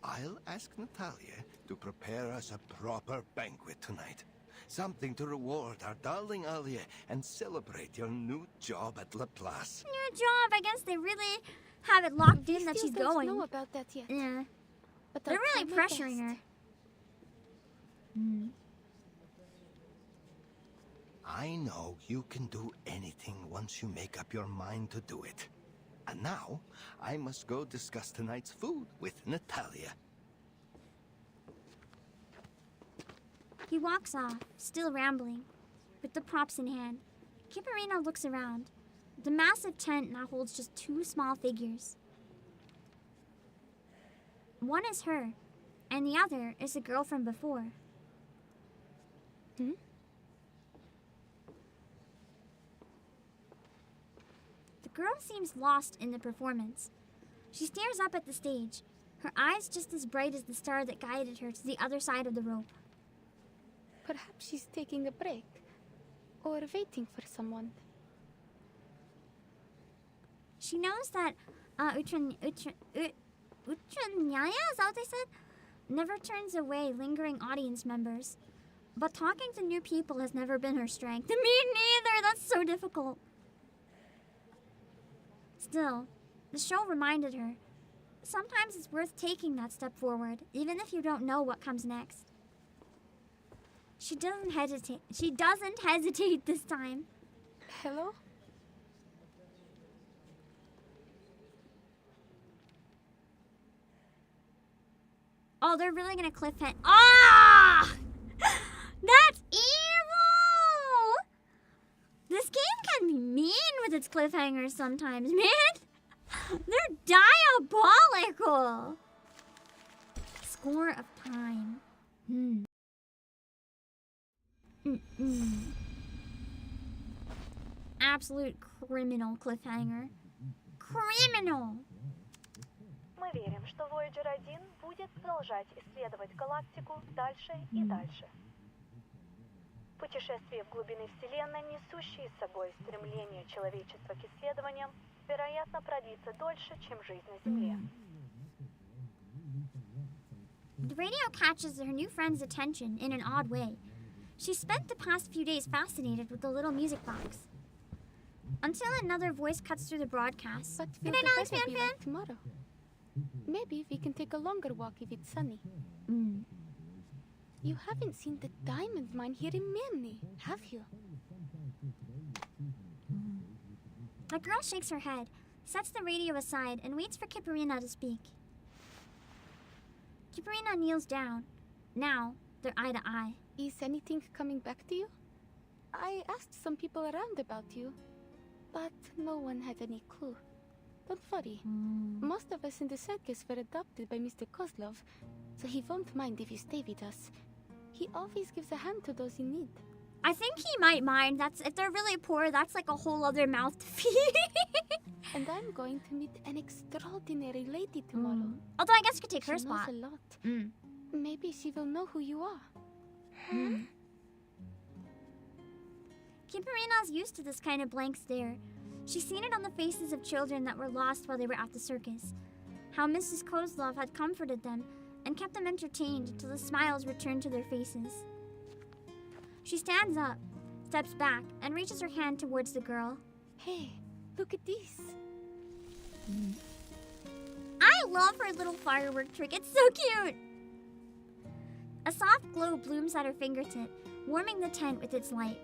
I'll ask Natalia to prepare us a proper banquet tonight. Something to reward our darling Alia and celebrate your new job at Laplace. New job, I guess they really have it locked in that she's going. Don't know about that yet. Yeah. But they're really pressuring her. I know you can do anything once you make up your mind to do it. And now, I must go discuss tonight's food with Natalia. He walks off, still rambling, with the props in hand. Kiparina looks around. The massive tent now holds just two small figures. One is her, and the other is the girl from before. The girl seems lost in the performance. She stares up at the stage, her eyes just as bright as the star that guided her to the other side of the rope. Perhaps she's taking a break, or waiting for someone. She knows that Utranyaya, is that what they said? Never turns away lingering audience members. But talking to new people has never been her strength. Me neither, that's so difficult. Still, the show reminded her, sometimes it's worth taking that step forward, even if you don't know what comes next. She doesn't hesitate. She doesn't hesitate this time. Hello? Oh, they're really gonna cliffhanger. Ah! That's evil! This game can be mean with its cliffhangers sometimes, man. They're diabolical. Score of time. Absolute criminal cliffhanger. Criminal! Мы верим, что Voyager 1 будет продолжать исследовать галактику дальше и дальше. Путешествие в глубины Вселенной, несущие с собой стремление человечества к исследованиям, вероятно, продлится дольше, чем жизнь на Земле. The radio catches her new friend's attention in an odd way. She spent the past few days fascinated with the little music box. Until another voice cuts through the broadcast. But Good will night, the Alex weather Fan be Fan. like tomorrow? Maybe we can take a longer walk if it's sunny. You haven't seen the diamond mine here in Miann, have you? The girl shakes her head, sets the radio aside, and waits for Kiparina to speak. Kiparina kneels down. Now, they're eye to eye. Is anything coming back to you? I asked some people around about you, but no one had any clue. Don't worry. Most of us in the circus were adopted by Mr. Kozlov, so he won't mind if you stay with us. He always gives a hand to those in need. I think he might mind. If they're really poor, that's like a whole other mouth to feed. And I'm going to meet an extraordinary lady tomorrow. Although I guess you could take her She spot. knows a lot. Maybe she will know who you are. Kiparina's used to this kind of blank stare. She's seen it on the faces of children that were lost while they were at the circus. How Mrs. Kozlov had comforted them and kept them entertained until the smiles returned to their faces. She stands up, steps back, and reaches her hand towards the girl. Hey, look at this. I love her little firework trick. It's so cute. A soft glow blooms at her fingertip, warming the tent with its light.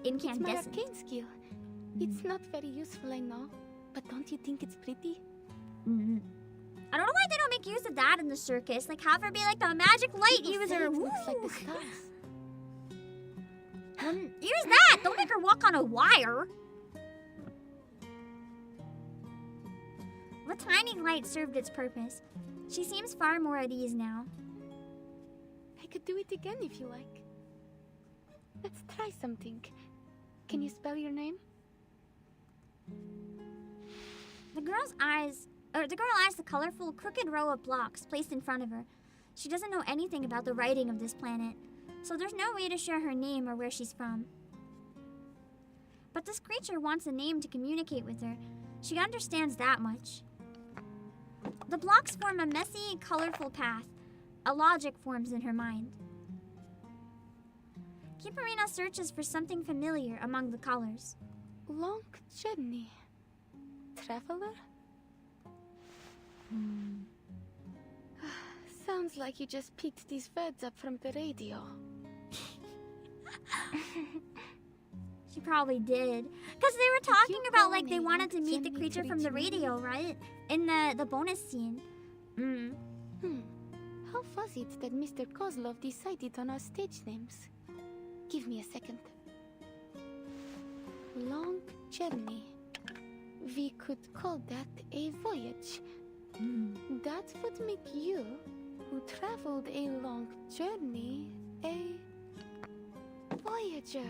It's my Incandescent. arcane skill. It's not very useful, I know, but don't you think it's pretty? I don't know why they don't make use of that in the circus. Like, have her be like the magic light People say user. it looks like Woo! the stars. Use that! Don't make her walk on a wire. The tiny light served its purpose. She seems far more at ease now. I could do it again if you like. Let's try something. Can you spell your name? The girl eyes the colorful, crooked row of blocks placed in front of her. She doesn't know anything about the writing of this planet, so there's no way to share her name or where she's from. But this creature wants a name to communicate with her. She understands that much. The blocks form a messy, colorful path. A logic forms in her mind. Kiparina searches for something familiar among the colors. Long journey. Traveler? Sounds like you just picked these words up from the radio. She probably did. Because they were talking about, like, they wanted to meet the creature from the radio, right? In the bonus scene. How was it that Mr. Kozlov decided on our stage names? Give me a second. Long journey. We could call that a voyage. That would make you, who traveled a long journey, a voyager.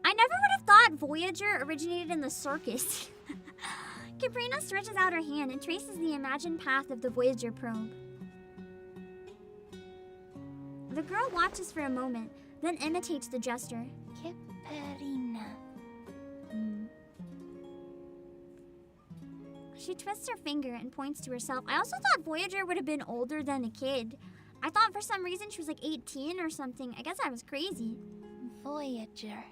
I never would have thought Voyager originated in the circus. Kiparina stretches out her hand and traces the imagined path of the Voyager probe. The girl watches for a moment, then imitates the gesture. Kiparina. She twists her finger and points to herself. I also thought Voyager would have been older than a kid. I thought for some reason she was like 18 or something. I guess I was crazy. Voyager.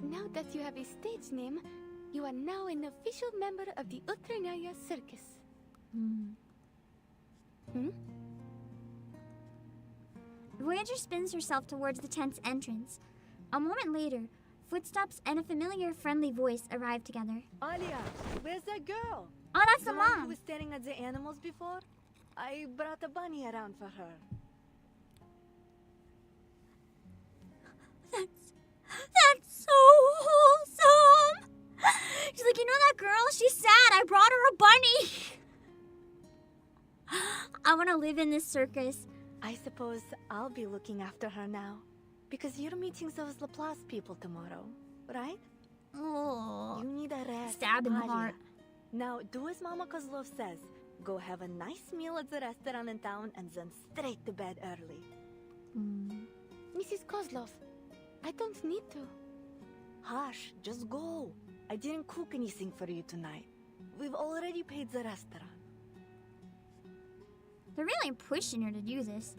Now that you have a stage name, you are now an official member of the Utranaya Circus. Voyager spins herself towards the tent's entrance. A moment later, footsteps and a familiar, friendly voice arrive together. Alia, where's that girl? Oh, that's the one mom. who was staring at the animals before? I brought a bunny around for her. That's so wholesome. She's like, you know that girl? She's sad. I brought her a bunny. I want to live in this circus. I suppose I'll be looking after her now. Because you're meeting those Laplace people tomorrow, right? Oh. You need a stab in the heart. Now, do as Mama Kozlov says. Go have a nice meal at the restaurant in town and then straight to bed early. Mrs. Kozlov, I don't need to. Hush, just go. I didn't cook anything for you tonight. We've already paid the restaurant. They're really pushing her to do this.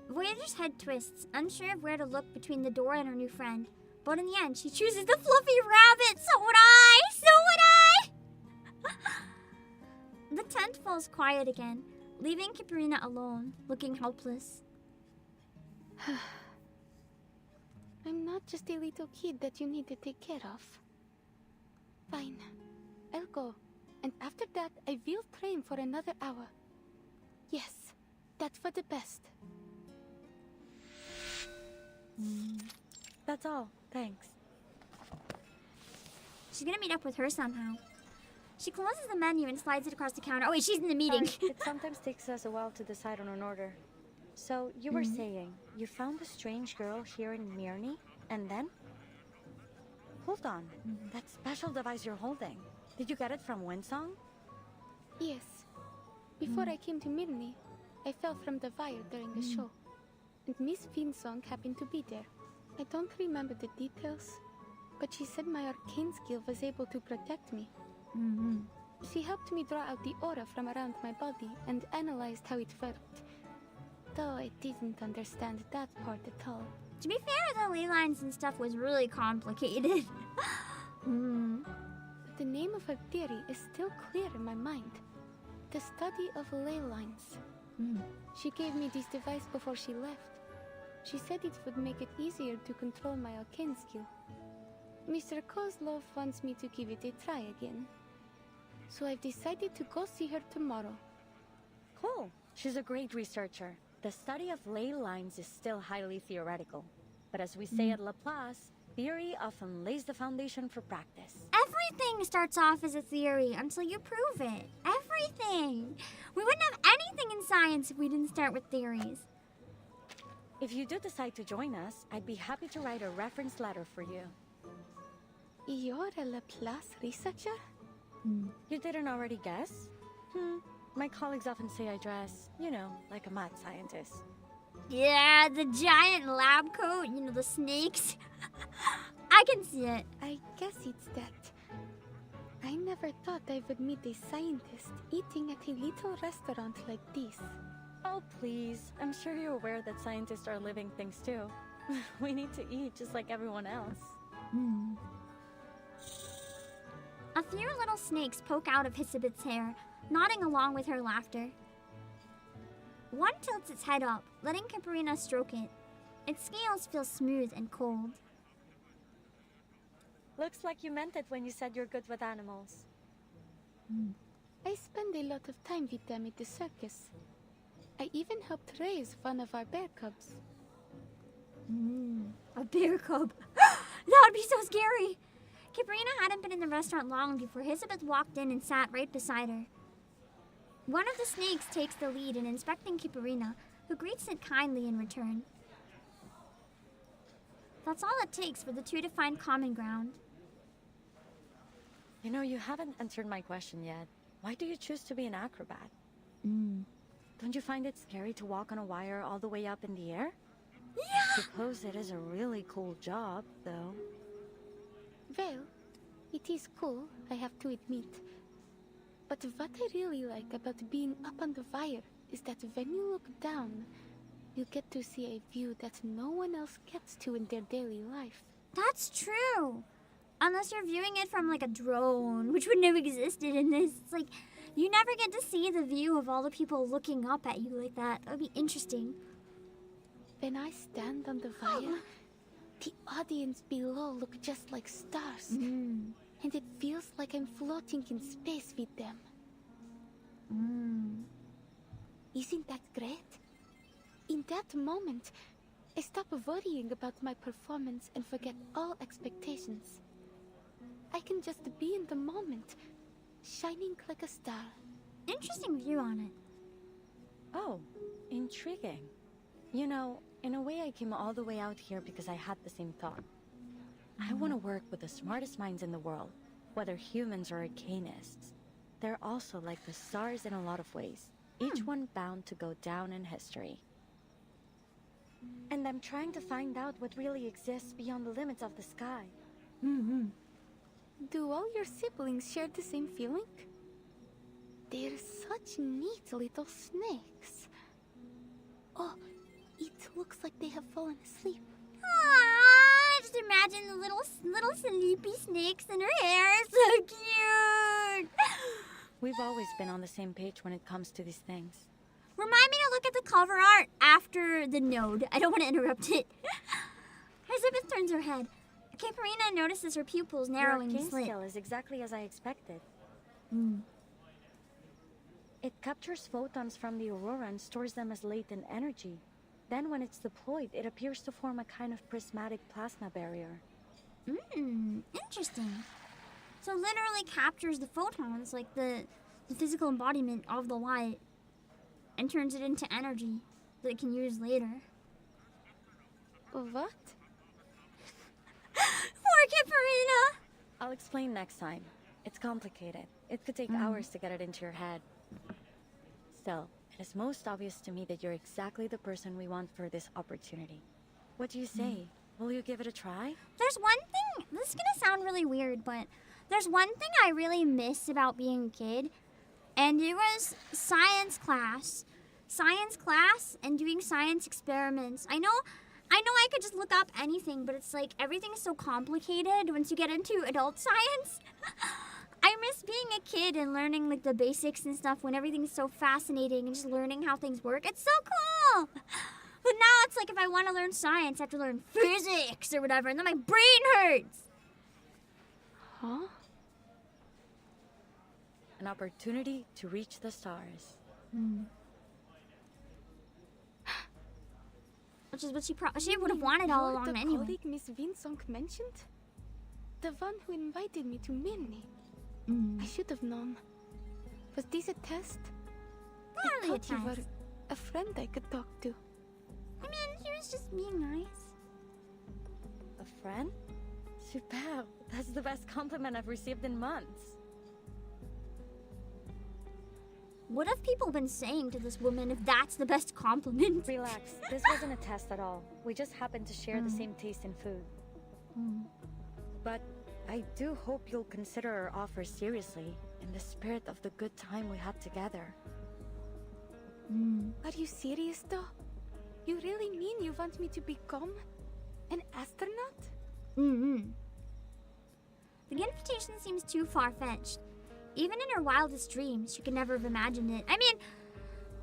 Voyager's head twists, unsure of where to look between the door and her new friend. But in the end, she chooses the fluffy rabbit. So would I! So would I! The tent falls quiet again, leaving Kiparina alone, looking helpless. I'm not just a little kid that you need to take care of. Fine. I'll go. And after that, I will train for another hour. Yes, that's for the best. That's all. Thanks. She's gonna meet up with her somehow. She closes the menu and slides it across the counter. Oh wait, she's in the meeting. Sorry, it sometimes takes us a while to decide on an order. So, you were saying, you found a strange girl here in Miann, and then? Hold on. That special device you're holding, did you get it from Winsong? Yes. Before I came to Miann, I fell from the wire during the show. And Miss Winsong happened to be there. I don't remember the details, but she said my arcane skill was able to protect me. She helped me draw out the aura from around my body and analyzed how it worked. Though I didn't understand that part at all. To be fair, the ley lines and stuff was really complicated. But the name of her theory is still clear in my mind. The study of ley lines. She gave me this device before she left. She said it would make it easier to control my arcane skill. Mr. Kozlov wants me to give it a try again. So I've decided to go see her tomorrow. Cool. She's a great researcher. The study of ley lines is still highly theoretical. But as we say at Laplace, theory often lays the foundation for practice. Everything starts off as a theory until you prove it. Everything. We wouldn't have anything in science if we didn't start with theories. If you do decide to join us, I'd be happy to write a reference letter for you. You're a Laplace researcher? You didn't already guess? My colleagues often say I dress, you know, like a mad scientist. Yeah, the giant lab coat, you know, the snakes. I can see it. I guess it's that. I never thought I would meet a scientist eating at a little restaurant like this. Oh, please. I'm sure you're aware that scientists are living things too. We need to eat just like everyone else. A few little snakes poke out of Hisabit's hair, nodding along with her laughter. One tilts its head up, letting Kiparina stroke it. Its scales feel smooth and cold. Looks like you meant it when you said you're good with animals. I spend a lot of time with them at the circus. I even helped raise one of our bear cubs. A bear cub. That would be so scary. Kiparina hadn't been in the restaurant long before Hisabith walked in and sat right beside her. One of the snakes takes the lead in inspecting Kiparina, who greets it kindly in return. That's all it takes for the two to find common ground. You know, you haven't answered my question yet. Why do you choose to be an acrobat? Don't you find it scary to walk on a wire all the way up in the air? Yeah! Suppose it is a really cool job, though. Well, it is cool, I have to admit. But what I really like about being up on the wire is that when you look down, you get to see a view that no one else gets to in their daily life. That's true. Unless you're viewing it from like a drone, which would never existed in this. It's like, you never get to see the view of all the people looking up at you like that. That would be interesting. When I stand on the wire, the audience below look just like stars. And it feels like I'm floating in space with them. Isn't that great? In that moment, I stop worrying about my performance and forget all expectations. I can just be in the moment, shining like a star. Interesting view on it. Oh, intriguing. You know, in a way I came all the way out here because I had the same thought. I want to work with the smartest minds in the world. Whether humans or arcanists, they're also like the stars in a lot of ways, each one bound to go down in history. And I'm trying to find out what really exists beyond the limits of the sky. Do all your siblings share the same feeling? They're such neat little snakes. Oh, it looks like they have fallen asleep. Aww, just imagine the little sleepy snakes in her hair. So cute. We've always been on the same page when it comes to these things. Remind me to look at the cover art after the node. I don't want to interrupt it. Elizabeth turns her head. Caparina notices her pupils narrowing Your and arcane slit. skill is exactly as I expected. It captures photons from the aurora and stores them as latent energy. Then when it's deployed, it appears to form a kind of prismatic plasma barrier. Interesting. So literally captures the photons, like the physical embodiment of the light, and turns it into energy that it can use later. What? Poor Caparina! I'll explain next time. It's complicated. It could take hours to get it into your head. Still, it is most obvious to me that you're exactly the person we want for this opportunity. What do you say? Will you give it a try? There's one thing, this is gonna sound really weird, but there's one thing I really miss about being a kid, and it was science class. Science class and doing science experiments. I know I could just look up anything, but it's like everything's so complicated once you get into adult science. I miss being a kid and learning like the basics and stuff when everything's so fascinating and just learning how things work. It's so cool. But now it's like if I want to learn science, I have to learn physics or whatever, and then my brain hurts. Huh? An opportunity to reach the stars. Which is what she would have wanted all along the anyway. colleague Miss Vinsong mentioned? The one who invited me to Miann. I should have known. Was this a test? Not I really a thought you were test. a friend I could talk to. I mean, she was just being nice. A friend? Superb. That's the best compliment I've received in months. What have people been saying to this woman if that's the best compliment? Relax. This wasn't a test at all. We just happened to share the same taste in food. But I do hope you'll consider our offer seriously, in the spirit of the good time we had together. Are you serious though? You really mean you want me to become an astronaut? The invitation seems too far-fetched. Even in her wildest dreams, she could never have imagined it. I mean,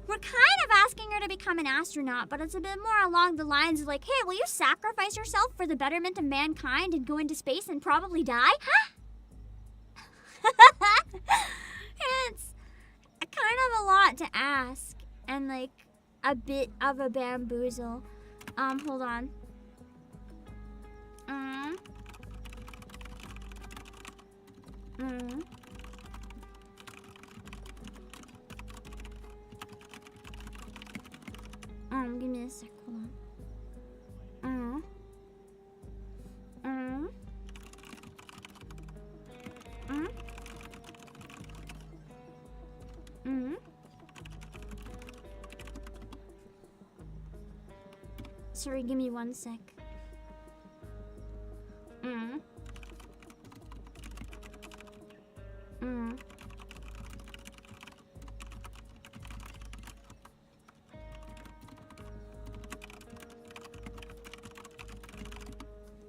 we're kind of asking her to become an astronaut, but it's a bit more along the lines of like, hey, will you sacrifice yourself for the betterment of mankind and go into space and probably die? It's kind of a lot to ask, and like a bit of a bamboozle. Hold on. Give me a sec, hold on. Sorry, give me one sec.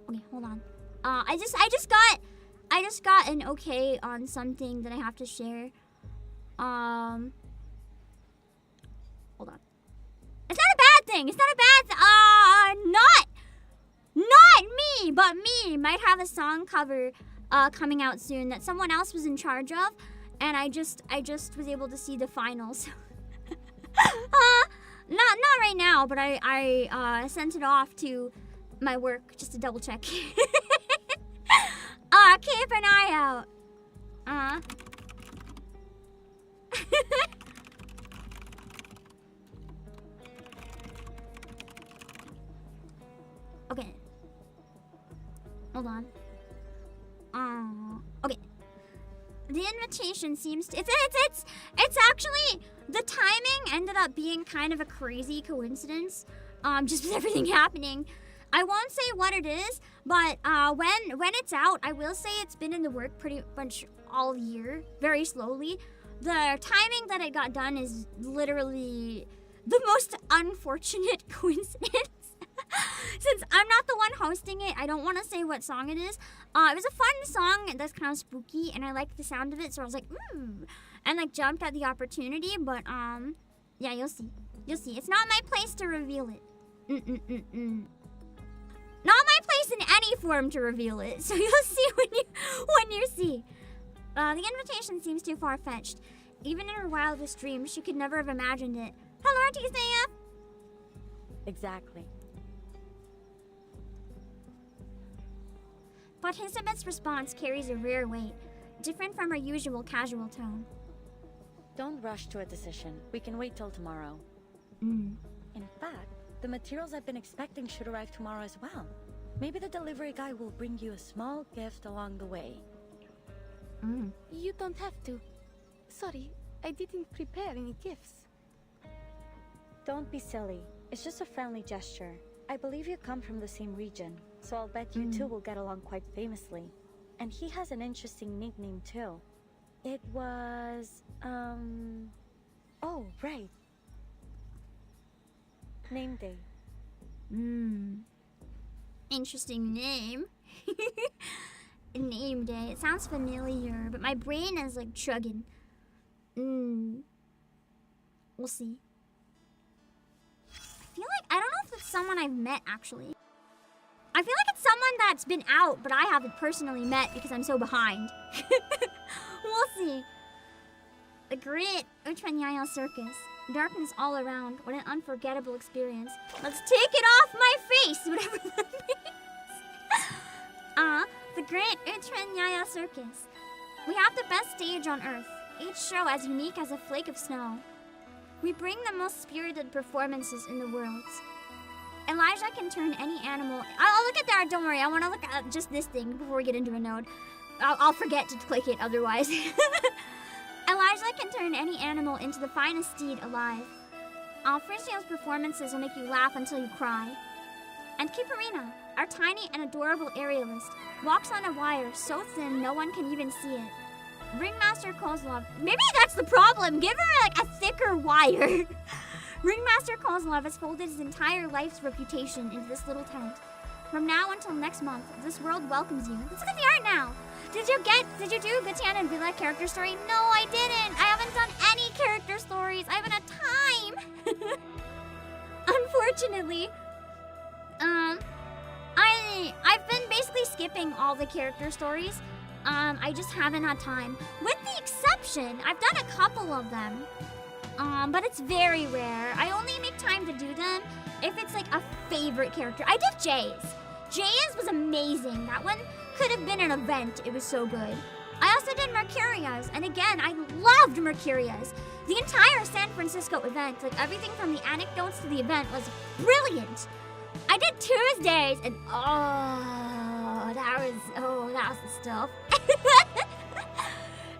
Okay, hold on. I just got an okay on something that I have to share. Hold on. It's not a bad thing. It's not a bad not me, but me might have a song cover coming out soon that someone else was in charge of, and I just was able to see the finals. Not right now, but I sent it off to my work just to double check. Keep an eye out. Okay. Hold on. Okay. the invitation seems to... It's actually... The timing ended up being kind of a crazy coincidence. Just with everything happening. I won't say what it is, but when it's out, I will say it's been in the work pretty much all year, very slowly. The timing that it got done is literally the most unfortunate coincidence. Since I'm not the one hosting it, I don't want to say what song it is. It was a fun song that's kind of spooky, and I liked the sound of it, so I was like, and like jumped at the opportunity. But yeah, you'll see. You'll see. It's not my place to reveal it. Not my place in any form to reveal it. So you'll see when you see. The invitation seems too far-fetched. Even in her wildest dreams, she could never have imagined it. Hello, Artesia! Exactly. But Elizabeth's response carries a rare weight, different from her usual casual tone. Don't rush to a decision. We can wait till tomorrow. Mm. In fact, the materials I've been expecting should arrive tomorrow as well. Maybe the delivery guy will bring you a small gift along the way. Mm. You don't have to. Sorry, I didn't prepare any gifts. Don't be silly. It's just a friendly gesture. I believe you come from the same region, so I'll bet you two will get along quite famously. And he has an interesting nickname too. It was, oh, right. Name day. Interesting name. Name day. It sounds familiar, but my brain is like chugging. We'll see. I feel like, I don't know if it's someone I've met actually. I feel like it's someone that's been out, but I haven't personally met because I'm so behind. We'll see. The Great Utranyaya Circus. Darkness all around. What an unforgettable experience. Let's take it off my face, whatever that means. The Great Utranyaya Circus. We have the best stage on Earth. Each show as unique as a flake of snow. We bring the most spirited performances in the world. Elijah can turn any animal... I'll look at that, don't worry. I want to look at just this thing before we get into a node. I'll forget to click it otherwise. Elijah can turn any animal into the finest steed alive. Frisiel's performances will make you laugh until you cry. And Kiparina, our tiny and adorable aerialist, walks on a wire so thin no one can even see it. Ringmaster Kozlov... Maybe that's the problem! Give her, like, a thicker wire! Ringmaster Kozlov has folded his entire life's reputation into this little tent. From now until next month, this world welcomes you. Let's look at the art now! Did you do Gutiana and Villa character story? No, I didn't! I haven't done any character stories! I haven't had time! Unfortunately. I've been basically skipping all the character stories. I just haven't had time. With the exception, I've done a couple of them. But it's very rare. I only make time to do them if it's like a favorite character. I did Jay's. Jay's was amazing. That one could have been an event. It was so good. I also did Mercuria's, and again, I loved Mercuria's. The entire San Francisco event, like everything from the anecdotes to the event, was brilliant. I did Tuesdays, and that was the stuff.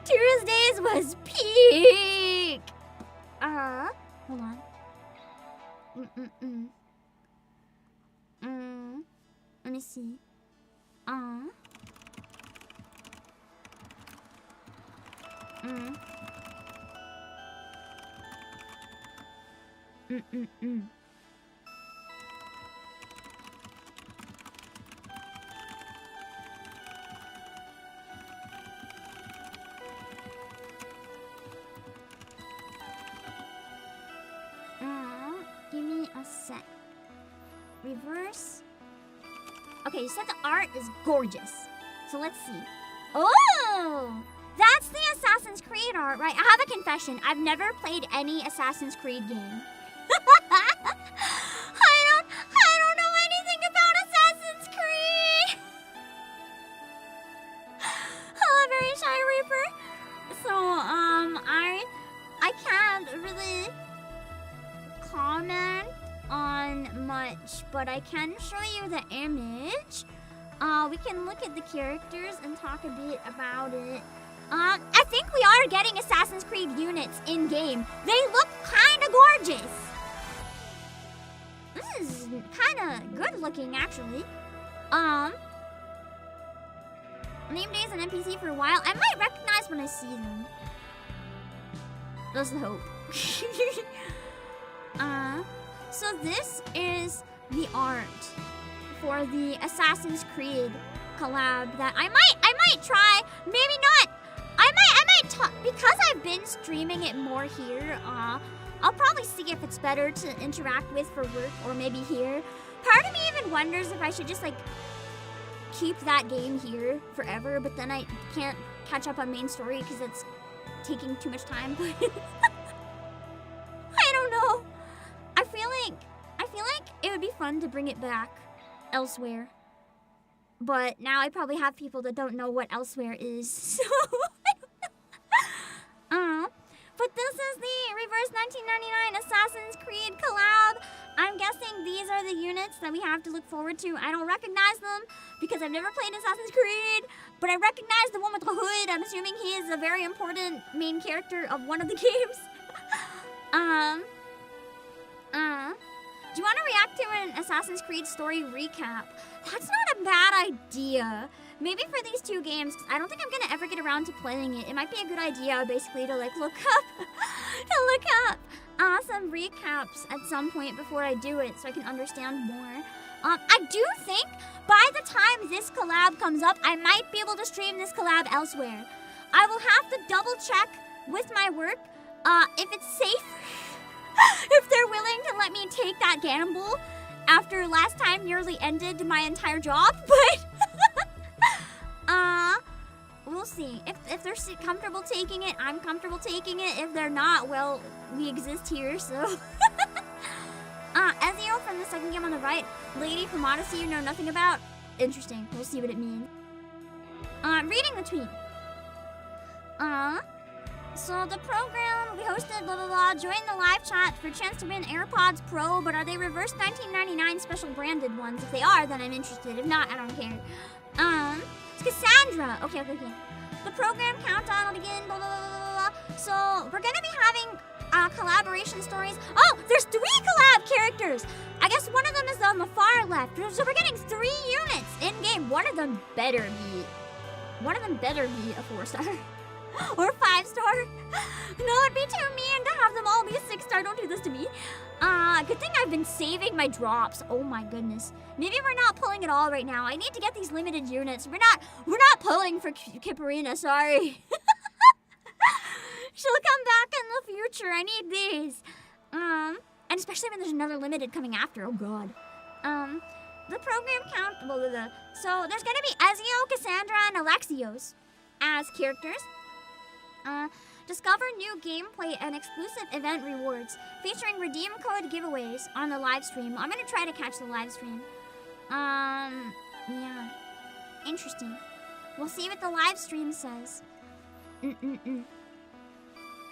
Tuesdays was peak. Hold on. Let me see. Give me a sec. Reverse. Okay, you said the art is gorgeous. So let's see. Oh! That's the Assassin's Creed art, right? I have a confession. I've never played any Assassin's Creed game. I don't know anything about Assassin's Creed. Hello, very shy Reaper. So, I can't really comment on much, but I can show you the image. We can look at the characters and talk a bit about it. I we are getting Assassin's Creed units in-game. They look kinda gorgeous. This is kinda good looking, actually. Named as an NPC for a while. I might recognize when I see them. That's the hope. So this is the art for the Assassin's Creed collab that I might try, maybe not. I might because I've been streaming it more here. I'll probably see if it's better to interact with for work or maybe here. Part of me even wonders if I should just like keep that game here forever, but then I can't catch up on main story because it's taking too much time. I don't know. I feel like it would be fun to bring it back elsewhere. But now I probably have people that don't know what elsewhere is. So but this is the Reverse 1999 Assassin's Creed collab. I'm guessing these are the units that we have to look forward to. I don't recognize them because I've never played Assassin's Creed, but I recognize the one with the hood. I'm assuming he is a very important main character of one of the games. Do you want to react to an Assassin's Creed story recap? That's not a bad idea. Maybe for these two games, 'cause I don't think I'm gonna ever get around to playing it. It might be a good idea, basically, to like look up some recaps at some point before I do it, so I can understand more. I do think by the time this collab comes up, I might be able to stream this collab elsewhere. I will have to double check with my work if it's safe, if they're willing to let me take that gamble after last time nearly ended my entire job, but we'll see. If they're comfortable taking it, I'm comfortable taking it. If they're not, well, we exist here, so. Ezio from the second game on the right. Lady from Odyssey you know nothing about. Interesting. We'll see what it means. Reading the tweet. So the program we hosted, blah blah blah, join the live chat for a chance to win AirPods Pro, but are they reverse 1999 special branded ones? If they are, then I'm interested. If not, I don't care. It's Cassandra. Okay. The program countdown will begin, blah blah blah blah. So we're gonna be having collaboration stories. Oh, there's 3 collab characters. I guess one of them is on the far left. So we're getting 3 units in game. One of them better be a 4-star. Or 5-star. No, it'd be too mean to have them all be a 6-star. Don't do this to me. Good thing I've been saving my drops. Oh my goodness. Maybe we're not pulling it all right now. I need to get these limited units. We're not pulling for Kipperina, sorry. She'll come back in the future. I need these. And especially when there's another limited coming after. Oh god. The program count. So there's gonna be Ezio, Cassandra, and Alexios as characters. Discover new gameplay and exclusive event rewards featuring redeem code giveaways on the live stream. I'm gonna try to catch the live stream. Yeah. Interesting. We'll see what the live stream says.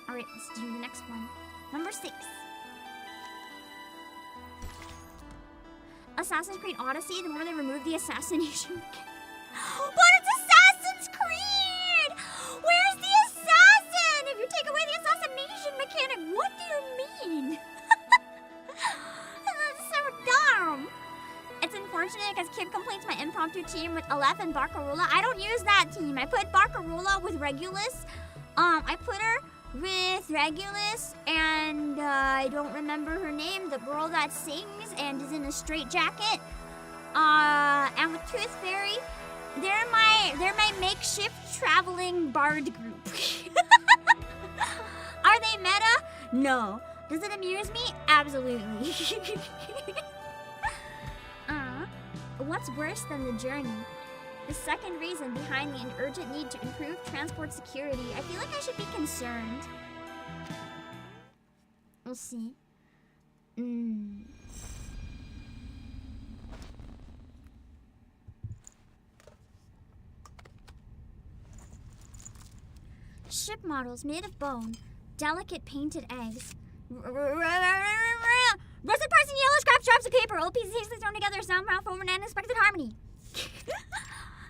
Alright, let's do the next one. Number 6. Assassin's Creed Odyssey, the more they remove the assassination mechanic. But it's Assassin's Creed! Where's the assassin? If you take away the assassination mechanic, what do you mean? That's so dumb. It's unfortunate because Kib completes my impromptu team with Aleph and Barcarola. I don't use that team. I put Barcarola with Regulus. I put her with Regulus and I don't remember her name, the girl that sings and is in a straitjacket. And with Tooth Fairy, they're my makeshift traveling bard group. Are they meta? No. Does it amuse me? Absolutely. What's worse than the journey? The second reason behind the urgent need to improve transport security. I feel like I should be concerned. We'll see. Ship models made of bone. Delicate painted eggs. Rusted parts in yellow scrap straps of paper. Old pieces hastily thrown together. Sound, mouth, form, and unexpected harmony.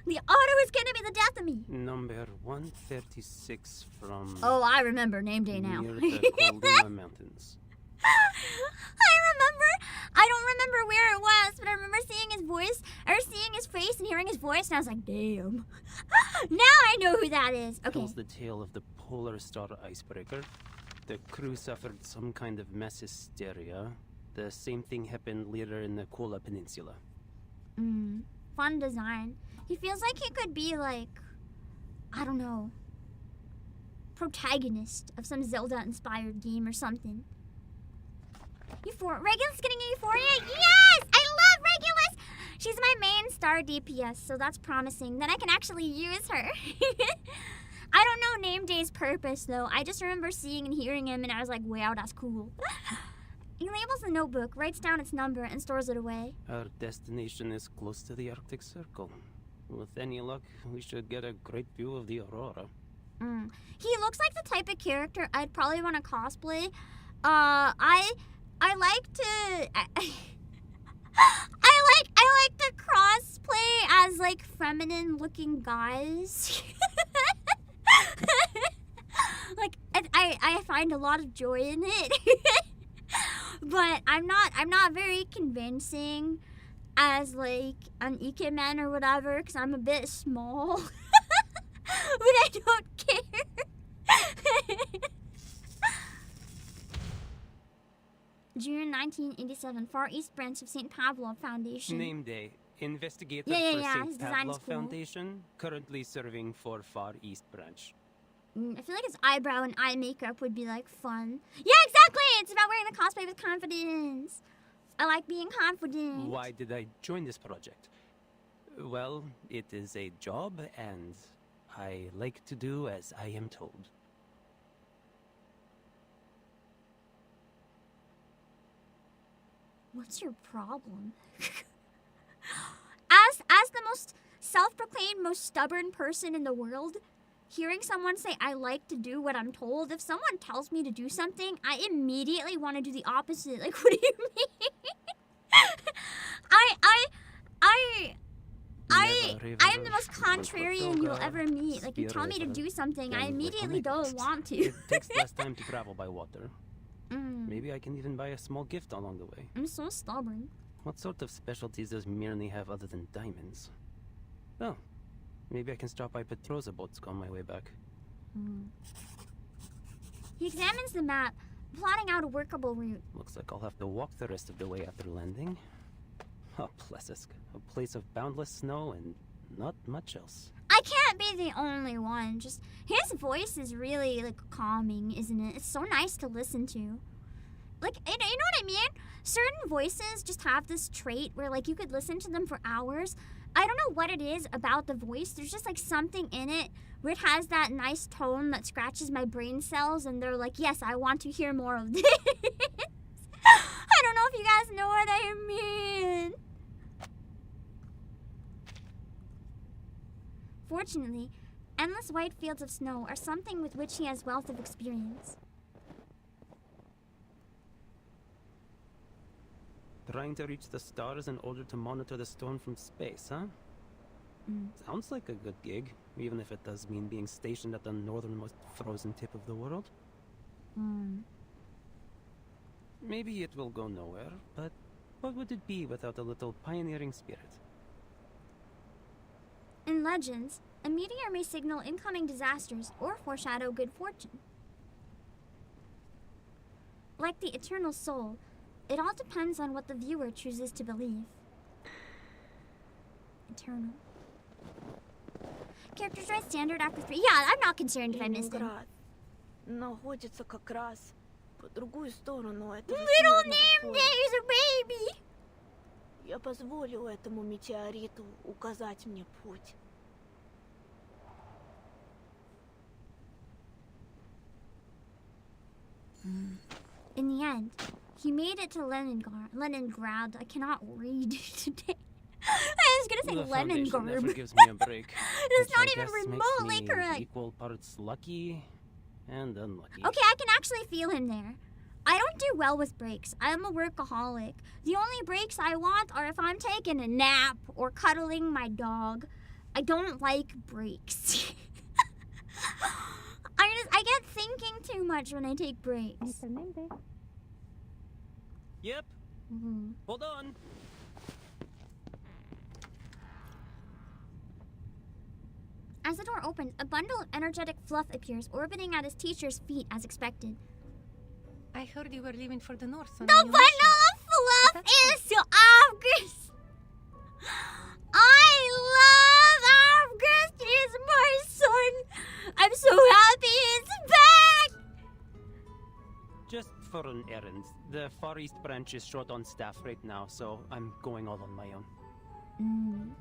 The auto is gonna be the death of me. Number 136 from... Oh, I remember name day now. Near the Colduma Mountains. I remember. I don't remember where it was, but I remember seeing his voice, or seeing his face and hearing his voice, and I was like, damn. Now I know who that is. Okay. Tells the tale of the Polar Star icebreaker. The crew suffered some kind of mass hysteria. The same thing happened later in the Kola Peninsula. Fun design. He feels like he could be like, I don't know, protagonist of some Zelda-inspired game or something. Regulus getting a Euphoria? Yes! I love Regulus! She's my main star DPS, so that's promising. Then I can actually use her. I don't know Name Day's purpose, though. I just remember seeing and hearing him, and I was like, wow, that's cool. He labels the notebook, writes down its number, and stores it away. Our destination is close to the Arctic Circle. With any luck, we should get a great view of the aurora. He looks like the type of character I'd probably want to cosplay. I like to I like to cosplay as like feminine looking guys. Like I find a lot of joy in it. But I'm not very convincing as like an ikemen or whatever, because I'm a bit small. But I don't care. June 1987, Far East Branch of St. Pavlov Foundation. Name Day. Investigator Yeah, for his St. design's Pavlov cool. Foundation. Currently serving for Far East Branch. I feel like his eyebrow and eye makeup would be like fun. Yeah, exactly! It's about wearing the cosplay with confidence. I like being confident. Why did I join this project? Well, it is a job, and I like to do as I am told. What's your problem? As the most self-proclaimed, most stubborn person in the world, hearing someone say, I like to do what I'm told, if someone tells me to do something, I immediately want to do the opposite. Like, what do you mean? I am the most contrarian you'll ever meet. Like, you tell me to do something, I immediately don't want to. It takes less time to travel by water. Maybe I can even buy a small gift along the way. I'm so stubborn. What sort of specialties does Miann have other than diamonds? Oh, maybe I can stop by Petrozabotsk on my way back. He examines the map, plotting out a workable route. Looks like I'll have to walk the rest of the way after landing. Oh, Plessisk, a place of boundless snow and not much else. I can't be the only one. Just his voice is really like calming, isn't it? It's so nice to listen to. Like, you know what I mean? Certain voices just have this trait where like you could listen to them for hours. I don't know what it is about the voice. There's just like something in it where it has that nice tone that scratches my brain cells, and they're like, yes, I want to hear more of this. I don't know if you guys know what I mean. Fortunately, endless white fields of snow are something with which he has wealth of experience. Trying to reach the stars in order to monitor the storm from space, huh? Sounds like a good gig, even if it does mean being stationed at the northernmost frozen tip of the world. Maybe it will go nowhere, but what would it be without a little pioneering spirit? In legends, a meteor may signal incoming disasters or foreshadow good fortune. Like the eternal soul, it all depends on what the viewer chooses to believe. Eternal. Characters write standard after 3. Yeah, I'm not concerned if I missed him. Находится как раз по другую сторону этого Little северного Name поля. Day is a baby! Я позволю этому метеориту указать мне путь. In the end, he made it to Leningrad. I cannot read today. I was gonna say The Foundation never Leningrad. gives me a break. That's which not I even guess makes remotely me correct. Equal parts lucky and unlucky. Okay, I can actually feel him there. I don't do well with breaks. I'm a workaholic. The only breaks I want are if I'm taking a nap or cuddling my dog. I don't like breaks. I get thinking too much when I take breaks. Yep. Hold on. As the door opens, a bundle of energetic fluff appears, orbiting at his teacher's feet as expected. I heard you were leaving for the north on The a bundle new mission. of fluff is August! I love August! He's my son! I'm so happy he's back! Just for an errand. The Far East branch is short on staff right now, so I'm going all on my own.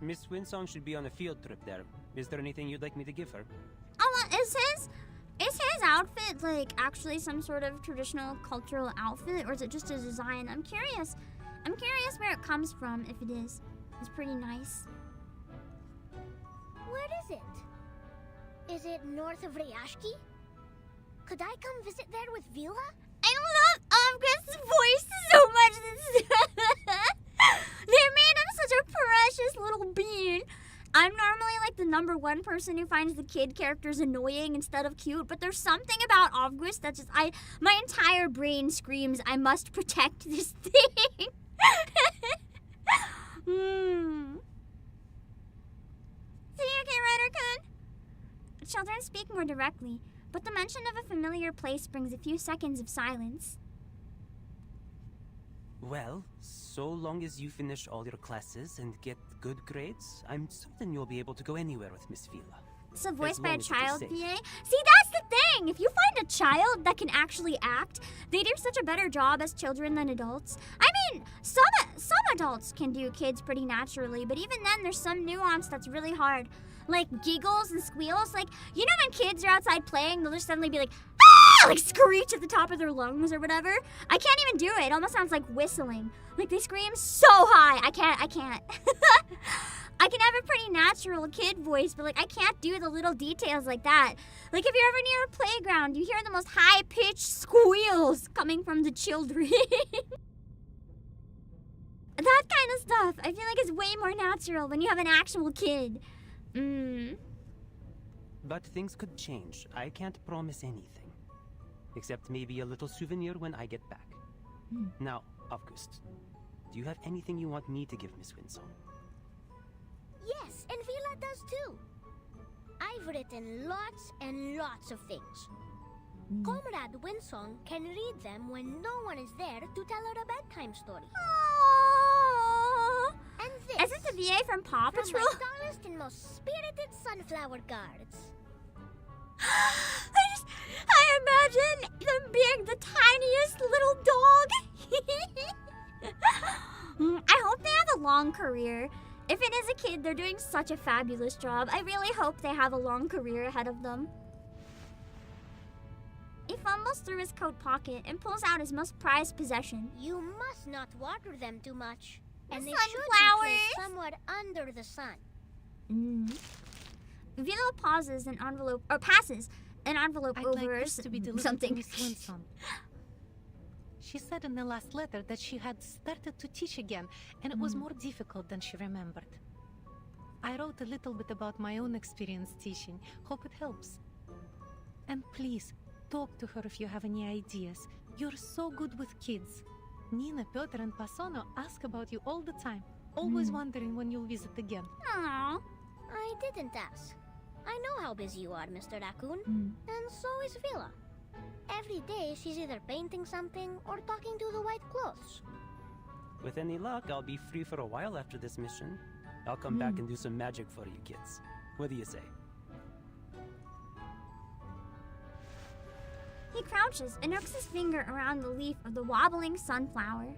Miss Winsong should be on a field trip there. Is there anything you'd like me to give her? Oh, is his outfit like actually some sort of traditional cultural outfit, or is it just a design? I'm curious where it comes from, if it is. It's pretty nice. Where is it? Is it north of Ryashki? Could I come visit there with Vila? I love August's voice so much. They made him such a precious little bean. I'm normally like the #1 person who finds the kid characters annoying instead of cute, but there's something about August that just my entire brain screams, I must protect this thing. See, okay, Ryder-kun? Children speak more directly, but the mention of a familiar place brings a few seconds of silence. Well, so long as you finish all your classes and get good grades, I'm certain you'll be able to go anywhere with Miss Vila. So voiced by a long as it is child safe. VA? See, that's the thing! If you find a child that can actually act, they do such a better job as children than adults. I mean, some adults can do kids pretty naturally, but even then there's some nuance that's really hard. Like giggles and squeals. Like, you know when kids are outside playing, they'll just suddenly be like, ah! Like screech at the top of their lungs or whatever. I can't even do it. It almost sounds like whistling. Like they scream so high. I can't. I can have a pretty natural kid voice, but like I can't do the little details like that. Like if you're ever near a playground, you hear the most high-pitched squeals coming from the children. That kind of stuff, I feel like it's way more natural when you have an actual kid. But things could change. I can't promise anything. Except maybe a little souvenir when I get back. Now, August, do you have anything you want me to give Miss Winsong? Yes, and Vila does too. I've written lots and lots of things. Comrade Winsong can read them when no one is there to tell her a bedtime story. Aww. And this isn't the VA from Paw Patrol? From my tallest and most spirited sunflower guards. I imagine them being the tiniest little dog. I hope they have a long career. If it is a kid, they're doing such a fabulous job. I really hope they have a long career ahead of them. He fumbles through his coat pocket and pulls out his most prized possession. You must not water them too much. And they Sunflowers. should be placed somewhat under the sun. Vila passes an envelope I'd over like this to be delivered something. to Miss Winsong. She said in the last letter that she had started to teach again, and it was more difficult than she remembered. I wrote a little bit about my own experience teaching. Hope it helps. And please, talk to her if you have any ideas. You're so good with kids. Nina, Piotr, and Pasono ask about you all the time, always wondering when you'll visit again. Aww. I didn't ask. I know how busy you are, Mr. Raccoon. And so is Vila. Every day she's either painting something or talking to the white clothes. With any luck, I'll be free for a while after this mission. I'll come back and do some magic for you kids. What do you say? He crouches and hooks his finger around the leaf of the wobbling sunflower.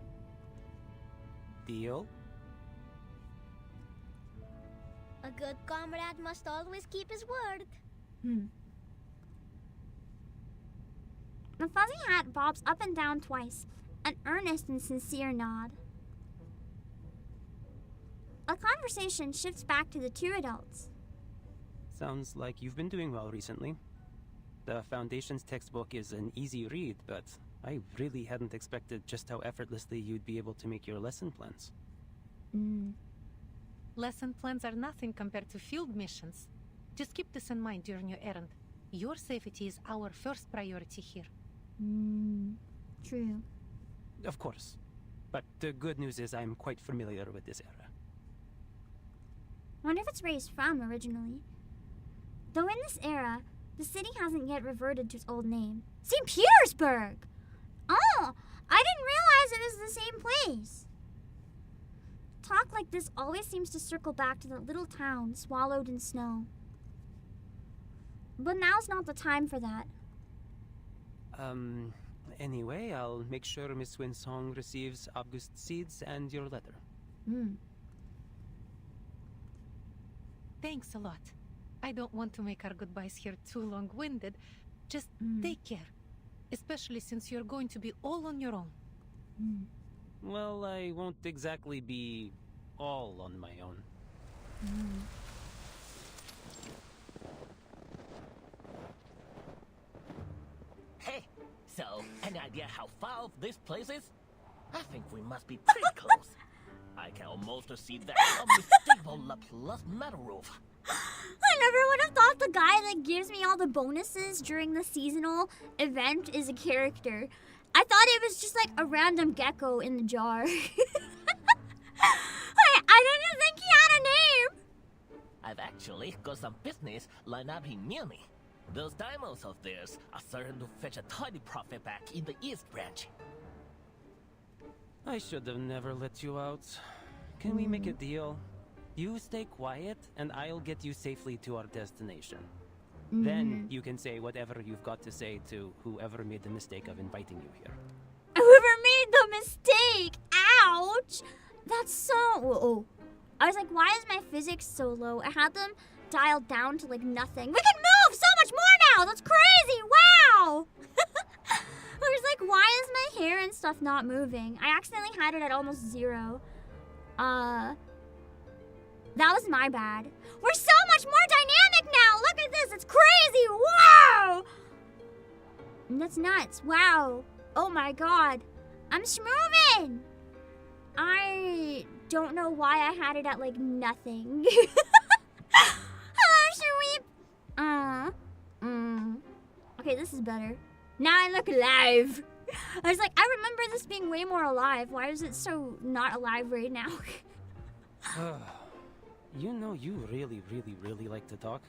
Deal? A good comrade must always keep his word. The fuzzy hat bobs up and down twice, an earnest and sincere nod. A conversation shifts back to the two adults. Sounds like you've been doing well recently. The Foundation's textbook is an easy read, but I really hadn't expected just how effortlessly you'd be able to make your lesson plans. Lesson plans are nothing compared to field missions. Just keep this in mind during your errand. Your safety is our first priority here. True. Of course. But the good news is I'm quite familiar with this era. I wonder if it's where he's from originally. Though in this era, the city hasn't yet reverted to its old name. St. Petersburg! Oh! I didn't realize it was the same place! Talk like this always seems to circle back to the little town swallowed in snow. But now's not the time for that. Anyway, I'll make sure Miss Winsong receives August seeds and your letter. Thanks a lot. I don't want to make our goodbyes here too long-winded. Just take care. Especially since you're going to be all on your own. Well, I won't exactly be all on my own. Hey, so, any idea how far off this place is? I think we must be pretty close. I can almost see that unmistakable Laplace metal roof. I never would have thought the guy that gives me all the bonuses during the seasonal event is a character. I thought it was just like a random gecko in the jar. I didn't think he had a name. I've actually got some business lined up in Miann. Those diamonds of theirs are certain to fetch a tidy profit back in the East Branch. I should have never let you out. Can we make a deal? You stay quiet, and I'll get you safely to our destination. Then you can say whatever you've got to say to whoever made the mistake of inviting you here. Whoever made the mistake! Ouch! That's so... Whoa. I was like, why is my physics so low? I had them dialed down to like nothing. We can move so much more now! That's crazy! Wow! I was like, why is my hair and stuff not moving? I accidentally had it at almost 0. That was my bad. We're so much more dynamic now! Look at this! It's crazy! Wow! That's nuts. Wow. Oh my god. I'm schmoving! I don't know why I had it at like nothing. Hello, Shweep! Okay, this is better. Now I look alive. I was like, I remember this being way more alive. Why is it so not alive right now? You know, you really, really, really like to talk.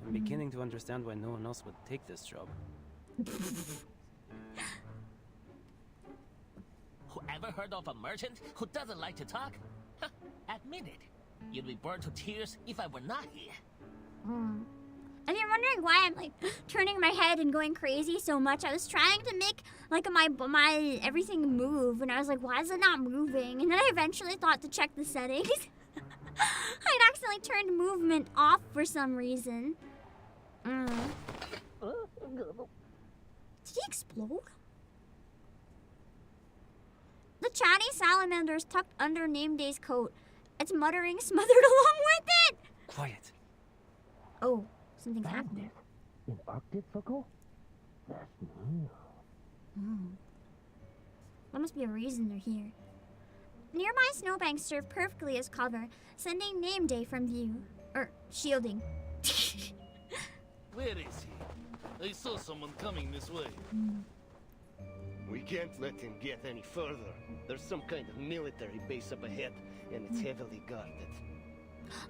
I'm beginning to understand why no one else would take this job. Whoever heard of a merchant who doesn't like to talk? Admit it. You'd be burned to tears if I were not here. If you're wondering why I'm like turning my head and going crazy so much, I was trying to make like my everything move, and I was like, why is it not moving? And then I eventually thought to check the settings. I'd accidentally turned movement off for some reason. Did he explode? The chatty salamander is tucked under Name Day's coat. It's muttering smothered along with it. Quiet. Oh, something's happening. In Arctic Circle? That's new. There must be a reason they're here. Nearby snowbanks serve perfectly as cover, sending Name Day from view. Shielding. Where is he? I saw someone coming this way. We can't let him get any further. There's some kind of military base up ahead, and it's heavily guarded.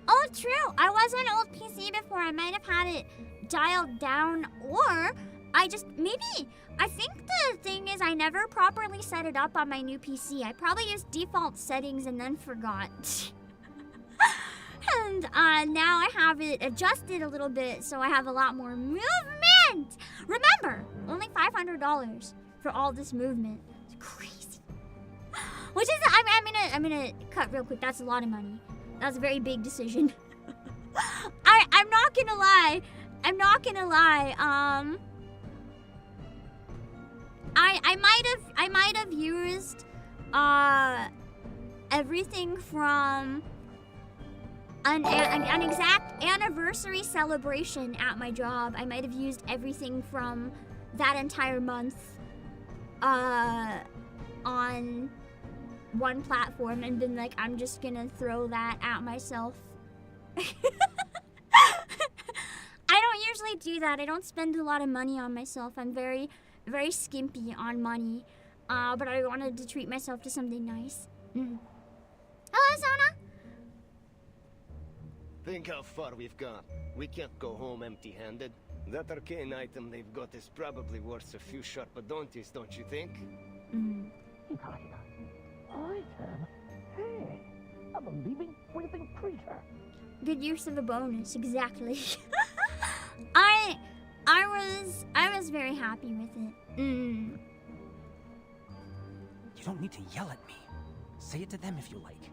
Oh, true. I was on old PC before. I might have had it dialed down, or I think the thing is I never properly set it up on my new PC. I probably used default settings and then forgot. And now I have it adjusted a little bit, so I have a lot more movement. Remember, only $500 for all this movement. It's crazy. Which is, I'm gonna cut real quick. That's a lot of money. That's a very big decision. I'm not gonna lie. I might have used everything from an exact anniversary celebration at my job. I might have used everything from that entire month on one platform and been like, I'm just gonna throw that at myself. I don't usually do that. I don't spend a lot of money on myself. I'm very, very skimpy on money. But I wanted to treat myself to something nice. Hello, Zona. Think how far we've gone. We can't go home empty-handed. That arcane item they've got is probably worth a few sharpadontes, don't you think? Item? Hey, I'm a living, breathing creature. Good use of a bonus, exactly. I was very happy with it. You don't need to yell at me. Say it to them if you like.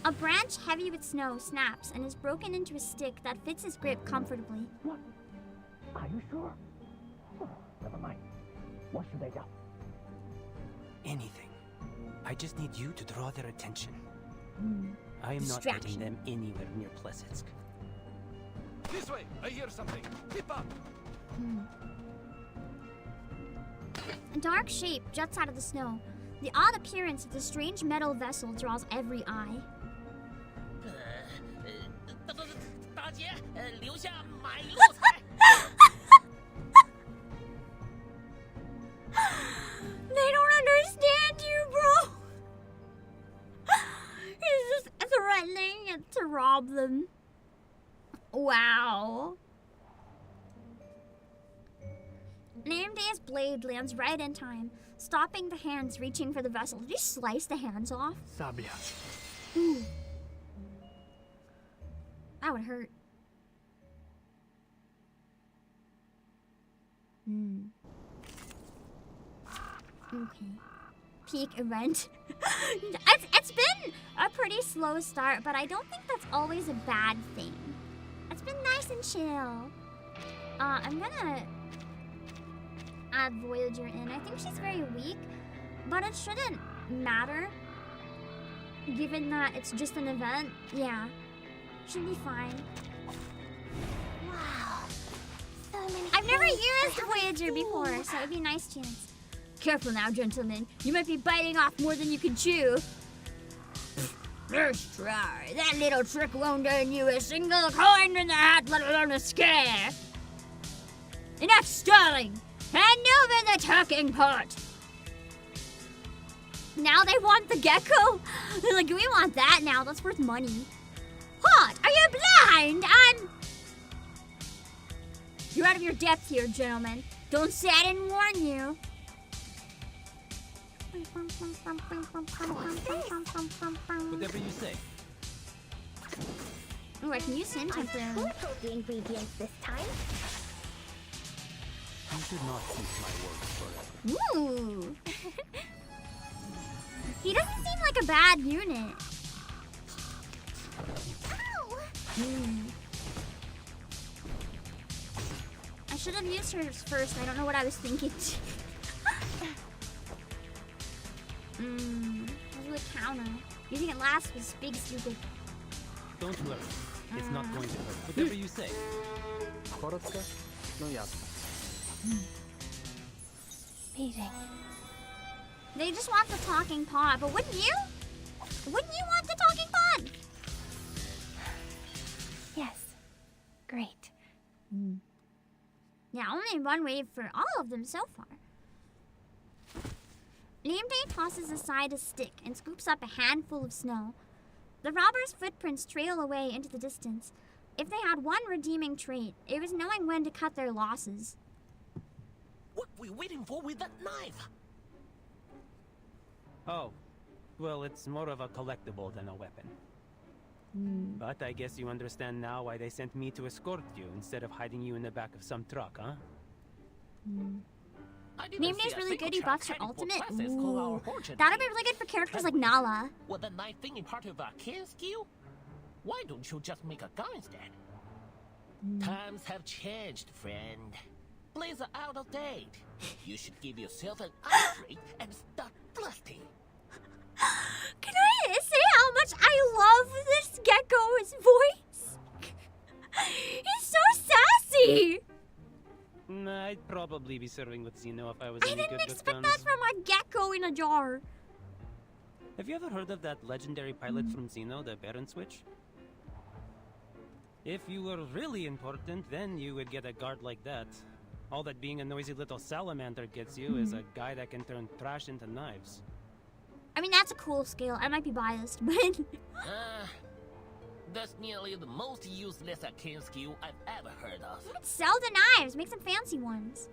A branch heavy with snow snaps and is broken into a stick that fits his grip comfortably. What? Are you sure? Oh, never mind. What should I do? Anything. I just need you to draw their attention. I am not letting them anywhere near Plesetsk. This way! I hear something! Keep up! A dark shape juts out of the snow. The odd appearance of the strange metal vessel draws every eye. They don't understand you, bro. He's just threatening to rob them. Wow. Nameda's blade lands right in time, stopping the hands reaching for the vessel. Did you slice the hands off? Sabia. Ooh. That would hurt. Okay. Peak event. It's been a pretty slow start, but I don't think that's always a bad thing. It's been nice and chill. I'm gonna add Voyager in. I think she's very weak, but it shouldn't matter. Given that it's just an event, yeah. Should be fine. Wow. So many I've never used Voyager before, so it'd be a nice chance. Careful now, gentlemen. You might be biting off more than you can chew. First try. That little trick won't earn you a single coin in the hat, let alone a scare. Enough stalling. Hand over the talking pot. Now they want the gecko? They're like, we want that now. That's worth money. What? Are you blind? You're out of your depth here, gentlemen. Don't say I didn't warn you. Whatever you say. Oh, I can use him temporarily. Who told the ingredients this time? You should not keep my word forever. Ooh. He doesn't seem like a bad unit. I should have used hers first. I don't know what I was thinking. I'll do a counter. Using it last was big stupid. Don't worry. It's not going to hurt. Whatever you say. Korotko? No jasno. Meeting. They just want the talking pod, but wouldn't you? Wouldn't you want the talking pod? Yes. Great. Yeah, only one wave for all of them so far. Nameday tosses aside a stick and scoops up a handful of snow. The robbers' footprints trail away into the distance. If they had one redeeming trait, it was knowing when to cut their losses. What are we waiting for with that knife? Oh, well, it's more of a collectible than a weapon. But I guess you understand now why they sent me to escort you instead of hiding you in the back of some truck, huh? Nameday's really good. He buffs her ultimate. Ooh. That'll be really good for characters like Nala. Was the knife thingy part of arcane skill? Why don't you just make a gun instead? Times have changed, friend. Blades are out of date. You should give yourself an upgrade and start thrusting. Can I say how much I love this gecko's voice? He's so sassy! I I'd probably be serving with Xeno if I was I any didn't good with expect guns. that from a gecko in a jar. Have you ever heard of that legendary pilot from Xeno, the Baron Switch? If you were really important, then you would get a guard like that. All that being a noisy little salamander gets you is a guy that can turn trash into knives. I mean, that's a cool skill. I might be biased, but... That's nearly the most useless arcane skill I've ever heard of. Let's sell the knives. Make some fancy ones.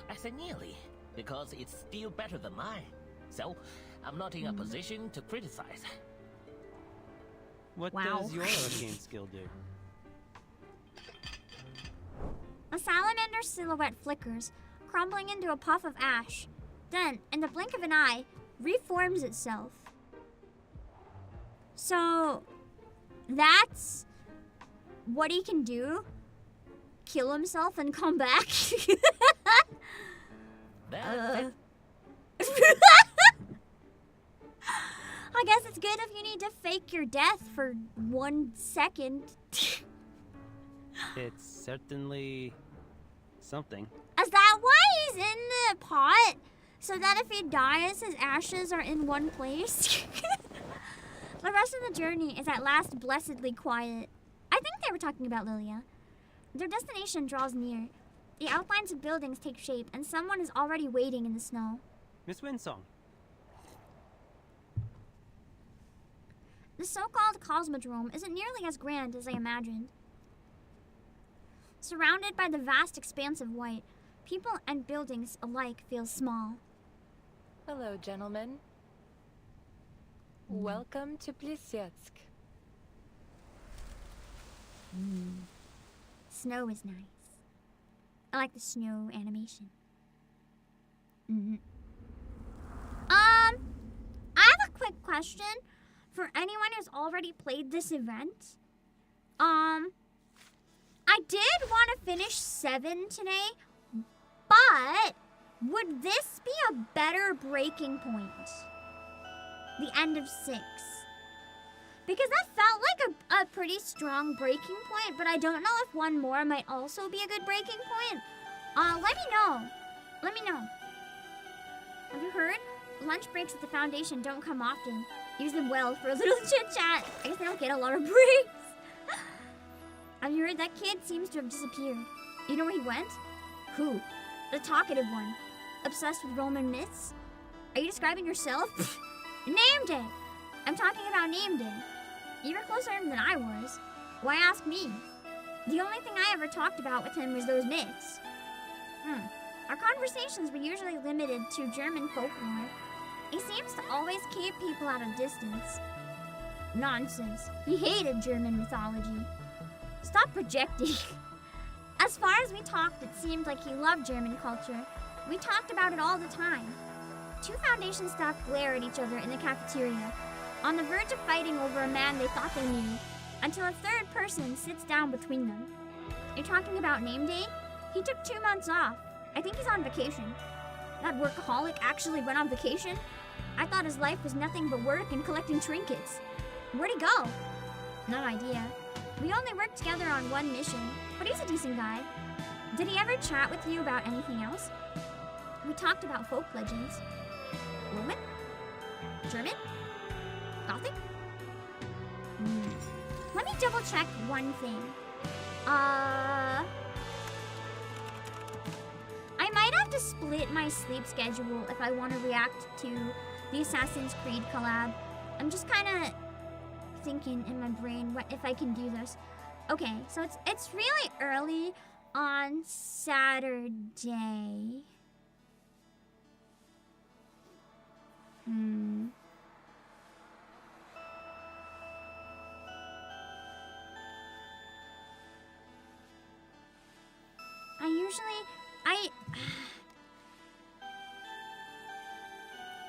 I said nearly, because it's still better than mine. So, I'm not in a position to criticize. What does your arcane skill do? A salamander silhouette flickers, crumbling into a puff of ash. Then, in the blink of an eye, reforms itself. So, that's what he can do? Kill himself and come back? I guess it's good if you need to fake your death for 1 second. It's certainly something. Is that why he's in the pot? So that if he dies, his ashes are in one place? The rest of the journey is at last blessedly quiet. I think they were talking about Lilia. Their destination draws near. The outlines of buildings take shape, and someone is already waiting in the snow. Miss Winsong. The so-called Cosmodrome isn't nearly as grand as I imagined. Surrounded by the vast expanse of white, people and buildings alike feel small. Hello, gentlemen. Welcome to Plisetsk. Snow is nice. I like the snow animation. I have a quick question for anyone who's already played this event. I did want to finish 7 today, but would this be a better breaking point? The end of 6. Because that felt like a pretty strong breaking point, but I don't know if one more might also be a good breaking point. Let me know. Let me know. Have you heard? Lunch breaks at the Foundation don't come often. Use them well for a little chit-chat. I guess they don't get a lot of breaks. Have you heard that kid seems to have disappeared? You know where he went? Who? The talkative one. Obsessed with Roman myths? Are you describing yourself? Name Day! I'm talking about Name Day. You were closer to him than I was. Why ask me? The only thing I ever talked about with him was those myths. Our conversations were usually limited to German folklore. He seems to always keep people at a distance. Nonsense. He hated German mythology. Stop projecting. As far as we talked, it seemed like he loved German culture. We talked about it all the time. 2 Foundation staff glare at each other in the cafeteria, on the verge of fighting over a man they thought they knew, until a third person sits down between them. You're talking about Name Day? He took 2 months off. I think he's on vacation. That workaholic actually went on vacation? I thought his life was nothing but work and collecting trinkets. Where'd he go? No idea. We only worked together on 1 mission, but he's a decent guy. Did he ever chat with you about anything else? We talked about folk legends. Roman? German? Gothic? Let me double check one thing. I might have to split my sleep schedule if I want to react to the Assassin's Creed collab. I'm just kind of thinking in my brain if I can do this. Okay, so it's really early on Saturday.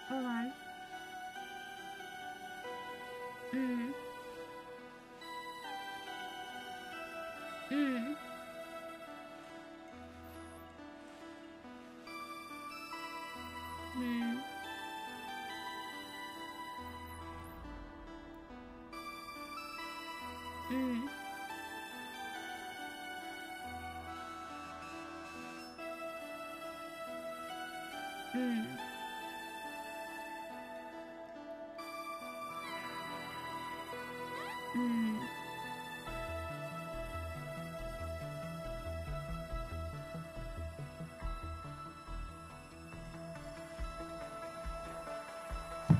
Hold on.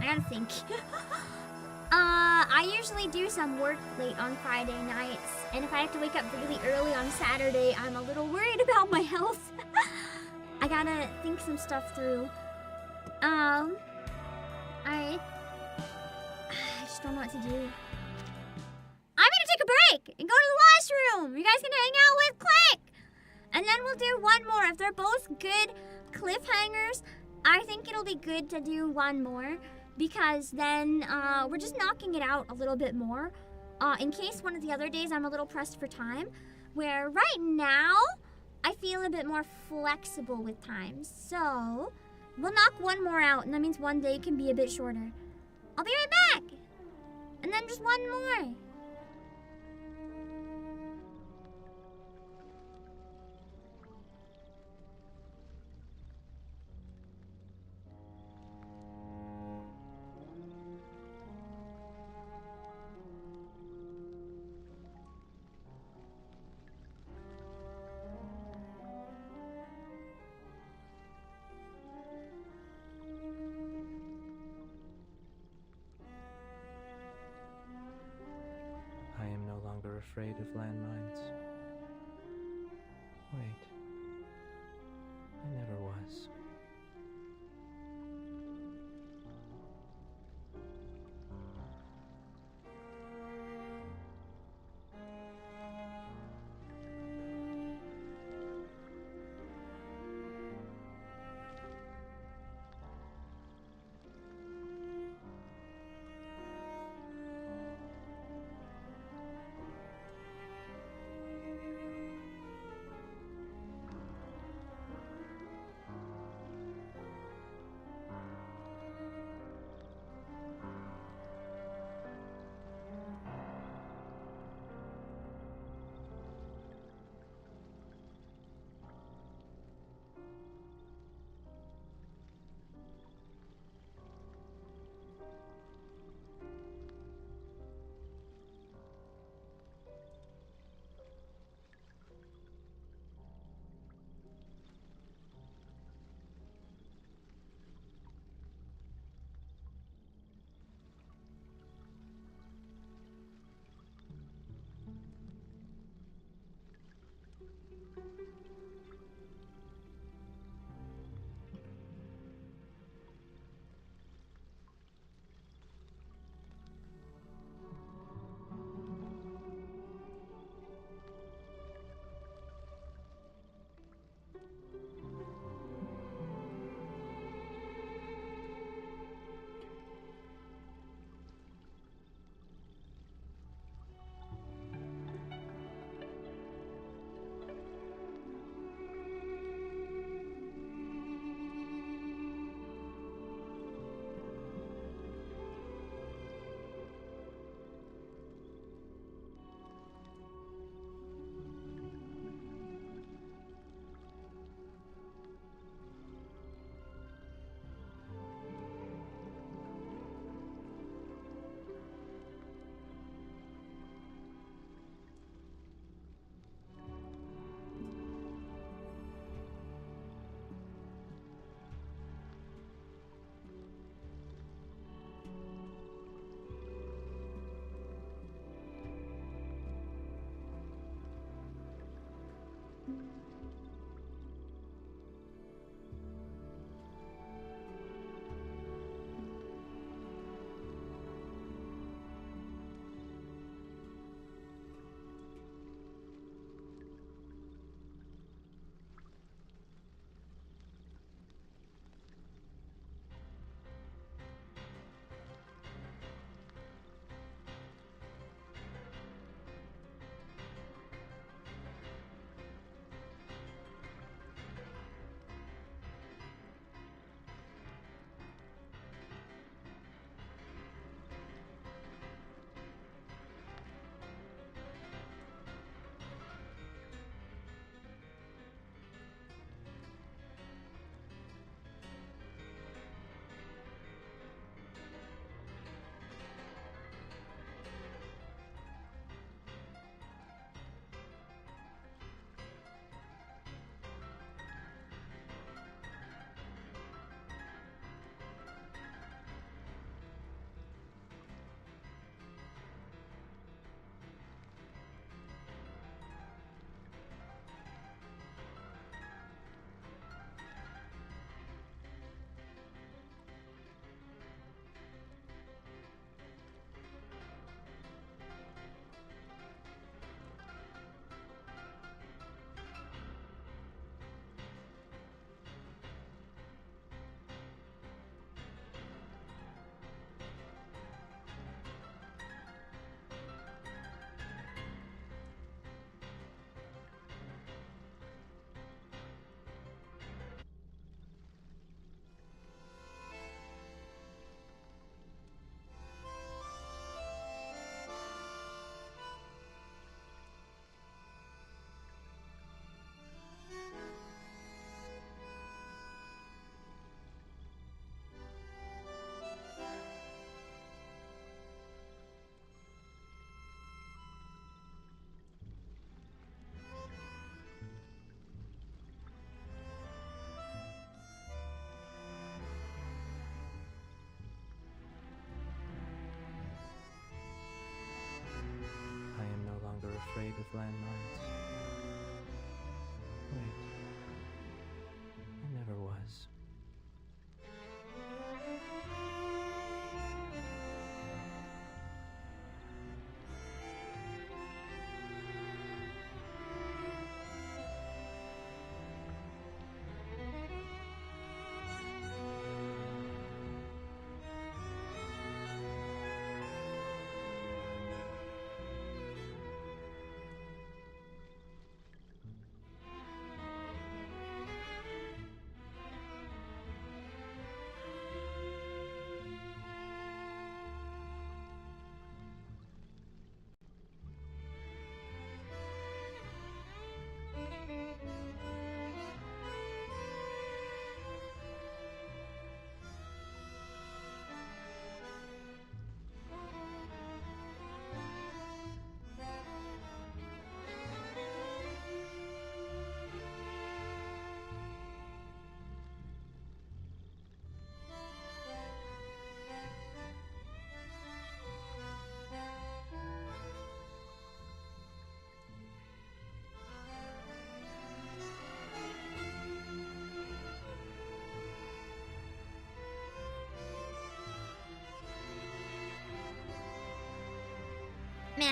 I gotta think. I usually do some work late on Friday nights, and if I have to wake up really early on Saturday, I'm a little worried about my health. I gotta think some stuff through. I just don't know what to do. I'm gonna take a break and go to the washroom. You guys can hang out with Click. And then we'll do one more. If they're both good cliffhangers, I think it'll be good to do one more. Because then we're just knocking it out a little bit more. In case one of the other days I'm a little pressed for time. Where right now, I feel a bit more flexible with time. So, we'll knock one more out. And that means one day can be a bit shorter. I'll be right back. And then just one more. I am no longer afraid of landmines. Wait. I never was.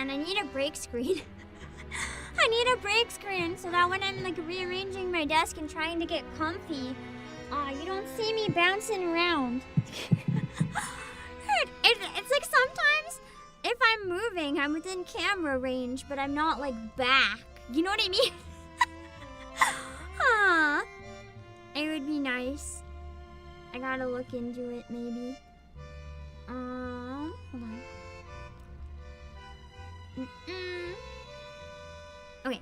man, I need a break screen. I need a break screen so that when I'm like rearranging my desk and trying to get comfy, you don't see me bouncing around. It's like sometimes if I'm moving, I'm within camera range, but I'm not like back. You know what I mean? Huh. It would be nice. I gotta look into it maybe. Hold on. Okay.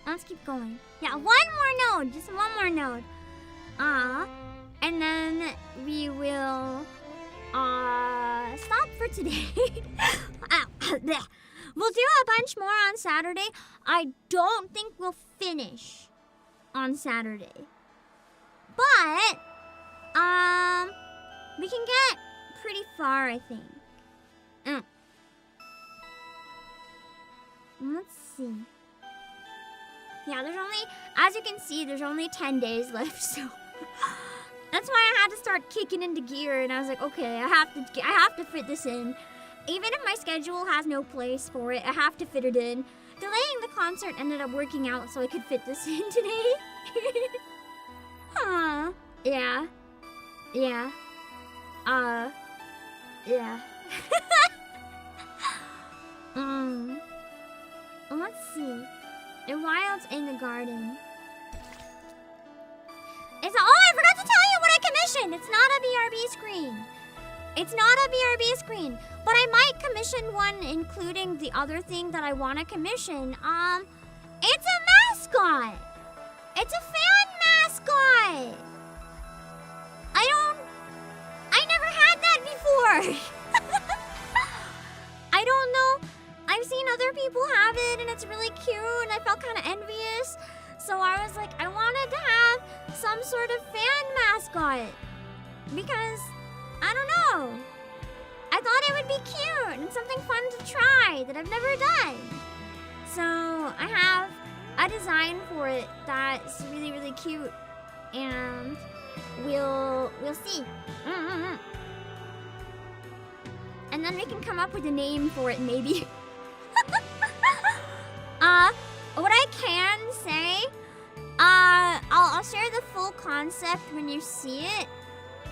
Let's keep going. Yeah, one more node. Just one more node. And then we will stop for today. We'll do a bunch more on Saturday. I don't think we'll finish on Saturday. But we can get pretty far, I think. Let's see. Yeah, there's only, as you can see, there's only 10 days left, so that's why I had to start kicking into gear, and I was like, okay, I have to fit this in. Even if my schedule has no place for it, I have to fit it in. Delaying the concert ended up working out so I could fit this in today. Huh. Yeah. Yeah. Yeah. Let's see. The Wilds in the Garden. I forgot to tell you what I commissioned. It's not a BRB screen. It's not a BRB screen. But I might commission one including the other thing that I want to commission. It's a mascot. It's a fan mascot. I never had that before. I don't know. I've seen other people have it and it's really cute and I felt kind of envious. So I was like, I wanted to have some sort of fan mascot. Because, I don't know. I thought it would be cute and something fun to try that I've never done. So I have a design for it that's really, really cute. And we'll see. And then we can come up with a name for it, maybe. What I can say, I'll share the full concept when you see it.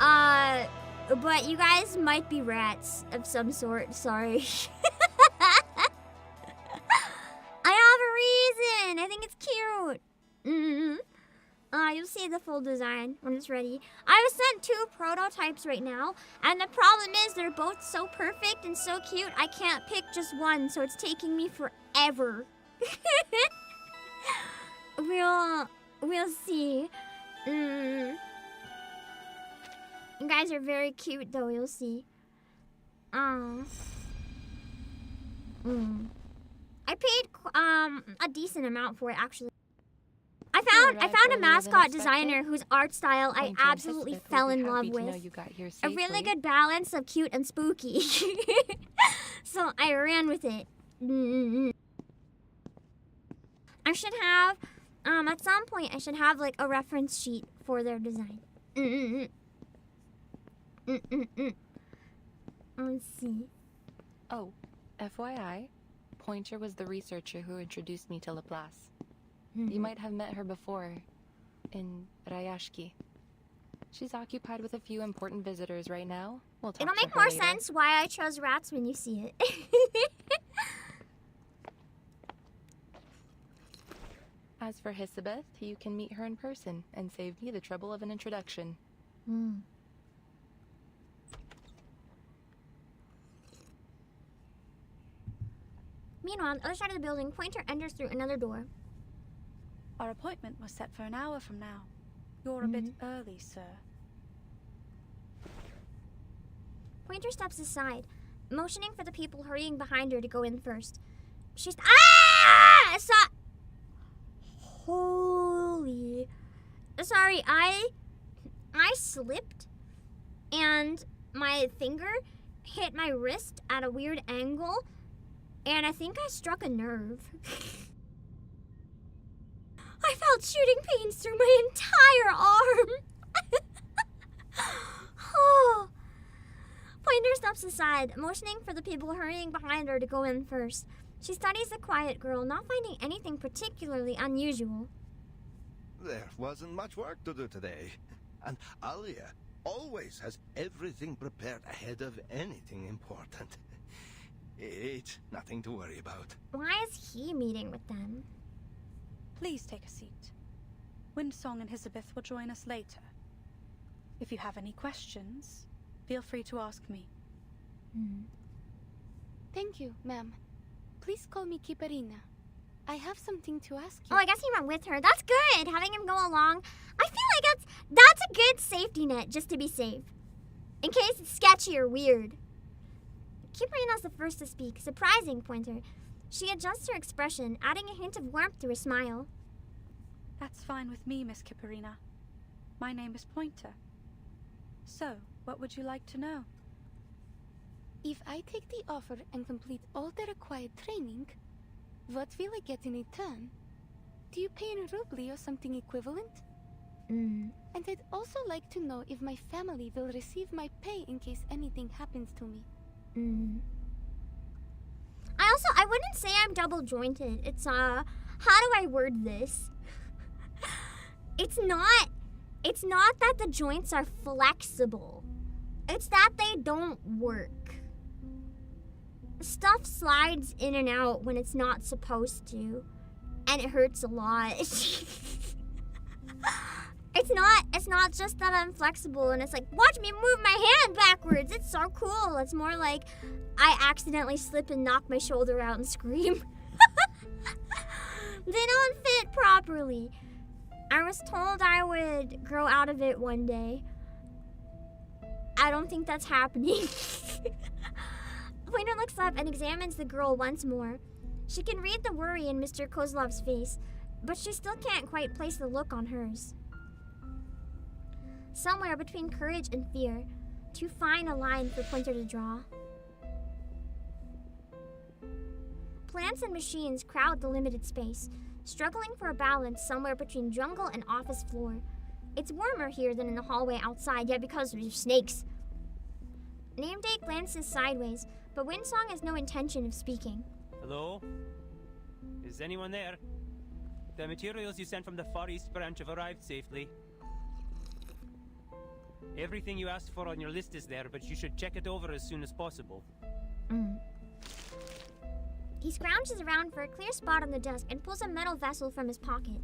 But you guys might be rats of some sort. Sorry. I have a reason. I think it's cute. You'll see the full design when it's ready. I was sent 2 prototypes right now, and the problem is they're both so perfect and so cute, I can't pick just one, so it's taking me forever. We'll see. You guys are very cute, though. You'll see. I paid a decent amount for it, actually. I found a mascot designer whose art style I absolutely fell in love with. A really good balance of cute and spooky. So I ran with it. I should have, at some point, I should have like a reference sheet for their design. Let's see. Oh, FYI, Pointer was the researcher who introduced me to Laplace. You might have met her before, in Rayashki. She's occupied with a few important visitors right now. We'll talk It'll to make her more later. sense why I chose rats when you see it. As for Hisabeth, you can meet her in person and save me the trouble of an introduction. Meanwhile, on the other side of the building, Pointer enters through another door. Our appointment was set for an hour from now. You're a bit early, sir. Pointer steps aside, motioning for the people hurrying behind her to go in first. She's... Holy... Sorry, I slipped, and my finger hit my wrist at a weird angle, and I think I struck a nerve. I felt shooting pains through my entire arm. Oh. Pointer steps aside, motioning for the people hurrying behind her to go in first. She studies the quiet girl, not finding anything particularly unusual. There wasn't much work to do today. And Alia always has everything prepared ahead of anything important. It's nothing to worry about. Why is he meeting with them? Please take a seat. Windsong and Elizabeth will join us later. If you have any questions, feel free to ask me. Thank you, ma'am. Please call me Kiparina. I have something to ask you. Oh, I guess he went with her. That's good, having him go along. I feel like that's a good safety net, just to be safe. In case it's sketchy or weird. Kiparina's the first to speak, surprising Pointer. She adjusts her expression, adding a hint of warmth to her smile. That's fine with me, Miss Kiparina. My name is Pointer. So, what would you like to know? If I take the offer and complete all the required training, what will I get in return? Do you pay in rubli or something equivalent? And I'd also like to know if my family will receive my pay in case anything happens to me. I wouldn't say I'm double jointed. It's how do I word this? It's not that the joints are flexible. It's that they don't work. Stuff slides in and out when it's not supposed to, and it hurts a lot. It's not just that I'm flexible and it's like, watch me move my hand backwards. It's so cool. It's more like I accidentally slip and knock my shoulder out and scream. They don't fit properly. I was told I would grow out of it one day. I don't think that's happening. Pointer looks up and examines the girl once more. She can read the worry in Mr. Kozlov's face, but she still can't quite place the look on hers. Somewhere between courage and fear, too fine a line for Pointer to draw. Plants and machines crowd the limited space, struggling for a balance somewhere between jungle and office floor. It's warmer here than in the hallway outside, yet because there's snakes. Nameday glances sideways, but Windsong has no intention of speaking. Hello? Is anyone there? The materials you sent from the Far East branch have arrived safely. Everything you asked for on your list is there, but you should check it over as soon as possible. He scrounges around for a clear spot on the desk and pulls a metal vessel from his pocket.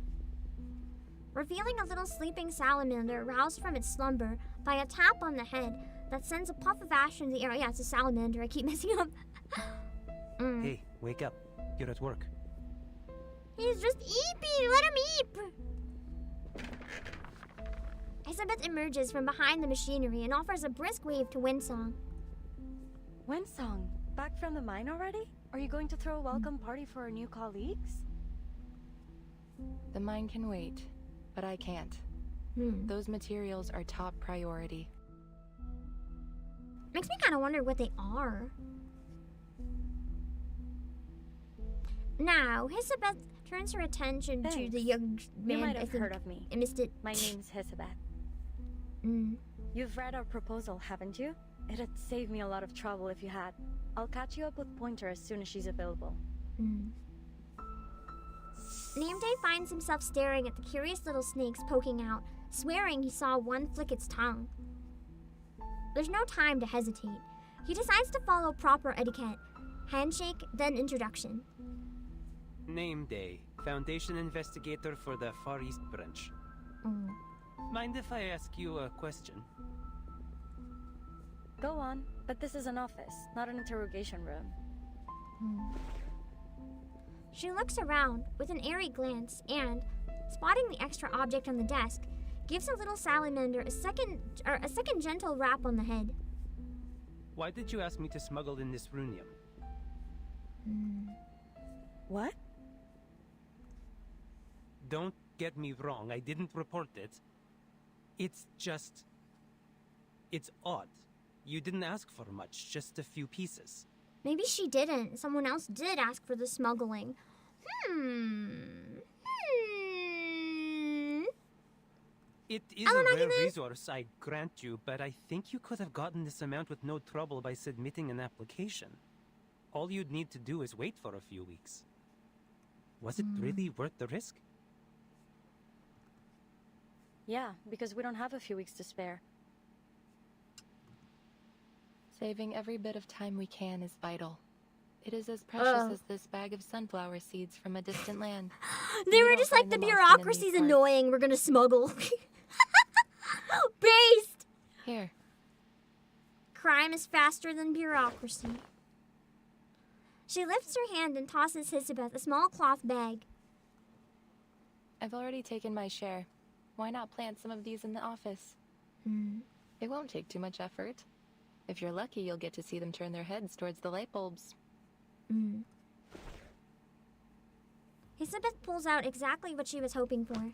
Revealing a little sleeping salamander roused from its slumber by a tap on the head that sends a puff of ash in the air. Yeah, it's a salamander. I keep messing up. Hey, wake up. You're at work. He's just eeping. Let him eep. Elizabeth emerges from behind the machinery and offers a brisk wave to Windsong. Windsong, back from the mine already? Are you going to throw a welcome party for our new colleagues? The mine can wait, but I can't. Those materials are top priority. Makes me kind of wonder what they are. Now, Elizabeth turns her attention to the young man. You might have heard of me. I missed it. My name's Elizabeth. You've read our proposal, haven't you? It'd save me a lot of trouble if you had. I'll catch you up with Pointer as soon as she's available. Nameday finds himself staring at the curious little snakes poking out, swearing he saw one flick its tongue. There's no time to hesitate. He decides to follow proper etiquette. Handshake, then introduction. Nameday, Foundation Investigator for the Far East Branch. Mind if I ask you a question? Go on, but this is an office, not an interrogation room. She looks around with an airy glance and, spotting the extra object on the desk, gives a little salamander a second gentle rap on the head. Why did you ask me to smuggle in this runium? What? Don't get me wrong, I didn't report it. It's just... it's odd. You didn't ask for much, just a few pieces. Maybe she didn't. Someone else did ask for the smuggling. It is a rare resource, I grant you, but I think you could have gotten this amount with no trouble by submitting an application. All you'd need to do is wait for a few weeks. Was it really worth the risk? Yeah, because we don't have a few weeks to spare. Saving every bit of time we can is vital. It is as precious as this bag of sunflower seeds from a distant land. They were just like, the bureaucracy's annoying, we're gonna smuggle. Based! Here. Crime is faster than bureaucracy. She lifts her hand and tosses Hisabeth a small cloth bag. I've already taken my share. Why not plant some of these in the office? It won't take too much effort. If you're lucky, you'll get to see them turn their heads towards the light bulbs. Hisabeth pulls out exactly what she was hoping for.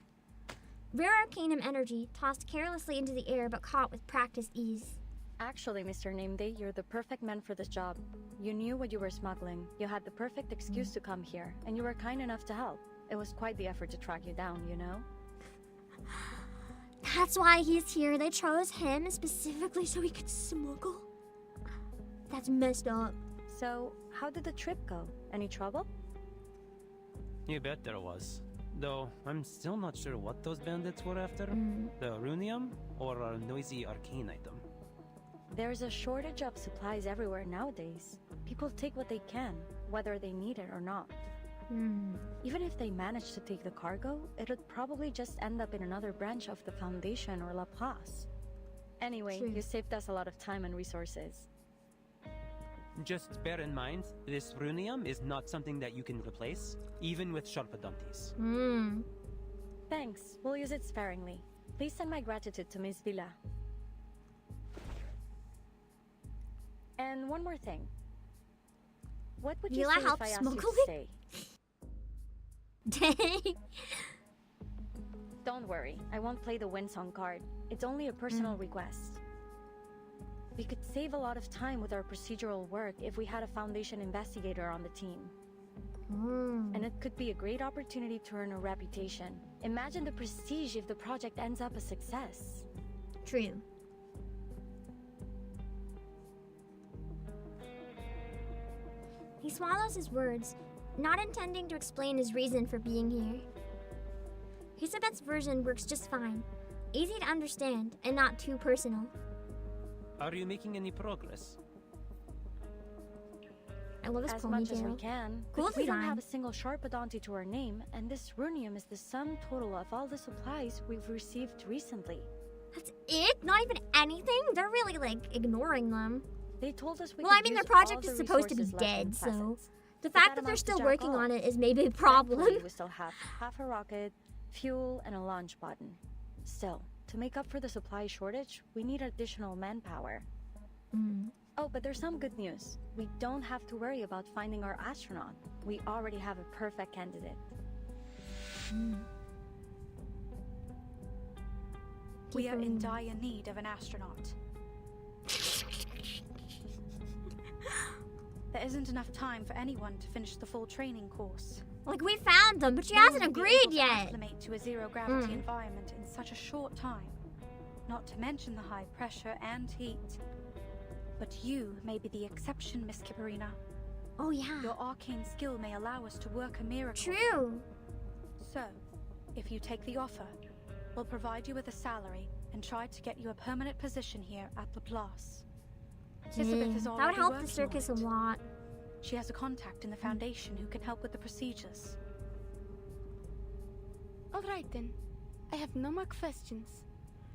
Rare arcanum energy, tossed carelessly into the air but caught with practiced ease. Actually, Mr. Nameday, you're the perfect man for this job. You knew what you were smuggling, you had the perfect excuse to come here, and you were kind enough to help. It was quite the effort to track you down, you know? That's why he's here. They chose him specifically so he could smuggle. That's messed up. So, how did the trip go? Any trouble? You bet there was. Though, I'm still not sure what those bandits were after. The runium or a noisy arcane item. There's a shortage of supplies everywhere nowadays. People take what they can, whether they need it or not. Even if they manage to take the cargo, it would probably just end up in another branch of the Foundation or Laplace. Anyway, you saved us a lot of time and resources. Just bear in mind, this runium is not something that you can replace, even with Sharpadontes. Thanks, we'll use it sparingly. Please send my gratitude to Miss Villa. And one more thing. What would you say if I asked you to stay? Don't worry, I won't play the Windsong card. It's only a personal request. We could save a lot of time with our procedural work if we had a Foundation investigator on the team. And it could be a great opportunity to earn a reputation. Imagine the prestige if the project ends up a success. True. He swallows his words, not intending to explain his reason for being here. Hisabeth's version works just fine. Easy to understand, and not too personal. Are you making any progress? I love his as ponytail. Much as we can. Cool But we don't design. have a single Sharpadonte to our name, and this runium is the sum total of all the supplies we've received recently. That's it? Not even anything? They're really, like, ignoring them. They told us we Well, could I mean, use their project all is the supposed to be resources left in dead, so... presence. The But fact that that they're amounts to still jack working all. on it is maybe a problem. Thankfully, we still have half a rocket, fuel, and a launch button. Still, to make up for the supply shortage, we need additional manpower. Oh, but there's some good news. We don't have to worry about finding our astronaut. We already have a perfect candidate. We are in dire need of an astronaut. There isn't enough time for anyone to finish the full training course. Like, we found them, but she No one hasn't will be agreed able to yet. acclimate to a zero-gravity environment in such a short time. Not to mention the high pressure and heat. But you may be the exception, Miss Kipperina. Oh, yeah. Your arcane skill may allow us to work a miracle. True. So, if you take the offer, we'll provide you with a salary and try to get you a permanent position here at Laplace. Elizabeth is That would already help the working circus a on it. lot. She has a contact in the Foundation who can help with the procedures. All right then. I have no more questions.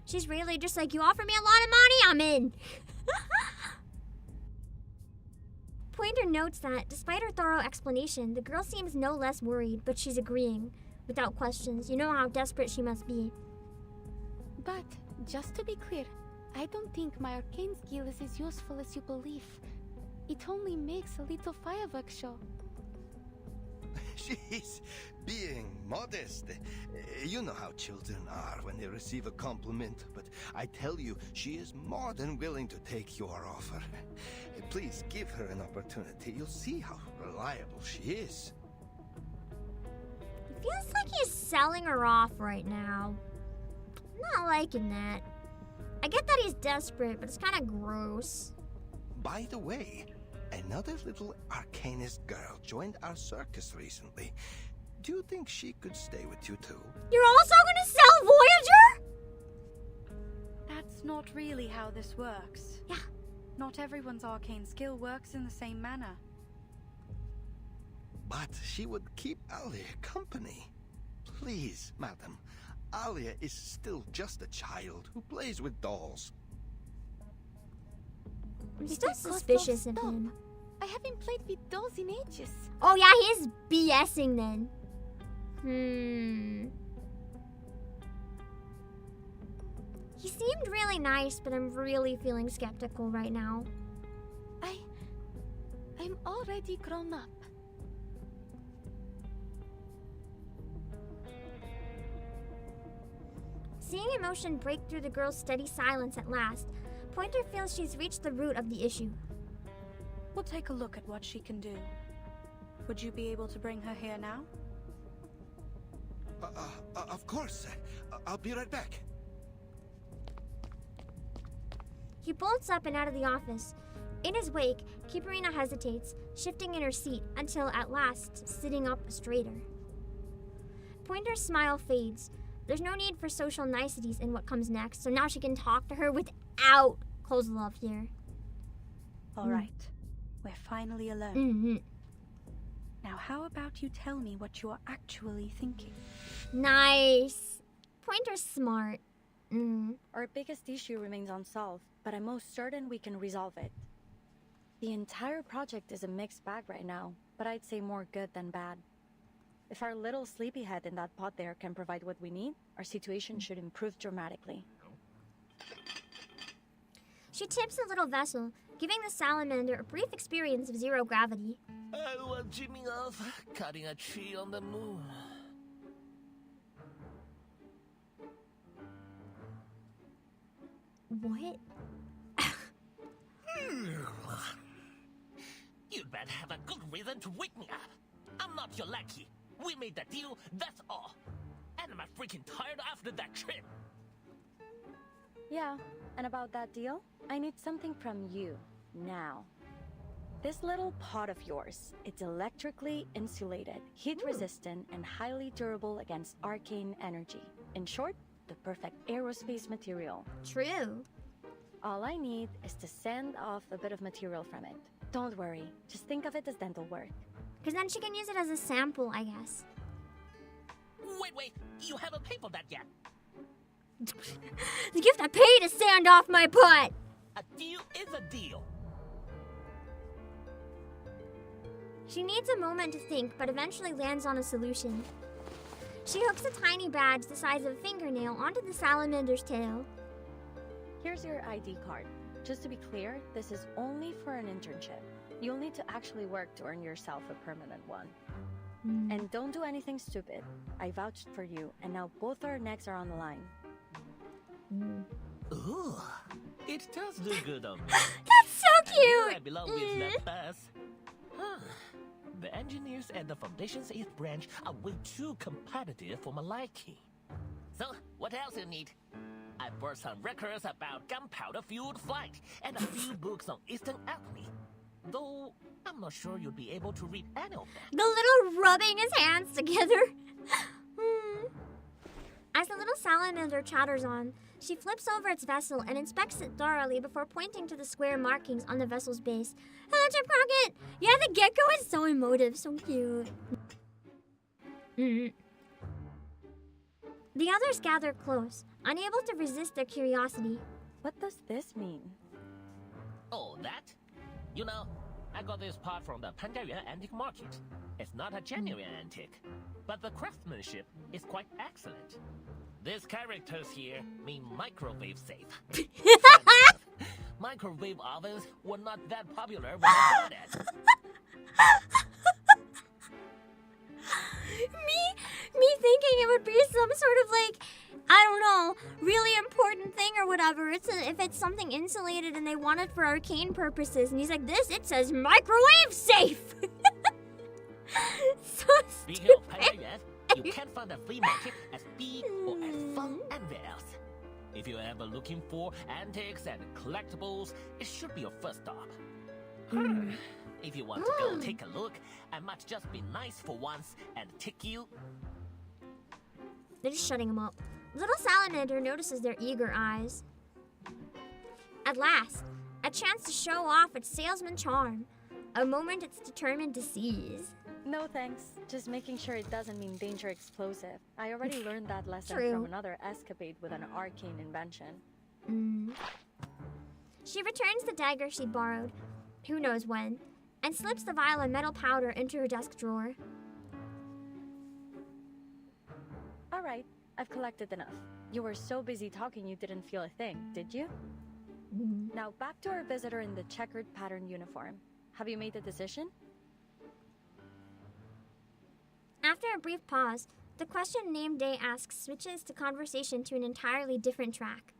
She's really just like, you offer me a lot of money, I'm in. Pointer notes that, despite her thorough explanation, the girl seems no less worried, but she's agreeing, without questions. You know how desperate she must be. But, just to be clear, I don't think my arcane skill is as useful as you believe. It only makes a little fireworks show. She's being modest. You know how children are when they receive a compliment, but I tell you, she is more than willing to take your offer. Please give her an opportunity. You'll see how reliable she is. It feels like he's selling her off right now. Not liking that. I get that he's desperate, but it's kind of gross. By the way, another little arcanist girl joined our circus recently. Do you think she could stay with you too? You're also gonna sell Voyager? That's not really how this works. Yeah. Not everyone's arcane skill works in the same manner. But she would keep Alia company. Please, madam. Alia is still just a child who plays with dolls. I'm still suspicious of him. I haven't played with dolls in ages. Oh yeah, he's BSing then. He seemed really nice, but I'm really feeling skeptical right now. I'm already grown up. Seeing emotion break through the girl's steady silence at last, Pointer feels she's reached the root of the issue. We'll take a look at what she can do. Would you be able to bring her here now? Of course. I'll be right back. He bolts up and out of the office. In his wake, Kiparina hesitates, shifting in her seat until at last sitting up straighter. Pointer's smile fades. There's no need for social niceties in what comes next, so now she can talk to her without Kozlov here. All right. We're finally alone. Now how about you tell me what you are actually thinking? Nice. Pointer's smart. Our biggest issue remains unsolved, but I'm most certain we can resolve it. The entire project is a mixed bag right now, but I'd say more good than bad. If our little sleepyhead in that pot there can provide what we need, our situation should improve dramatically. She tips a little vessel, giving the salamander a brief experience of zero gravity. I was dreaming of cutting a tree on the moon. What? You'd better have a good reason to wake me up. I'm not your lackey. We made that deal, that's all. And I'm freaking tired after that trip. Yeah, and about that deal, I need something from you, now. This little pot of yours, it's electrically insulated, heat-resistant, and highly durable against arcane energy. In short, the perfect aerospace material. True. All I need is to send off a bit of material from it. Don't worry, just think of it as dental work. Because then she can use it as a sample, I guess. Wait, you haven't paid for that yet. The gift I paid to sand off my butt! A deal is a deal. She needs a moment to think, but eventually lands on a solution. She hooks a tiny badge the size of a fingernail onto the salamander's tail. Here's your ID card. Just to be clear, this is only for an internship. You'll need to actually work to earn yourself a permanent one. And don't do anything stupid. I vouched for you, and now both our necks are on the line. Ooh, it does do good on me. That's so cute! I belong with that bus. The engineers at the Foundation's 8th branch are way too competitive for my liking. So, what else you need? I brought some records about gunpowder-fueled flight and a few books on Eastern alchemy. Though, I'm not sure you'll be able to read any of them. The little rubbing his hands together. As the little salamander chatters on, she flips over its vessel and inspects it thoroughly before pointing to the square markings on the vessel's base. Hello, Chip Crockett! Yeah, the gecko is so emotive, so cute. The others gather close, unable to resist their curiosity. What does this mean? Oh, that? You know, I got this part from the Pandarian antique market. It's not a genuine antique, but the craftsmanship is quite excellent. These characters here mean microwave safe. Microwave ovens were not that popular when I got it. Me thinking it would be some sort of like, I don't know, really important thing or whatever. If it's something insulated and they want it for arcane purposes. And he's like, it says microwave safe. So Speaking of Pandarian, you can't find a flea market as big or as fun anywhere else. If you're ever looking for antiques and collectibles, it should be your first stop. If you want to go take a look, I might just be nice for once and take you. They're just shutting him up. Little Salamander notices their eager eyes. At last, a chance to show off its salesman charm. A moment it's determined to seize. No thanks. Just making sure it doesn't mean danger explosive. I already learned that lesson True. from another escapade with an arcane invention. She returns the dagger she borrowed, who knows when, and slips the vial of metal powder into her desk drawer. Alright, I've collected enough. You were so busy talking you didn't feel a thing, did you? Now back to our visitor in the checkered pattern uniform. Have you made a decision? After a brief pause, the question Name Day asks switches the conversation to an entirely different track.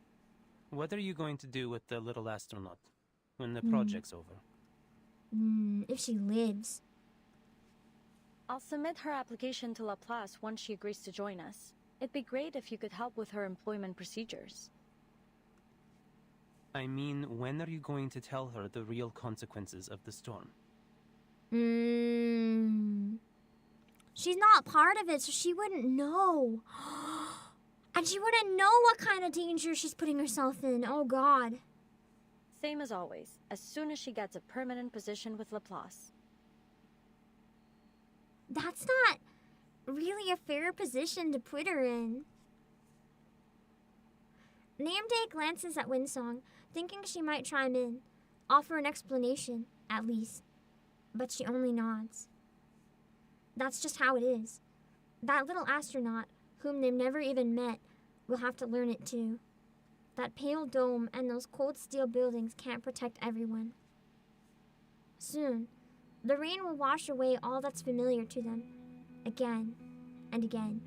What are you going to do with the little astronaut when the project's over? If she lives. I'll submit her application to Laplace once she agrees to join us. It'd be great if you could help with her employment procedures. I mean, when are you going to tell her the real consequences of the storm? She's not part of it, so she wouldn't know. And she wouldn't know what kind of danger she's putting herself in. Oh, God. Same as always, as soon as she gets a permanent position with Laplace. That's not really a fair position to put her in. Name Day glances at Windsong, thinking she might chime in, offer an explanation, at least. But she only nods. That's just how it is. That little astronaut, whom they've never even met, will have to learn it too. That pale dome and those cold steel buildings can't protect everyone. Soon, the rain will wash away all that's familiar to them, again and again.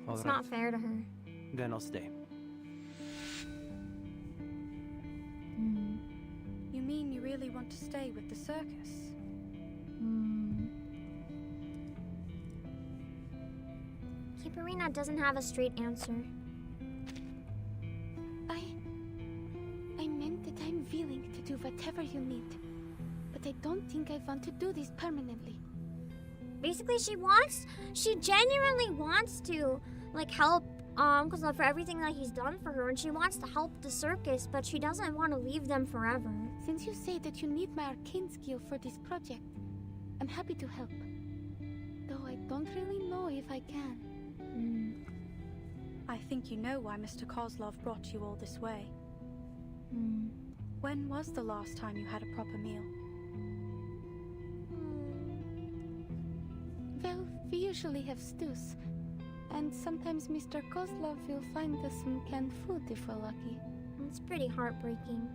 It's not fair to her. Then I'll stay. You mean you really want to stay with the circus? Kiparina doesn't have a straight answer. I meant that I'm willing to do whatever you need. But I don't think I want to do this permanently. Basically, she genuinely wants to, like, help, because for everything that he's done for her, and she wants to help the circus, but she doesn't want to leave them forever. Since you say that you need my arcane skill for this project, I'm happy to help. Though I don't really know if I can. I think you know why Mr. Kozlov brought you all this way. When was the last time you had a proper meal? Well, we usually have stews. And sometimes Mr. Kozlov will find us some canned food if we're lucky. It's pretty heartbreaking.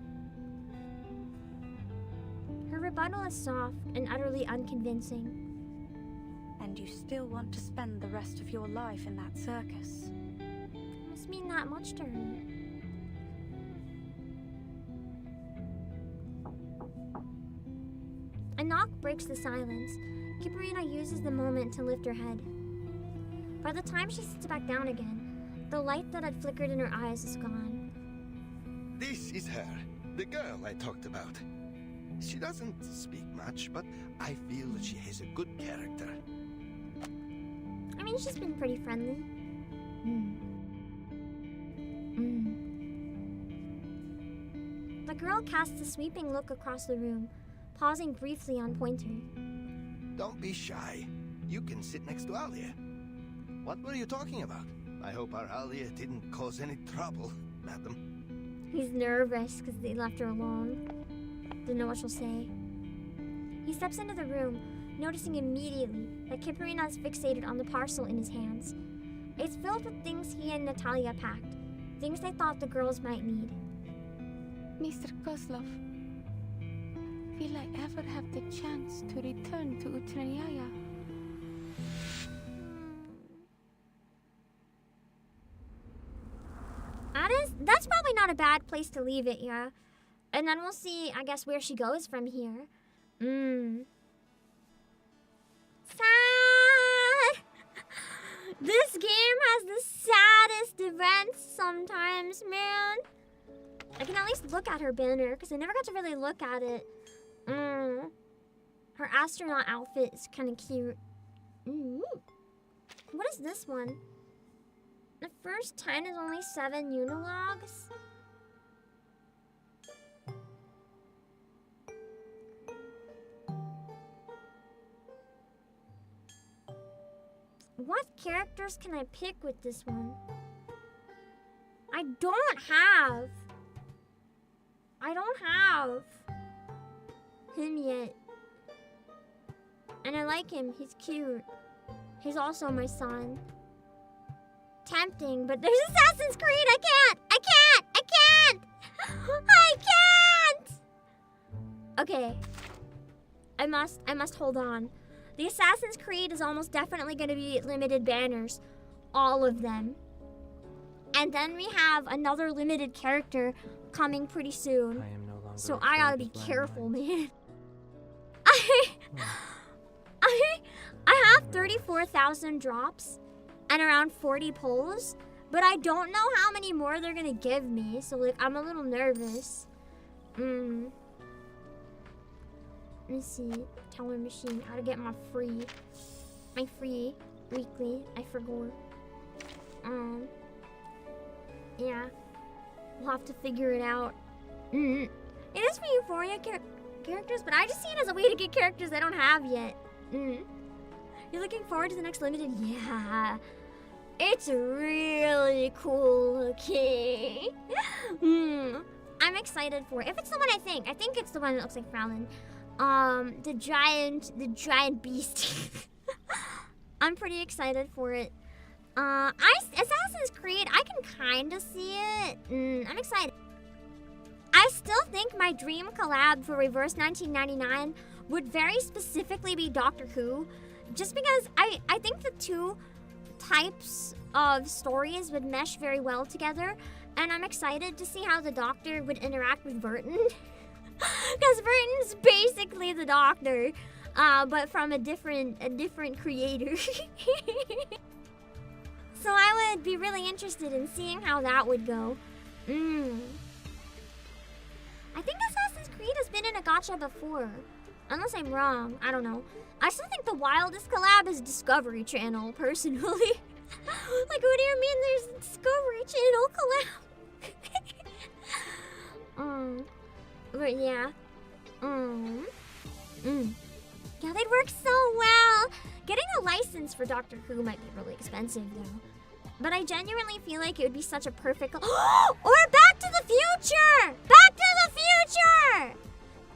Her rebuttal is soft and utterly unconvincing. And you still want to spend the rest of your life in that circus? It must mean that much to her. A knock breaks the silence. Kiparina uses the moment to lift her head. By the time she sits back down again, the light that had flickered in her eyes is gone. This is her, the girl I talked about. She doesn't speak much, but I feel that she has a good character. I mean, she's been pretty friendly. The girl casts a sweeping look across the room, pausing briefly on Pointer. Don't be shy. You can sit next to Alia. What were you talking about? I hope our Alia didn't cause any trouble, madam. He's nervous because they left her alone. Don't know what she'll say. He steps into the room, noticing immediately that Kiparina is fixated on the parcel in his hands. It's filled with things he and Natalia packed, things they thought the girls might need. Mr. Kozlov, will I ever have the chance to return to Utranyaya? That's probably not a bad place to leave it, yeah. And then we'll see, I guess, where she goes from here. Sad! This game just look at her banner because I never got to really look at it. Her astronaut outfit is kind of cute. What is this one? The first 10 is only 7 unilogs. What characters can I pick with this one? I don't have him yet. And I like him. He's cute. He's also my son. Tempting, but there's Assassin's Creed. I can't. Okay. I must hold on. The Assassin's Creed is almost definitely going to be limited banners. All of them. And then we have another limited character coming pretty soon. I am no longer so I gotta be careful, man. I have 34,000 drops and around 40 pulls, but I don't know how many more they're gonna give me, so like I'm a little nervous. Let me see. Teller machine. How to get my free weekly. I forgot. Yeah. We'll have to figure it out. It is for Euphoria characters, but I just see it as a way to get characters I don't have yet. You're looking forward to the next limited? Yeah. It's really cool looking. I'm excited for it. If it's the one I think it's the one that looks like Frowlin. The giant beast. I'm pretty excited for it. Assassin's Creed, I can kind of see it. I'm excited. I still think my dream collab for Reverse 1999 would very specifically be Doctor Who, just because I think the two types of stories would mesh very well together, and I'm excited to see how the Doctor would interact with Burton. Because Burton's basically the Doctor, but from a different creator. So I would be really interested in seeing how that would go. I think Assassin's Creed has been in a gacha before. Unless I'm wrong, I don't know. I still think the wildest collab is Discovery Channel, personally. Like, what do you mean there's a Discovery Channel collab? But yeah. Yeah, they'd work so well. Getting a license for Doctor Who might be really expensive, though. But I genuinely feel like it would be such a perfect... Or Back to the Future! Back to the Future!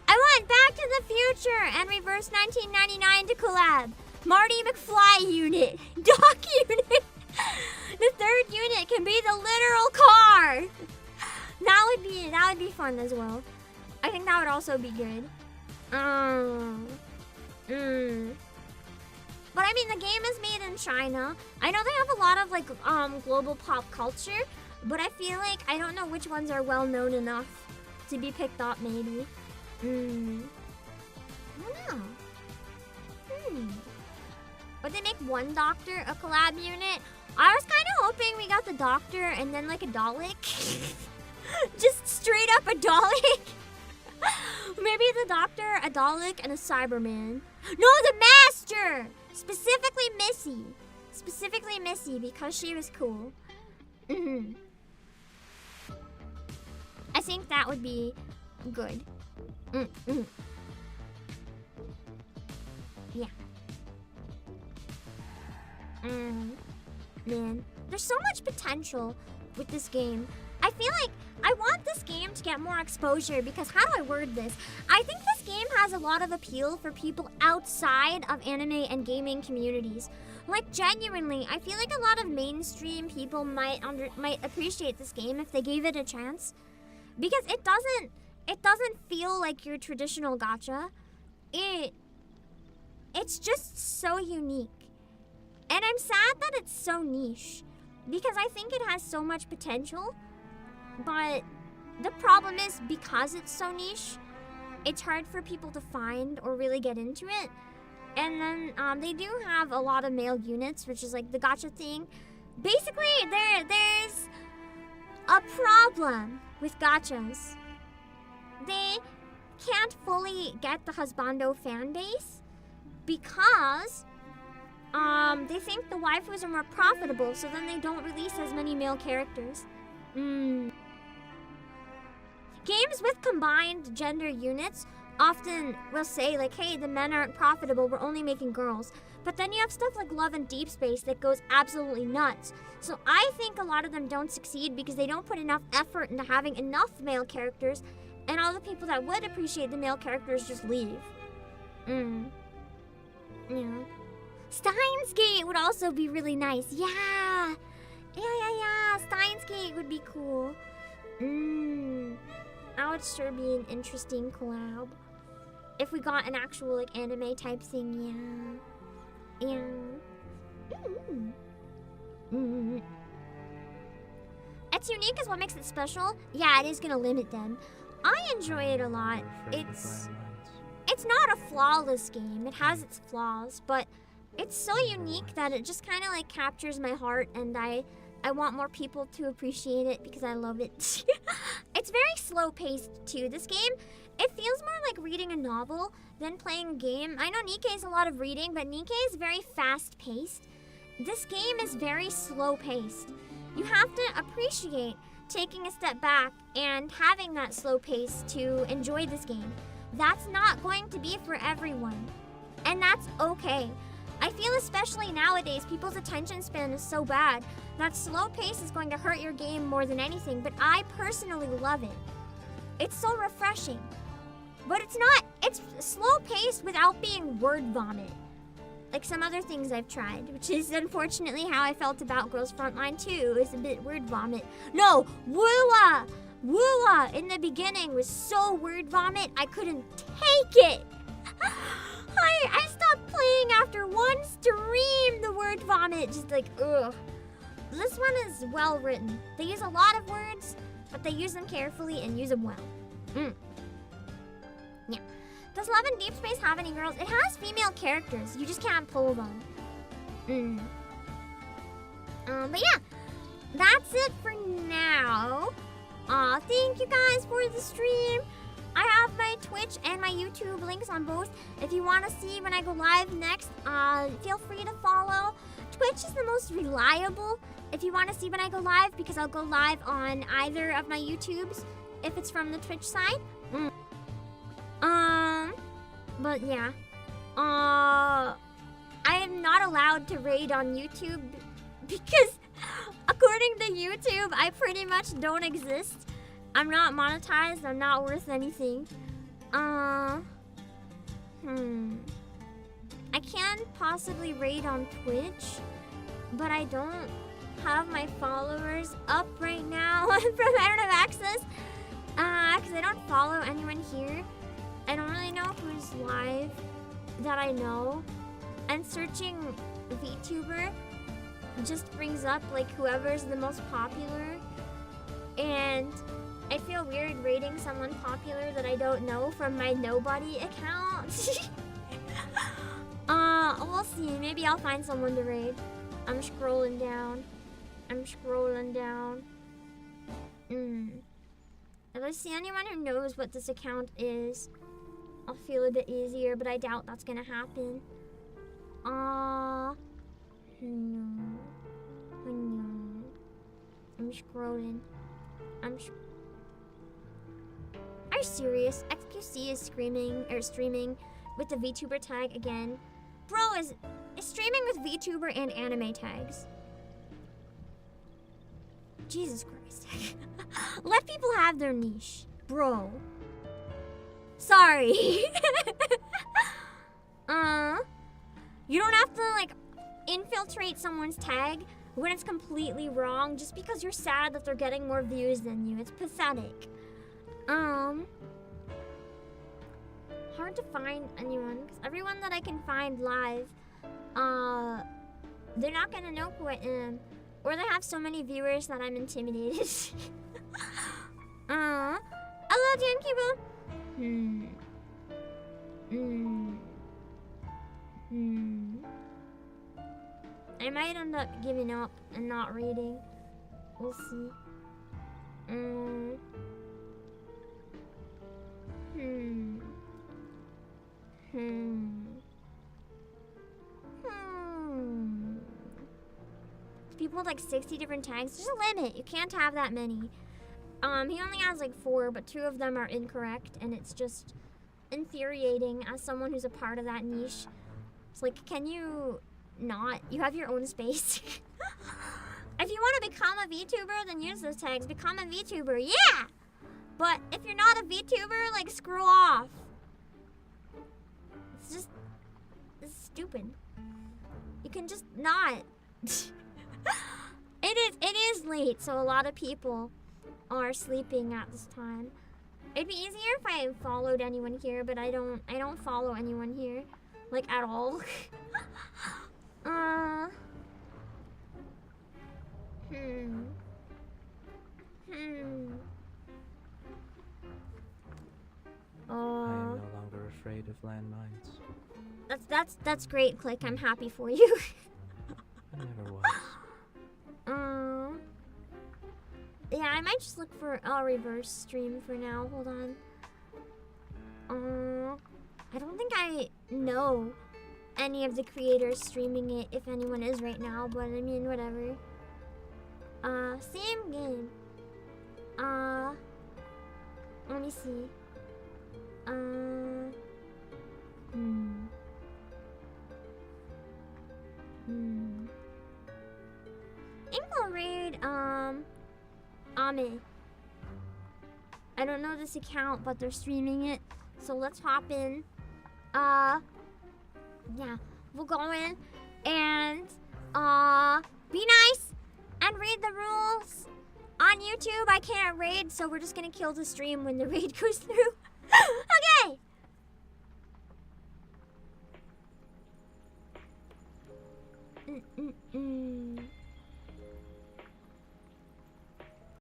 I want Back to the Future and Reverse 1999 to collab. Marty McFly unit. Doc unit. The third unit can be the literal car. That would be fun as well. I think that would also be good. But I mean, the game is made in China. I know they have a lot of like global pop culture, but I feel like I don't know which ones are well known enough to be picked up. Maybe. I don't know. Would they make one Doctor a collab unit? I was kind of hoping we got the Doctor and then like a Dalek. Just straight up a Dalek. Maybe the Doctor, a Dalek, and a Cyberman. No, the Master! Specifically Missy, because she was cool. I think that would be good. Yeah. Man, there's so much potential with this game. I feel like I want this game to get more exposure because how do I word this? I think this game has a lot of appeal for people outside of anime and gaming communities. Like genuinely, I feel like a lot of mainstream people might appreciate this game if they gave it a chance. Because it doesn't feel like your traditional gacha. It's just so unique. And I'm sad that it's so niche because I think it has so much potential. But the problem is because it's so niche, it's hard for people to find or really get into it. And then they do have a lot of male units, which is like the gacha thing. Basically, there's a problem with gachas. they can't fully get the husbando fan base because they think the waifus are more profitable, so then they don't release as many male characters. Games with combined gender units often will say, like, hey, the men aren't profitable, we're only making girls. But then you have stuff like Love and Deep Space that goes absolutely nuts. So I think a lot of them don't succeed because they don't put enough effort into having enough male characters, and all the people that would appreciate the male characters just leave. Yeah. Steins Gate would also be really nice. Yeah. Steins Gate would be cool. That would sure be an interesting collab. If we got an actual, like, anime type thing, yeah. It's unique is what makes it special. Yeah, it is gonna limit them. I enjoy it a lot. It's not a flawless game. It has its flaws, but it's so unique that it just kind of like captures my heart, and I want more people to appreciate it because I love it. It's very slow paced too. This game, it feels more like reading a novel than playing a game. I know Nikke is a lot of reading, but Nikke is very fast paced. This game is very slow paced. You have to appreciate taking a step back and having that slow pace to enjoy this game. That's not going to be for everyone, and that's okay. I feel especially nowadays, people's attention span is so bad that slow pace is going to hurt your game more than anything, but I personally love it. It's so refreshing. But it's slow pace without being word vomit. Like some other things I've tried, which is unfortunately how I felt about Girls Frontline 2, is a bit word vomit. No, Woowa! Woowa in the beginning was so word vomit, I couldn't take it. I stopped playing after one stream, the word vomit, just like, ugh. This one is well written. They use a lot of words, but they use them carefully and use them well. Yeah. Does Love and Deep Space have any girls? It has female characters. You just can't pull them. But yeah, that's it for now. Thank you guys for the stream. I have my Twitch and my YouTube links on both. If you want to see when I go live next, feel free to follow. Twitch is the most reliable if you want to see when I go live, because I'll go live on either of my YouTubes if it's from the Twitch side. But yeah. I am not allowed to raid on YouTube because according to YouTube, I pretty much don't exist. I'm not monetized, I'm not worth anything. I can possibly raid on Twitch, but I don't have my followers up right now from I don't have access. Because I don't follow anyone here. I don't really know who's live that I know. And searching VTuber just brings up like whoever's the most popular. And I feel weird raiding someone popular that I don't know from my nobody account. We'll see. Maybe I'll find someone to raid. I'm scrolling down. If I see anyone who knows what this account is, I'll feel a bit easier, but I doubt that's gonna happen. I'm scrolling. Are you serious? XQC is streaming with the VTuber tag again. Bro is streaming with VTuber and anime tags. Jesus Christ. Let people have their niche. Bro. Sorry. You don't have to like infiltrate someone's tag when it's completely wrong just because you're sad that they're getting more views than you. It's pathetic. Hard to find anyone because everyone that I can find live, they're not gonna know who I am, or they have so many viewers that I'm intimidated. Hello, Jankibo. I might end up giving up and not reading. We'll see. People with like 60 different tags. There's a limit. You can't have that many. He only has like 4, but 2 of them are incorrect, and it's just infuriating as someone who's a part of that niche. It's like, can you not? You have your own space. If you want to become a VTuber, then use those tags. Become a VTuber, yeah! But if you're not a VTuber, like, screw off. It's stupid. You can just not. It is late, so a lot of people are sleeping at this time. It'd be easier if I followed anyone here, but I don't follow anyone here, like, at all. I am no longer afraid of landmines. That's great, Click. I'm happy for you. I never was. Yeah, I might just look for a reverse stream for now. Hold on. I don't think I know any of the creators streaming it, if anyone is right now, but I mean, whatever. Same game. Let me see. Ingle raid, Ame. I don't know this account, but they're streaming it, so let's hop in. Yeah, we'll go in and, be nice and read the rules. On YouTube, I can't raid, so we're just gonna kill the stream when the raid goes through. Okay!